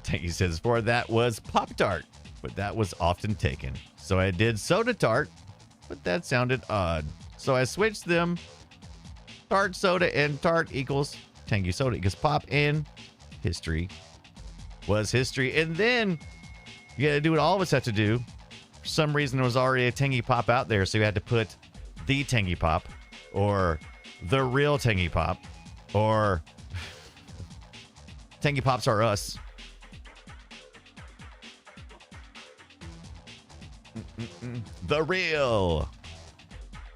Tanky says, for that was Pop-Tart, but that was often taken. So I did Soda Tart, but that sounded odd. So I switched them. Tart Soda and Tart equals Tangy Soda equals Pop, and history was history. And then you gotta do what all of us have to do. For some reason, there was already a Tangy Pop out there, so you had to put the Tangy Pop, or the real Tangy Pop, or Tangy Pops are us. The real.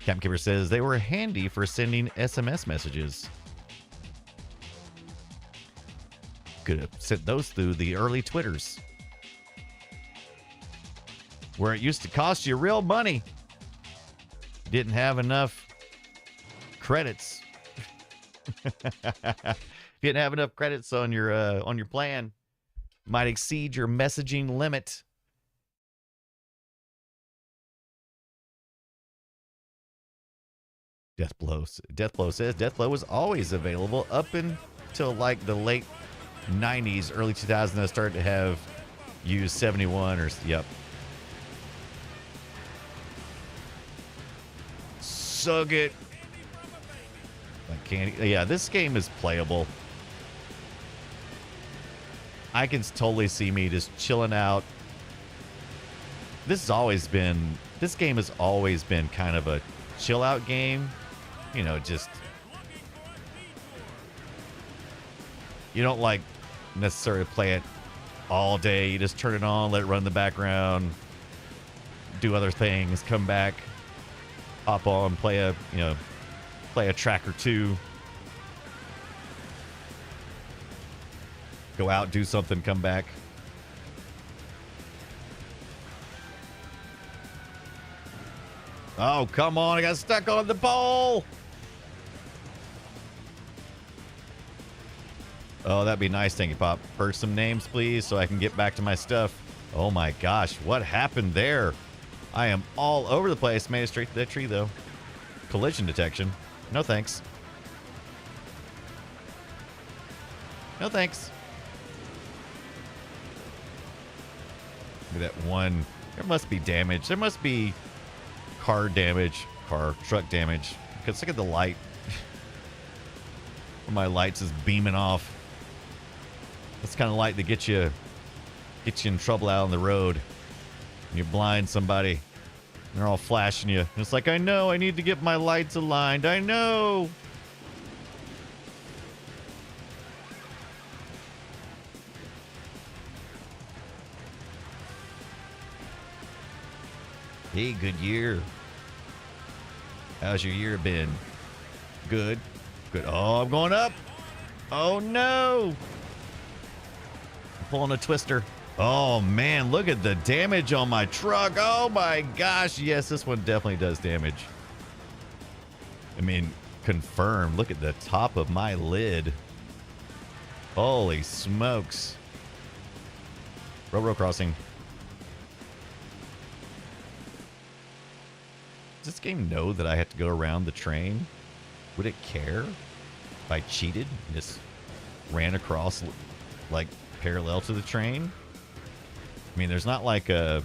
Capkeeper says they were handy for sending SMS messages. Could have sent those through the early Twitters, where it used to cost you real money. Didn't have enough credits. If you didn't have enough credits on your plan, might exceed your messaging limit. Deathblow says Deathblow was always available up until like the late 90s, early 2000s. I started to have used 71 or yep. Sug it. Like candy. Yeah, this game is playable. I can totally see me just chilling out. This game has always been kind of a chill out game. You know, just you don't like necessarily play it all day. You just turn it on, let it run in the background, do other things, come back, hop on, play a track or two, go out, do something, come back. Oh, come on, I got stuck on the pole. Oh, that'd be nice, Tanky Pop. First some names, please, so I can get back to my stuff. Oh my gosh, what happened there? I am all over the place. Made it straight to that tree, though. Collision detection. No thanks. No thanks. Look at that one. There must be damage. There must be truck damage. Because look at the light. My lights is beaming off. That's the kind of light that gets you in trouble out on the road. And you blind somebody. And they're all flashing you. And it's like, I know, I need to get my lights aligned. I know. Hey, good year. How's your year been? Good. Good. Oh, I'm going up. Oh, no. I'm pulling a twister. Oh, man. Look at the damage on my truck. Oh, my gosh. Yes, this one definitely does damage. I mean, confirmed. Look at the top of my lid. Holy smokes. Row crossing. Does this game know that I have to go around the train? Would it care if I cheated and just ran across, like, parallel to the train? I mean, there's not like a...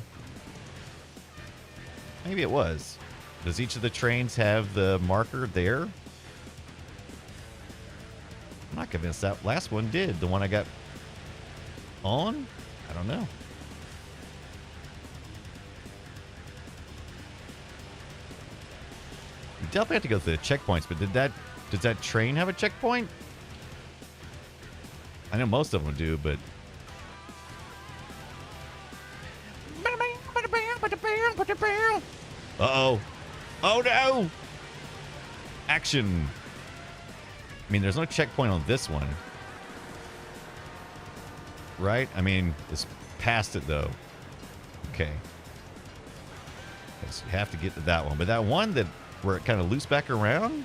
Maybe it was. Does each of the trains have the marker there? I'm not convinced that last one did. The one I got on? I don't know. You definitely have to go through the checkpoints, but does that train have a checkpoint? I know most of them do, but... Uh-oh. Oh, no! Action. I mean, there's no checkpoint on this one. Right? I mean, it's past it, though. Okay. So you have to get to that one. But that one that where it kind of loops back around?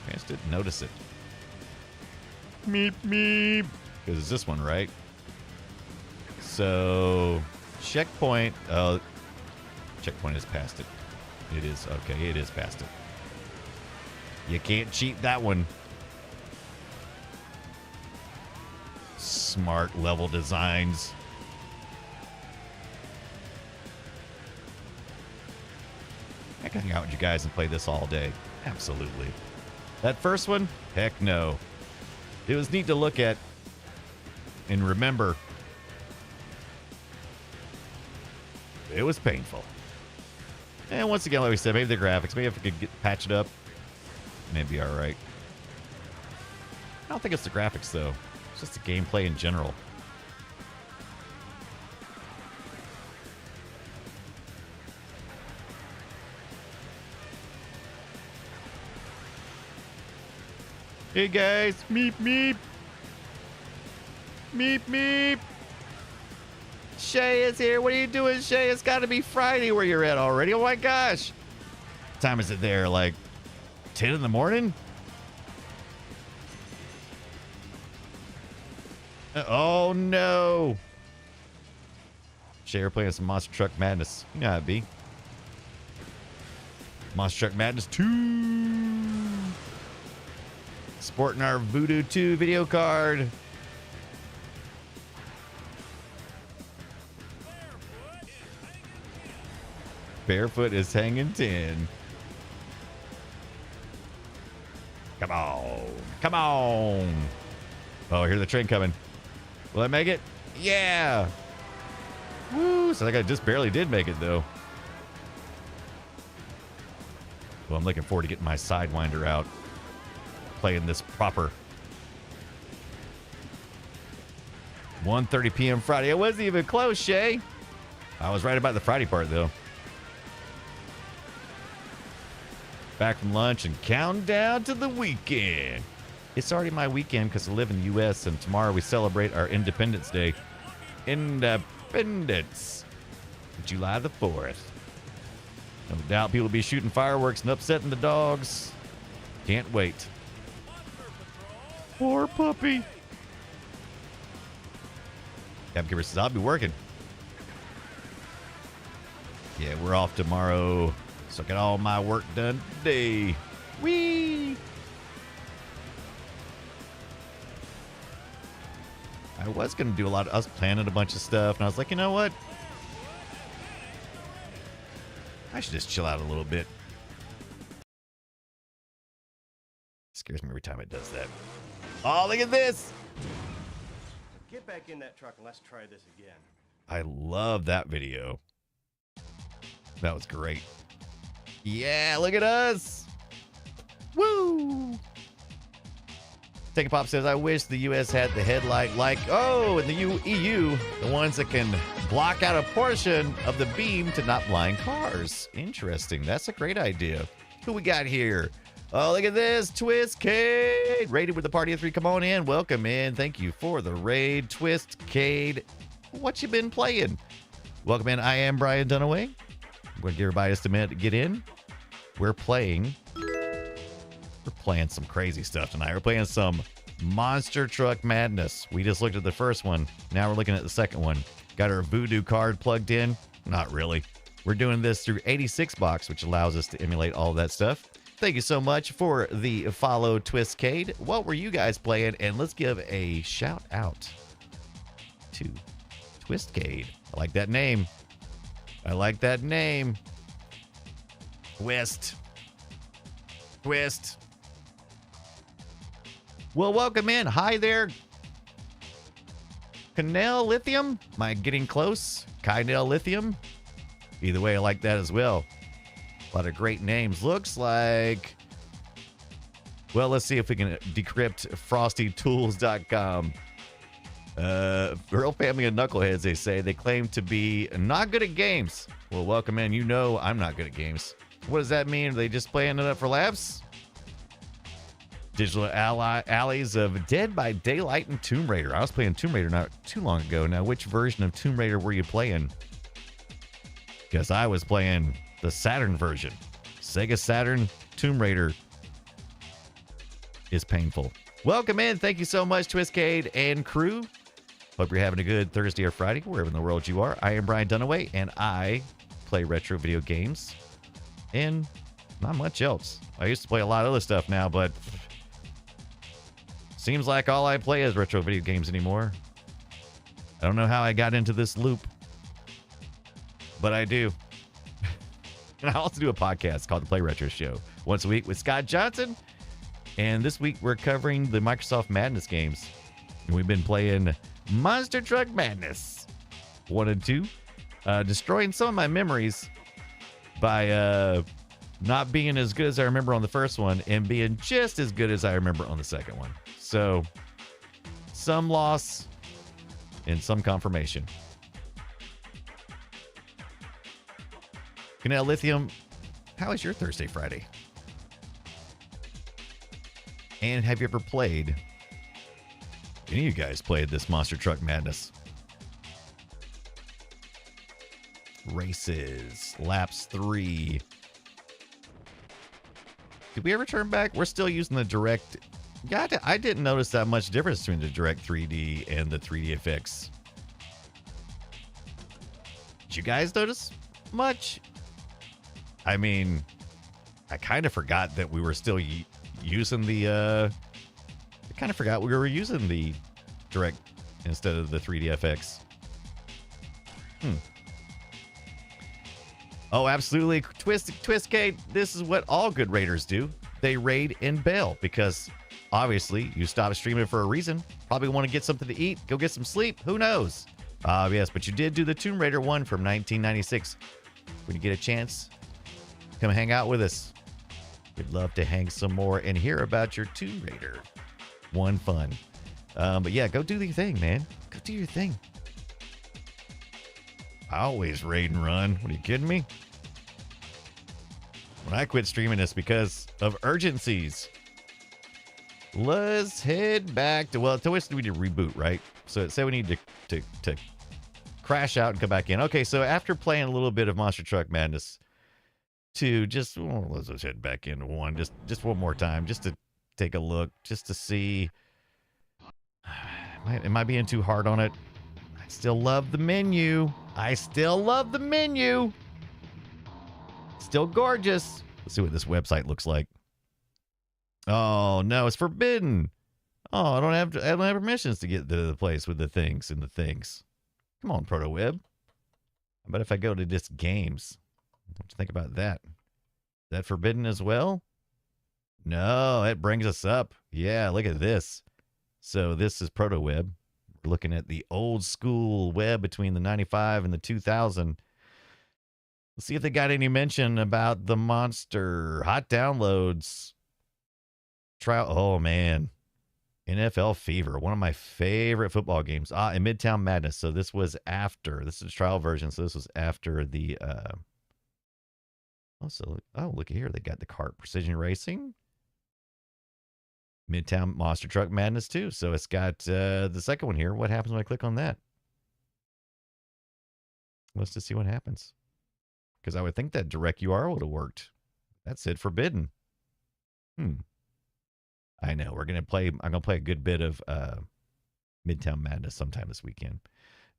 I just didn't notice it. Meep, meep. Because it's this one, right? So, checkpoint. Oh, checkpoint is past it. It is. Okay, it is past it. You can't cheat that one. Smart level designs. I can hang out with you guys and play this all day. Absolutely. That first one? Heck no. It was neat to look at and remember. It was painful. And once again, like we said, maybe the graphics. Maybe if we could patch it up, maybe all right. I don't think it's the graphics, though. It's just the gameplay in general. Hey, guys. Meep, meep. Meep, meep. Shay is here. What are you doing, Shay? It's got to be Friday where you're at already. Oh, my gosh. What time is it there? Like 10 in the morning? Oh, no. Shay, we're playing some Monster Truck Madness. You know how it be. Monster Truck Madness 2. Sporting our Voodoo 2 video card. Barefoot is hanging 10. Come on. Come on. Oh, I hear the train coming. Will I make it? Yeah. Woo. So I just barely did make it, though. Well, I'm looking forward to getting my Sidewinder out. Playing this proper. 1:30 p.m. Friday. It wasn't even close, Shay. I was right about the Friday part, though. Back from lunch and counting down to the weekend. It's already my weekend because I live in the U.S. and tomorrow we celebrate our Independence Day. Independence. July the 4th. No doubt people will be shooting fireworks and upsetting the dogs. Can't wait. Poor puppy. Capkeeper says, I'll be working. Yeah, we're off tomorrow. So I get all my work done today. Whee! I was going to do I was planning a bunch of stuff, and I was like, you know what? I should just chill out a little bit. Scares me every time it does that. Oh, look at this!
Get back in that truck and let's try this again.
I love that video. That was great. Yeah, look at us. Woo! Take a Pop says, I wish the U.S. had the headlight like, in the EU, the ones that can block out a portion of the beam to not blind cars. Interesting. That's a great idea. Who we got here? Oh, look at this. Twist Cade. Rated with the party of 3. Come on in. Welcome in. Thank you for the raid. Twist Cade. What you been playing? Welcome in. I am Brian Dunaway. I'm going to give everybody just a minute to get in. We're playing some crazy stuff tonight. We're playing some Monster Truck Madness. We just looked at the first one. Now we're looking at the second one. Got our Voodoo card plugged in? Not really. We're doing this through 86box, which allows us to emulate all of that stuff. Thank you so much for the follow, Twistcade. What were you guys playing? And let's give a shout out to Twistcade. I like that name. I like that name. Twist. Well, welcome in. Hi there. Canal Lithium. Am I getting close? Kynel Lithium. Either way, I like that as well. A lot of great names. Looks like... Well, let's see if we can decrypt FrostyTools.com. Real family of knuckleheads, they say. They claim to be not good at games. Well, welcome in. You know I'm not good at games. What does that mean? Are they just playing it up for laughs? Digital alleys of Dead by Daylight and Tomb Raider. I was playing Tomb Raider not too long ago. Now, which version of Tomb Raider were you playing? Because I was playing the Saturn version. Sega Saturn Tomb Raider is painful. Welcome in. Thank you so much, Twistcade and crew. Hope you're having a good Thursday or Friday, wherever in the world you are. I am Brian Dunaway, and I play retro video games and not much else. I used to play a lot of other stuff now, but seems like all I play is retro video games anymore. I don't know how I got into this loop, but I do. And I also do a podcast called The Play Retro Show once a week with Scott Johnson. And this week we're covering the Microsoft Madness games. And we've been playing Monster Truck Madness 1 and 2. Destroying some of my memories by not being as good as I remember on the first one and being just as good as I remember on the second one. So, some loss and some confirmation. Canal Lithium, how is your Thursday, Friday? And have you ever played? Any of you guys played this Monster Truck Madness? Races, laps 3. Did we ever turn back? We're still using the direct. Yeah, I didn't notice that much difference between the direct 3D and the 3D effects. Did you guys notice much? I mean, I kind of forgot that we were still using the. I kind of forgot we were using the direct instead of the 3D FX. Oh, absolutely. Twistcade, this is what all good raiders do. They raid and bail because obviously you stopped streaming for a reason. Probably want to get something to eat, go get some sleep. Who knows? Yes, but you did do the Tomb Raider one from 1996. When you get a chance, come hang out with us. We'd love to hang some more and hear about your Tomb Raider one fun. But yeah, go do your thing, man. Go do your thing. I always raid and run. What, are you kidding me? When I quit streaming, it's because of urgencies. Let's head back to, well, tell us we need to reboot, right? So it said we need to crash out and come back in. Okay, so after playing a little bit of Monster Truck Madness, to just, well, let's just head back into one, just one more time, just to take a look, just to see. Am I being too hard on it? I still love the menu. Still gorgeous. Let's see what this website looks like. Oh no, it's forbidden. Oh, I don't have permissions to get to the place with the things and the things. Come on, ProtoWeb. How about if I go to just games? What do you think about that? Is that forbidden as well? No, it brings us up. Yeah, look at this. So this is ProtoWeb. We're looking at the old school web between the 95 and the 2000. Let's see if they got any mention about the monster. Hot downloads. Trial. Oh, man. NFL Fever. One of my favorite football games. And Midtown Madness. So this was after. This is a trial version. So this was after the... Oh, look at here. They got the kart precision racing. Midtown Monster Truck Madness too. So it's got the second one here. What happens when I click on that? Let's just see what happens. Because I would think that direct URL would have worked. That's it, forbidden. I know. We're gonna play. I'm gonna play a good bit of Midtown Madness sometime this weekend.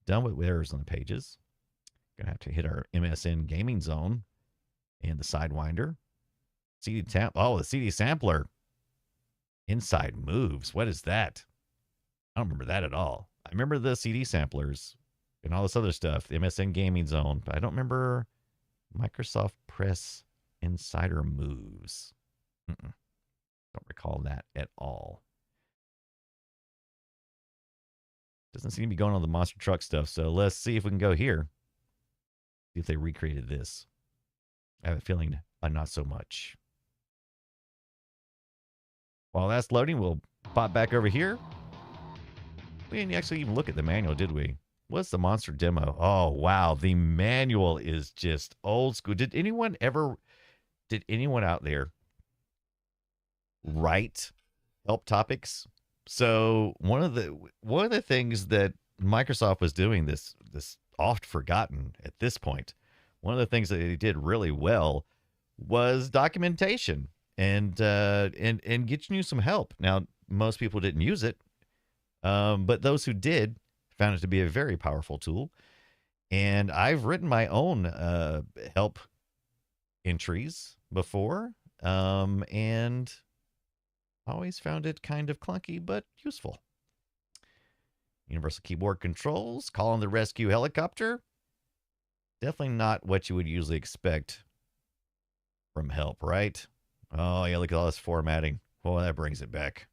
Done with errors on the pages. Gonna have to hit our MSN gaming zone and the Sidewinder. CD tap. Oh, the CD sampler. Inside moves. What is that? I don't remember that at all. I remember the CD samplers and all this other stuff. The MSN gaming zone, but I don't remember Microsoft Press Insider moves. Don't recall that at all. Doesn't seem to be going on the monster truck stuff, so let's see if we can go here. See if they recreated this. I have a feeling not so much. While that's loading, we'll pop back over here. We didn't actually even look at the manual, did we? What's the monster demo? Oh, wow. The manual is just old school. Did anyone out there write help topics? So one of the things that Microsoft was doing, this oft forgotten at this point, one of the things that they did really well was documentation and getting you some help. Now, most people didn't use it, but those who did found it to be a very powerful tool. And I've written my own help entries before, and always found it kind of clunky, but useful. Universal keyboard controls, calling the rescue helicopter. Definitely not what you would usually expect from help, right? Oh, yeah, look at all this formatting. Oh, that brings it back.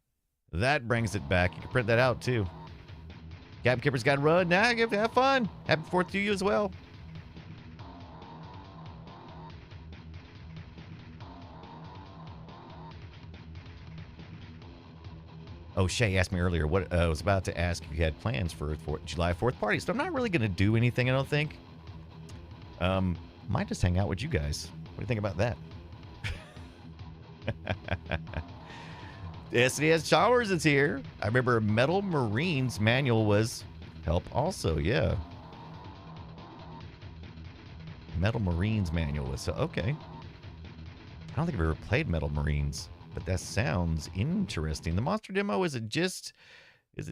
That brings it back. You can print that out, too. Captain Kipper's got to run. Now, have fun. Happy 4th to you as well. Oh, Shay asked me earlier what I was about to ask if you had plans for July 4th party. So I'm not really going to do anything, I don't think. Might just hang out with you guys. What do you think about that? SDS Showers is here. I remember Metal Marines manual was help also, yeah. Metal Marines manual was, so okay. I don't think I've ever played Metal Marines, but that sounds interesting. The monster demo, is it just a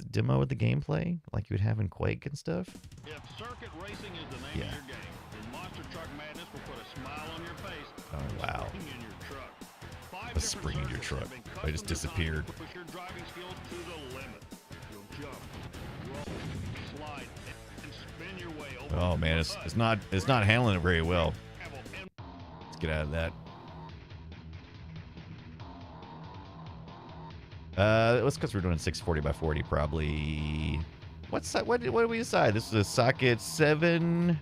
demo of the gameplay like you would have in Quake and stuff?
If circuit racing is the name of your game, then Monster Truck Madness will put a smile on your face.
Oh, wow.
In your truck.
A spring in your truck. I just disappeared.
To push your driving skills to the limit. You'll jump, roll, slide, and spin your way over.
Oh man, it's not handling it very well. Let's get out of that. It's because we're doing 640 by 40 probably. What did we decide? This is a socket 7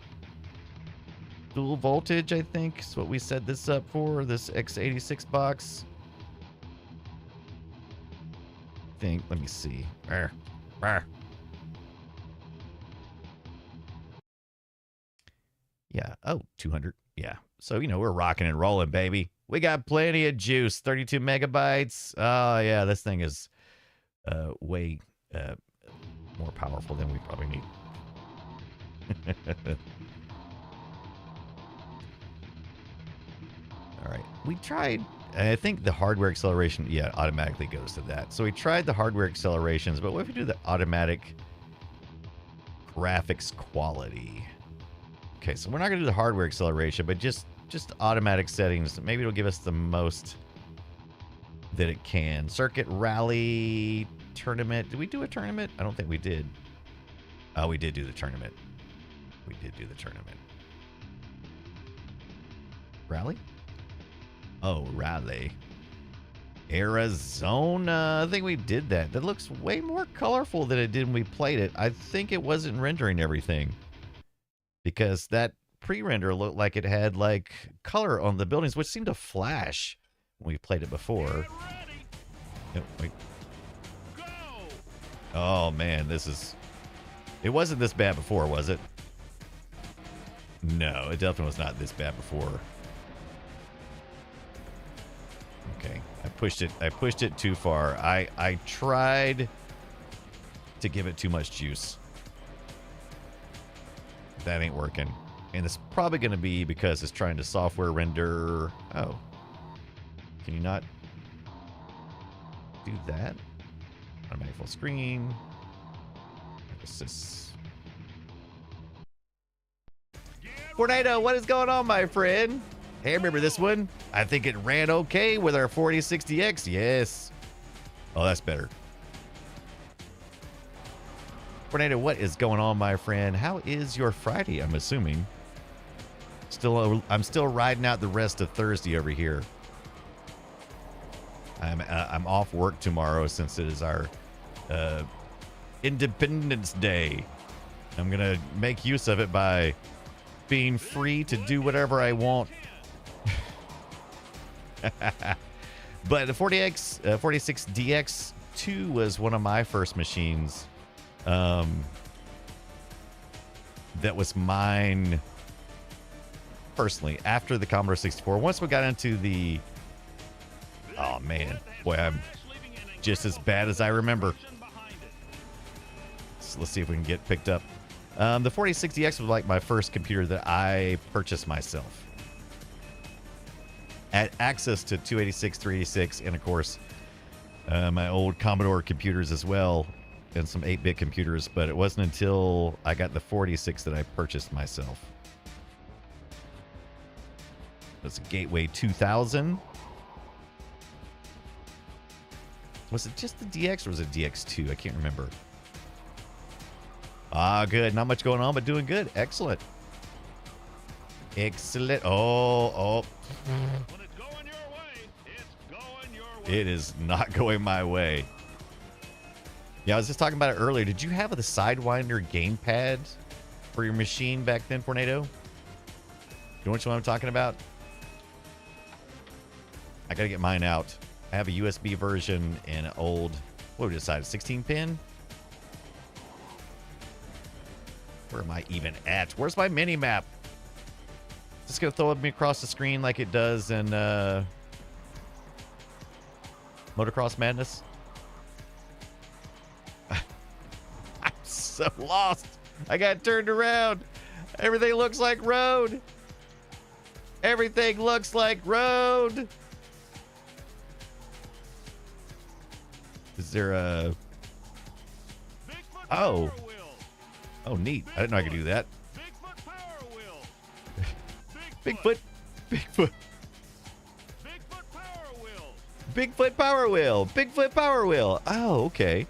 dual voltage, I think is what we set this up for, this x86 box. Let me see. Yeah. Oh, 200. Yeah. So, we're rocking and rolling, baby. We got plenty of juice. 32 megabytes. Oh, yeah. This thing is way more powerful than we probably need. All right. We tried. I think the hardware acceleration, automatically goes to that. So we tried the hardware accelerations, but what if we do the automatic graphics quality? Okay, so we're not going to do the hardware acceleration, but just automatic settings. Maybe it'll give us the most that it can. Circuit Rally Tournament. Did we do a tournament? I don't think we did. Oh, we did do the tournament. We did do the tournament. Rally? Oh, Rally. Arizona. I think we did that. That looks way more colorful than it did when we played it. I think it wasn't rendering everything, because that pre-render looked like it had like color on the buildings, which seemed to flash when we played it before. Oh, wait. Oh man, it wasn't this bad before, was it? No, it definitely was not this bad before. Okay, I pushed it too far. I tried to give it too much juice. That ain't working. And it's probably going to be because it's trying to software render. Oh. Can you not? do that. Automatic full screen. Assist. Tornado, what is going on, my friend? Hey, remember this one? I think it ran okay with our 4060X. Yes. Oh, that's better. Tornado, what is going on, my friend? How is your Friday? I'm assuming. I'm still riding out the rest of Thursday over here. I'm off work tomorrow since it is our Independence Day. I'm gonna make use of it by being free to do whatever I want. But the 46DX2 was one of my first machines. That was mine personally after the Commodore 64. Once we got into the, oh man, boy, I'm just as bad as I remember. So let's see if we can get picked up. The 4060X was like my first computer that I purchased myself. Had access to 286, 386, and of course, my old Commodore computers as well, and some 8-bit computers, but it wasn't until I got the 46 that I purchased myself. It's a Gateway 2000. Was it just the DX or was it DX2? I can't remember. Ah, good. Not much going on, but doing good. Excellent. Excellent. Oh.
When it's going your way, it's going your way.
It is not going my way. Yeah, I was just talking about it earlier. Did you have the Sidewinder gamepad for your machine back then, Tornado? You know which one I'm talking about? I gotta get mine out. I have a USB version and an old, what did we decide, 16-pin? Where am I even at? Where's my mini map? Just gonna throw me across the screen like it does in Motocross Madness. I'm so lost. I got turned around. Everything looks like road. Everything looks like road. Is there a... Oh. Oh, neat. I didn't know I could do that.
Bigfoot Power Wheel.
Bigfoot. Bigfoot.
Bigfoot Power Wheel.
Bigfoot Power Wheel. Bigfoot Power Wheel. Oh, okay.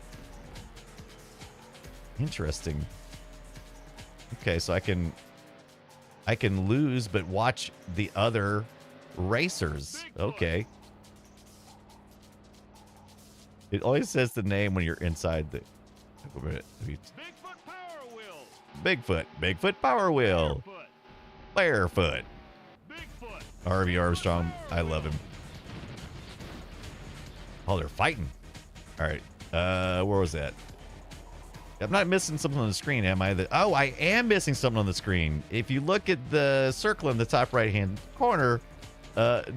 Interesting. Okay, so I can lose but watch the other racers. Okay. It always says the name when you're inside the...
Bigfoot Power Wheel.
Bigfoot. Bigfoot Power Wheel. Barefoot.
Bigfoot.
Harvey Armstrong. I love him. Oh, they're fighting. All right. Where was that? I'm not missing something on the screen, am I? Oh, I am missing something on the screen. If you look at the circle in the top right-hand corner, it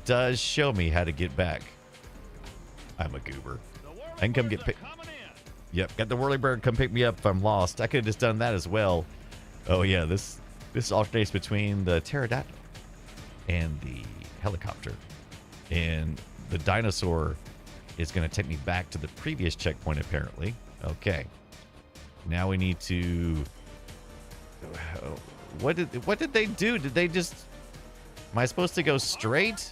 does show me how to get back. I'm a goober. I can come get picked. Yep, got the whirlybird come pick me up if I'm lost. I could have just done that as well. Oh yeah, this alternates between the pterodactyl and the helicopter. And the dinosaur is going to take me back to the previous checkpoint apparently. Okay. Now we need to... What did they do? Did they just... Am I supposed to go straight?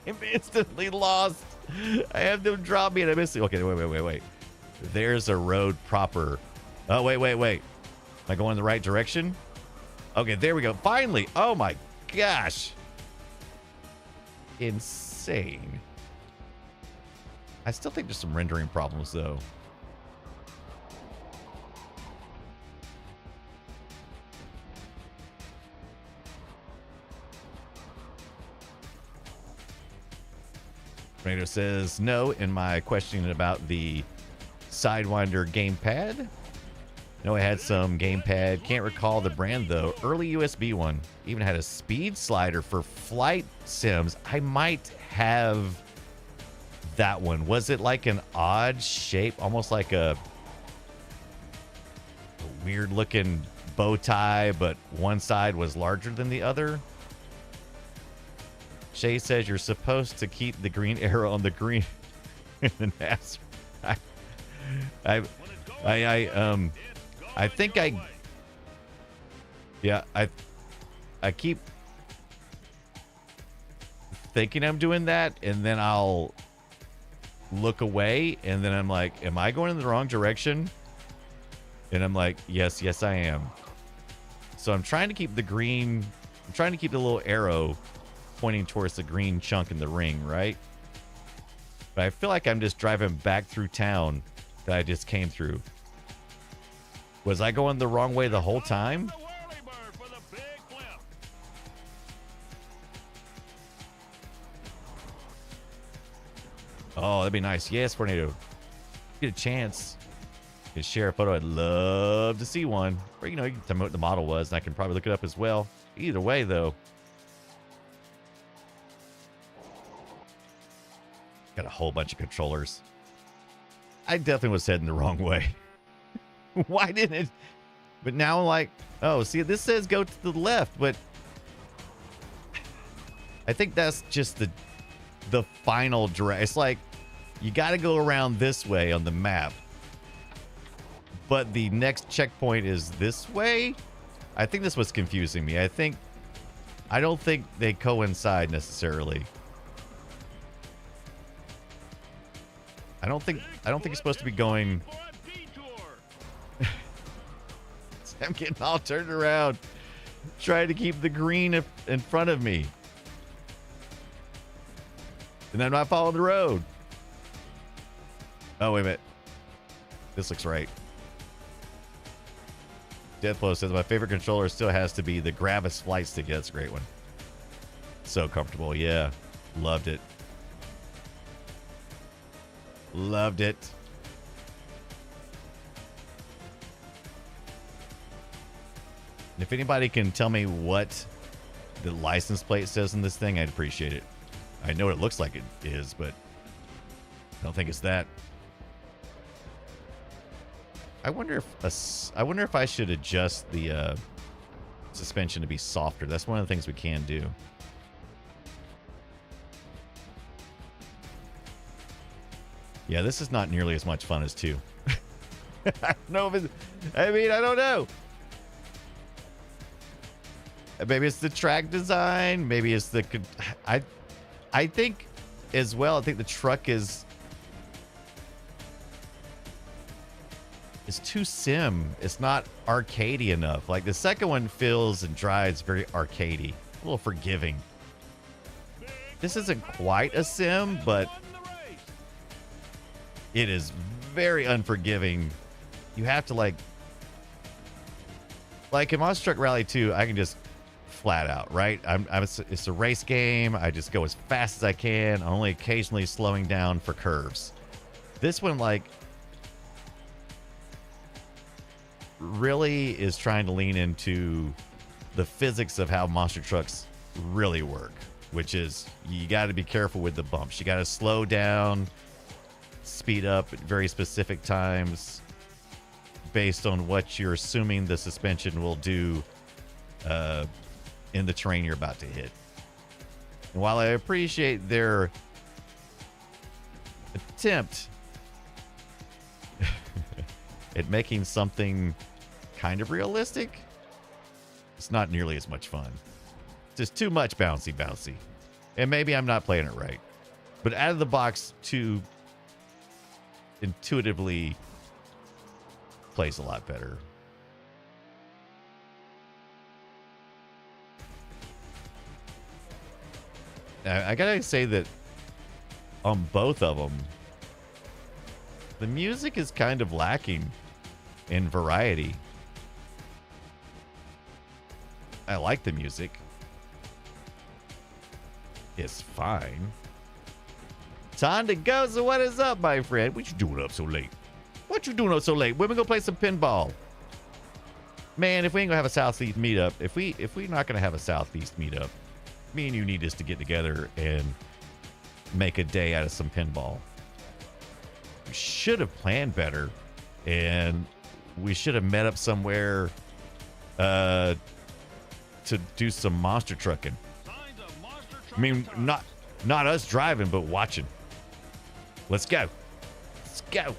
I'm instantly lost. I have them drop me and I'm missing. Okay, wait. There's a road proper. Oh, wait. Am I going the right direction? Okay, there we go. Finally. Oh my gosh. Insane. I still think there's some rendering problems though. Tornado says no in my questioning about the Sidewinder gamepad. No, I had some gamepad. Can't recall the brand though. Early USB one. Even had a speed slider for flight sims. I might have that one. Was it like an odd shape? Almost like a weird looking bow tie, but one side was larger than the other. Shay says you're supposed to keep the green arrow on the green in the NAS. I think I keep thinking I'm doing that, and then I'll look away, and then I'm like, am I going in the wrong direction? And I'm like, yes, I am. So I'm trying to keep the green, I'm trying to keep the little arrow pointing towards the green chunk in the ring, right? But I feel like I'm just driving back through town that I just came through. Was I going the wrong way the whole time? Oh, that'd be nice. Yes, Tornado. Get a chance. You can share a photo. I'd love to see one. Or, you know, you can tell me what the model was, and I can probably look it up as well. Either way, though. Got a whole bunch of controllers. I definitely was heading the wrong way. Why didn't it? But now I'm like, oh, see, this says go to the left, but I think that's just the final direction. It's like you got to go around this way on the map, but the next checkpoint is this way. I think this was confusing me. I don't think they coincide necessarily. I don't think it's supposed to be going. I'm getting all turned around, trying to keep the green in front of me. And I'm not following the road. Oh, wait a minute. This looks right. Deathblow says my favorite controller still has to be the Gravis flight stick. Yeah, that's a great one. So comfortable. Yeah. Loved it. Loved it. And if anybody can tell me what the license plate says in this thing, I'd appreciate it. I know what it looks like it is, but I don't think it's that. I wonder if I should adjust the suspension to be softer. That's one of the things we can do. Yeah, this is not nearly as much fun as 2. I don't know if it's, I mean, I don't know. Maybe it's the track design. Maybe it's the... I think as well, I think the truck is too sim. It's not arcadey enough. Like the second one feels and drives very arcadey, a little forgiving. This isn't quite a sim, but it is very unforgiving. You have to like in Monster Truck Rally 2, I can just flat out, right? It's a race game. I just go as fast as I can, only occasionally slowing down for curves. This one, like, really is trying to lean into the physics of how monster trucks really work, which is you got to be careful with the bumps. You got to slow down, speed up at very specific times based on what you're assuming the suspension will do in the terrain you're about to hit. And while I appreciate their attempt at making something kind of realistic, it's not nearly as much fun. It's just too much bouncy. And maybe I'm not playing it right. But out of the box, 2 intuitively plays a lot better. I gotta say that on both of them, the music is kind of lacking in variety. I like the music. It's fine. Time to go. So what is up, my friend? What you doing up so late? What you doing up so late? We're gonna go play some pinball. Man, if we ain't gonna have a Southeast meetup, if we're not gonna have a Southeast meetup, me and you need us to get together and make a day out of some pinball. We should have planned better, and we should have met up somewhere to do some monster trucking. I mean, not us driving, but watching. Let's go. Let's go.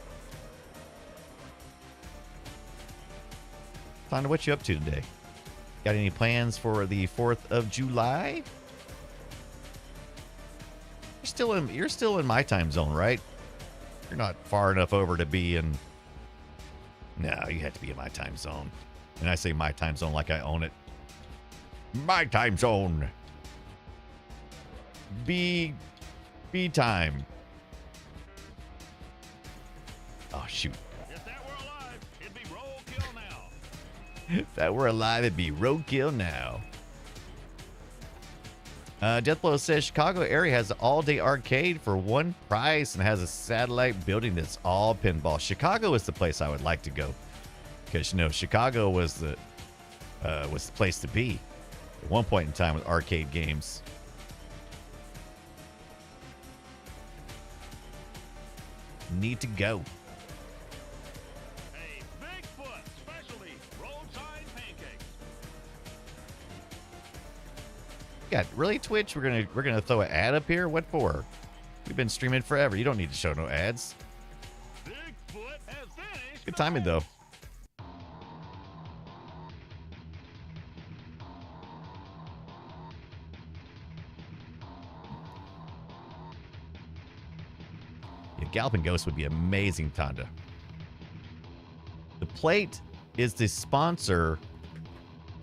Tonda, what you up to today? Got any plans for the 4th of July? You're still in my time zone, right? You're not far enough over to be in. No, you have to be in my time zone. And I say my time zone like I own it. My time zone. B time. Oh shoot.
If that were alive, it'd be roadkill now.
If that were alive, it'd be roadkill now. Deathblow says Chicago area has an all-day arcade for one price and has a satellite building that's all pinball. Chicago is the place I would like to go because Chicago was the place to be at one point in time with arcade games. Need to go.
A Bigfoot specialty roadside pancakes.
God, really, Twitch? We're gonna throw an ad up here? What for? We've been streaming forever. You don't need to show no ads.
Bigfoot has finished.
Good timing though. Yeah, Galloping Ghost would be amazing, Tonda. The plate is the sponsor,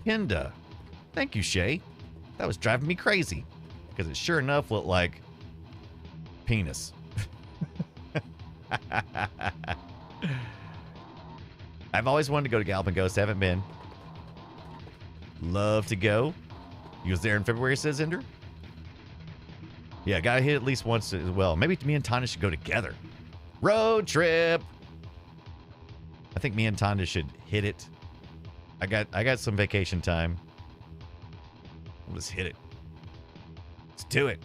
Kinda. Thank you, Shay. That was driving me crazy because it sure enough looked like penis. I've always wanted to go to Galloping Ghost. Haven't been. Love to go. You was there in February, says Ender. Yeah, gotta hit at least once as well. Maybe me and Tonda should go together. Road trip. I think me and Tonda should hit it. I got some vacation time. Let's hit it. Let's do it.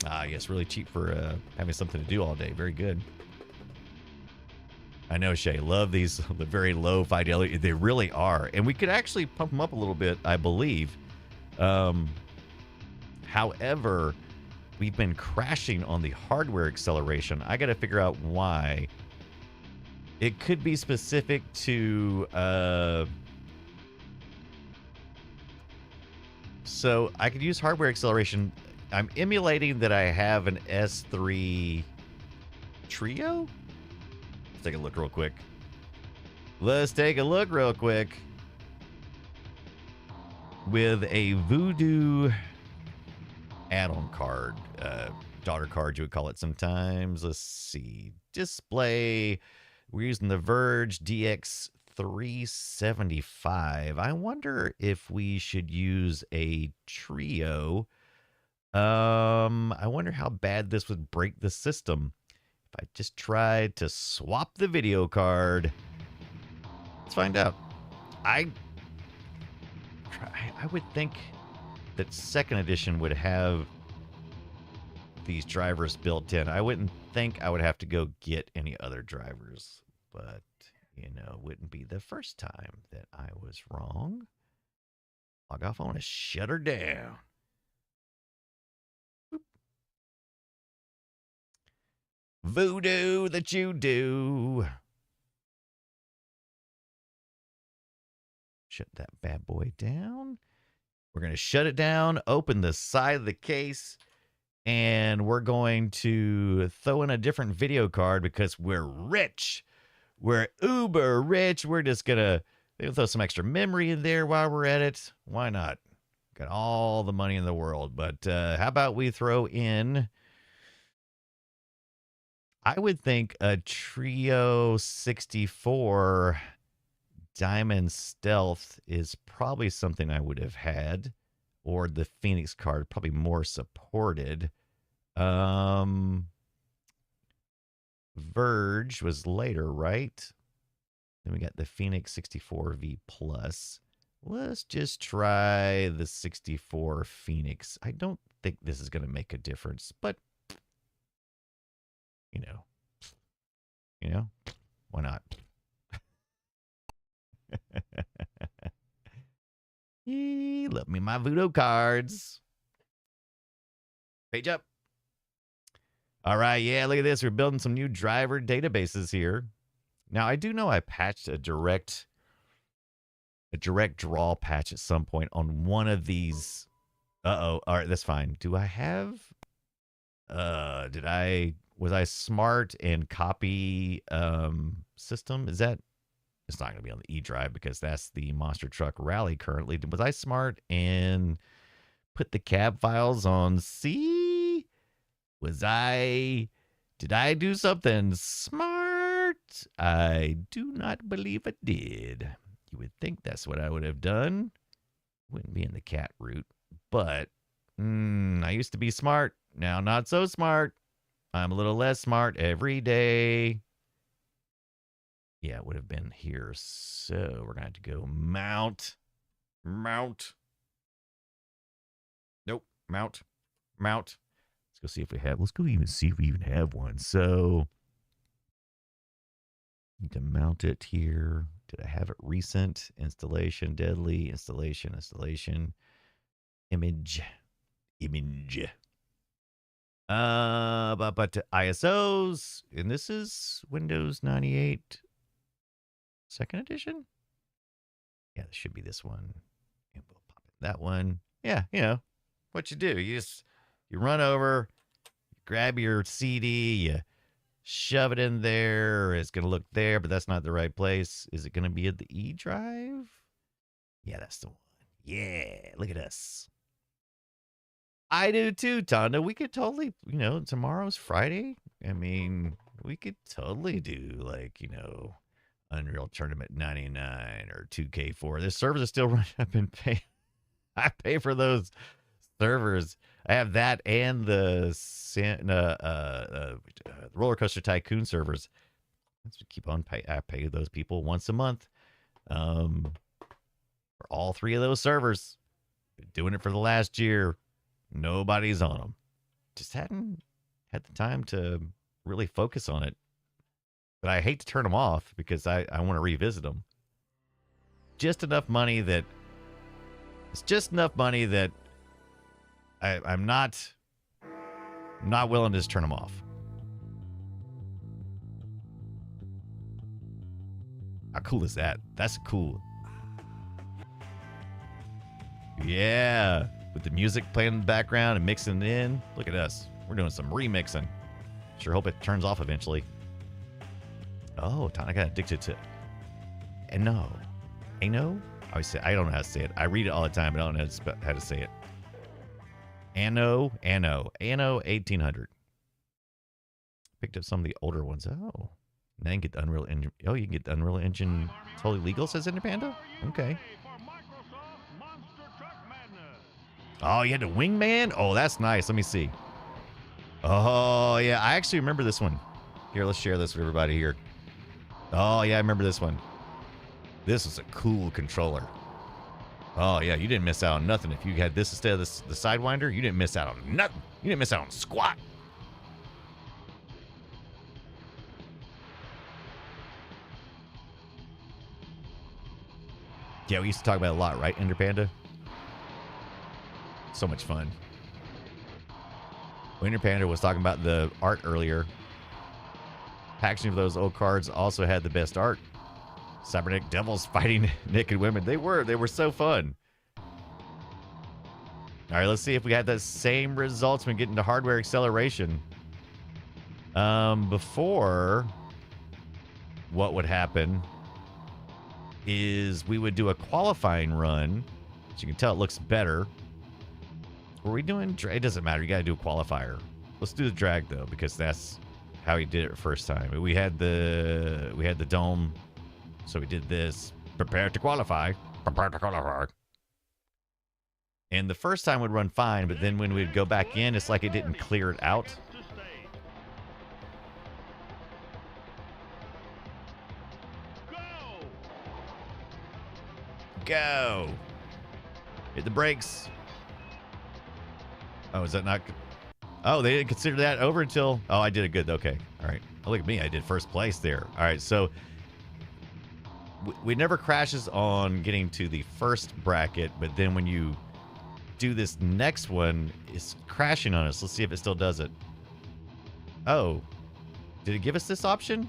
Ah, yes, really cheap for having something to do all day. Very good. I know, Shay. Love these, the very low fidelity. They really are. And we could actually pump them up a little bit, I believe. However, we've been crashing on the hardware acceleration. I got to figure out why. It could be specific to... So I could use hardware acceleration. I'm emulating that I have an S3 Trio. Let's take a look real quick. Let's take a look real quick. With a Voodoo add-on card. Daughter card, you would call it sometimes. Let's see. Display. We're using the Verge DX 375. I wonder if we should use a Trio. I wonder how bad this would break the system if I just tried to swap the video card. Let's find out. I would think that second edition would have these drivers built in. I wouldn't think I would have to go get any other drivers, but it wouldn't be the first time that I was wrong. Log off. I want to shut her down. Boop. Voodoo that you do. Shut that bad boy down. We're going to shut it down, open the side of the case, and we're going to throw in a different video card because we're rich. We're uber rich. We're just going to throw some extra memory in there while we're at it. Why not? Got all the money in the world. But how about we throw in, I would think, a Trio 64 Diamond Stealth is probably something I would have had. Or the Phoenix card, probably more supported. Verge was later, right? Then we got the Phoenix 64V Plus. Let's just try the 64 Phoenix. I don't think this is going to make a difference, but why not? me. Love me my Voodoo cards. Page up. All right, yeah, look at this. We're building some new driver databases here. Now, I do know I patched a direct draw patch at some point on one of these. Uh-oh. All right, that's fine. Do I have... was I smart and copy system? Is that... It's not going to be on the E drive because that's the Monster Truck Rally currently. Was I smart and put the cab files on C? Did I do something smart? I do not believe I did. You would think that's what I would have done. Wouldn't be in the cat route. But I used to be smart. Now not so smart. I'm a little less smart every day. Yeah, it would have been here. So we're going to have to go mount. Mount. Nope. Mount. Mount. Let's go see if we have. Let's go even see if we even have one. So need to mount it here. Did I have it recent? Installation, deadly, installation, installation, image. But to ISOs, and this is Windows 98 second edition. Yeah, this should be this one. And we'll pop in that one. Yeah, you know what you do. You run over, you grab your CD, you shove it in there. It's going to look there, but that's not the right place. Is it going to be at the E drive? Yeah, that's the one. Yeah, look at us. I do too, Tonda. We could totally, tomorrow's Friday. I mean, we could totally do Unreal Tournament 99 or 2K4. The servers are still running. I've been paying. I pay for those servers. I have that and the Roller Coaster Tycoon servers. Let's keep on pay. I pay those people once a month for all three of those servers. Been doing it for the last year. Nobody's on them. Just hadn't had the time to really focus on it. But I hate to turn them off because I want to revisit them. Just enough money that it's just enough money that I'm not willing to just turn them off. How cool is that? That's cool. Yeah. With the music playing in the background and mixing it in. Look at us. We're doing some remixing. Sure hope it turns off eventually. Oh, I got addicted to Ano. I don't know how to say it. I read it all the time, but I don't know how to say it. Ano 1800. Picked up some of the older ones. Oh. Now you can get the Unreal Engine. Oh, you can get the Unreal Engine totally legal, says Indepanda? Okay. Oh, you had the Wingman? Oh, that's nice. Let me see. Oh, yeah. I actually remember this one. Here, let's share this with everybody here. Oh, yeah, I remember this one. This was a cool controller. Oh, yeah, you didn't miss out on nothing. If you had this instead of the Sidewinder, you didn't miss out on nothing. You didn't miss out on squat. Yeah, we used to talk about it a lot, right, Ender Panda? So much fun. Winter Panda was talking about the art earlier. Packaging of those old cards also had the best art. Cybernetic devils fighting naked women. They were so fun. All right, let's see if we had the same results when we get into hardware acceleration. Before, what would happen is we would do a qualifying run. As you can tell, it looks better. Were we doing... It doesn't matter. You got to do a qualifier. Let's do the drag, though, because that's how he did it first time. We had the dome, so we did this. Prepare to qualify. Prepare to qualify. And the first time would run fine, but then when we'd go back in, it's like it didn't clear it out. Go! Hit the brakes. Oh, is that not... Oh, they didn't consider that over until... Oh, I did it good. Okay. All right. Oh, look at me. I did first place there. All right. So we never crashes on getting to the first bracket, but then when you do this next one, it's crashing on us. Let's see if it still does it. Oh, did it give us this option?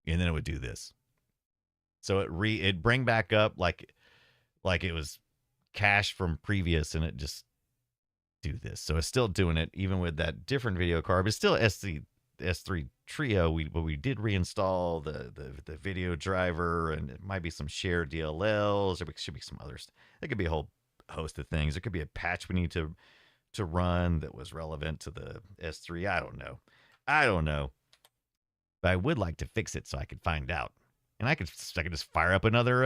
And then it would do this. So it'd bring back up like it was cached from previous, and it just do this. So it's still doing it even with that different video card, but it's still S3 Trio. We did reinstall the video driver, and it might be some shared DLLs. There should be some others. There could be a whole host of things. There could be a patch we need to run that was relevant to the S3. I don't know. But I would like to fix it so I could find out. And I could just fire up another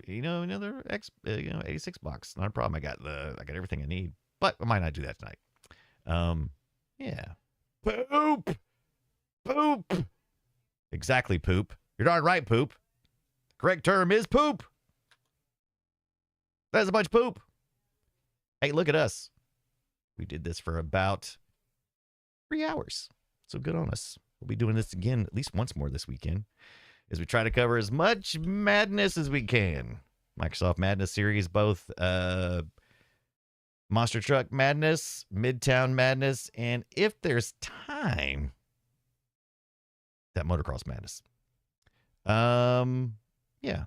86 box. Not a problem. I got everything I need. But I might not do that tonight. Yeah. Poop. Exactly, poop. You're darn right, poop. The correct term is poop. That's a bunch of poop. Hey, look at us. We did this for about 3 hours. So good on us. We'll be doing this again at least once more this weekend as we try to cover as much madness as we can. Microsoft Madness series, both Monster Truck Madness, Midtown Madness, and if there's time, that Motocross Madness. Yeah.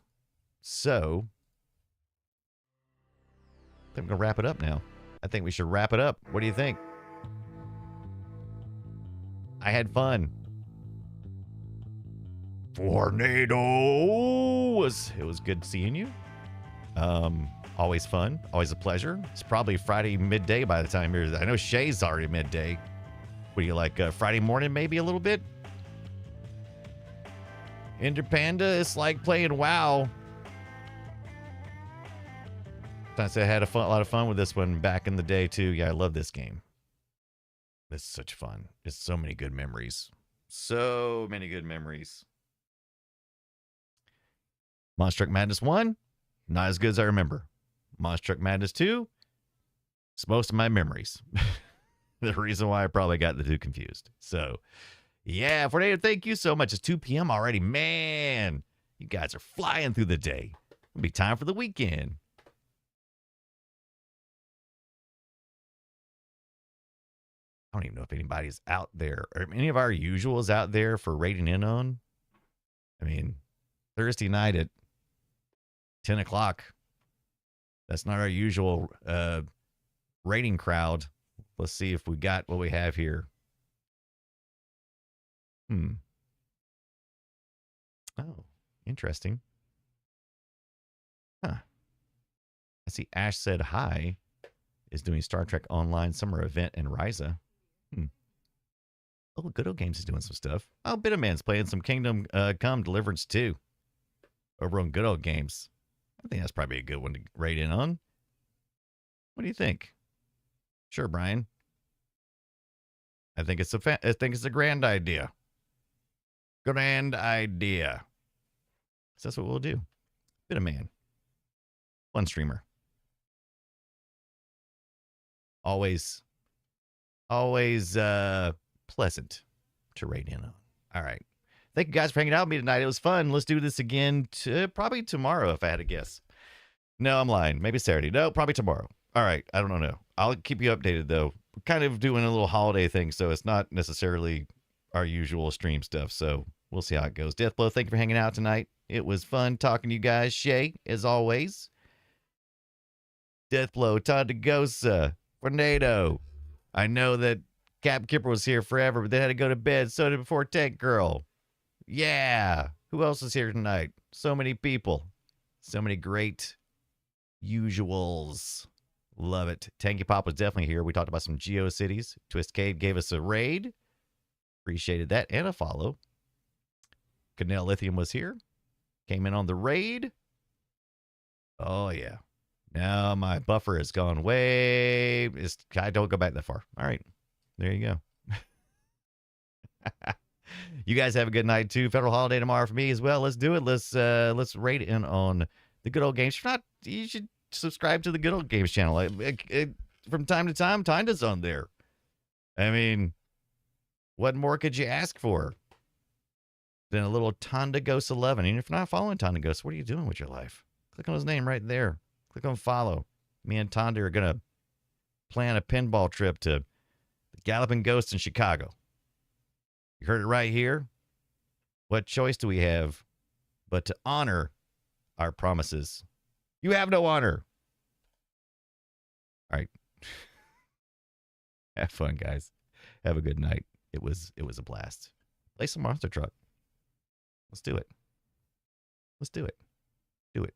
So, I think I'm going to wrap it up now. I think we should wrap it up. What do you think? I had fun. Tornado it was good seeing you. Always fun, always a pleasure. It's probably Friday midday by the time you're. I know Shay's already midday. What do you like? Friday morning, maybe a little bit. Ender Panda, it's like playing WoW. I had a lot of fun with this one back in the day too. Yeah, I love this game. It's such fun. It's so many good memories. So many good memories. Monster Truck Madness 1, not as good as I remember. Monster Truck Madness 2, it's most of my memories. The reason why I probably got the two confused. So, yeah, Tornado, thank you so much. It's 2 p.m. already. Man, you guys are flying through the day. It'll be time for the weekend. I don't even know if anybody's out there, or any of our usuals out there for rating in on. I mean, Thursday night at 10 o'clock. That's not our usual rating crowd. Let's see if we got what we have here. Oh, interesting. Huh. I see Ash Said Hi is doing Star Trek Online Summer Event in Ryza. Oh, Good Old Games is doing some stuff. Oh, Bitterman's playing some Kingdom Come Deliverance 2 over on Good Old Games. I think that's probably a good one to rate in on. What do you think? Sure, Brian. I think it's a grand idea. Grand idea. So that's what we'll do. Bitterman. Fun streamer. Always pleasant to rate in on. All right. Thank you guys for hanging out with me tonight. It was fun. Let's do this again probably tomorrow, if I had to guess. No, I'm lying. Maybe Saturday. No, probably tomorrow. All right. I don't know. I'll keep you updated, though. We're kind of doing a little holiday thing, so it's not necessarily our usual stream stuff. So we'll see how it goes. Deathblow, thank you for hanging out tonight. It was fun talking to you guys. Shay, as always. Deathblow, Todd DeGosa, Tornado. I know that Cap Kipper was here forever, but they had to go to bed. So did Before Tank Girl. Yeah. Who else is here tonight? So many people. So many great usuals. Love it. Tanky Pop was definitely here. We talked about some GeoCities. Twistcade gave us a raid. Appreciated that. And a follow. Canal Lithium was here. Came in on the raid. Oh, yeah. Now my buffer has gone way. I don't go back that far. All right. There you go. You guys have a good night too. Federal holiday tomorrow for me as well. Let's do it. Let's rate in on the Good Old Games. If not, you should subscribe to the Good Old Games channel. From time to time, Tinda's on there. I mean, what more could you ask for? Then a little Tonda Ghost 11. And if you're not following Tonda Ghost, what are you doing with your life? Click on his name right there. Click on follow. Me and Tonda are going to plan a pinball trip to the Galloping Ghost in Chicago. You heard it right here. What choice do we have but to honor our promises? You have no honor. All right. Have fun, guys. Have a good night. It was a blast. Play some Monster Truck. Let's do it. Let's do it. Do it.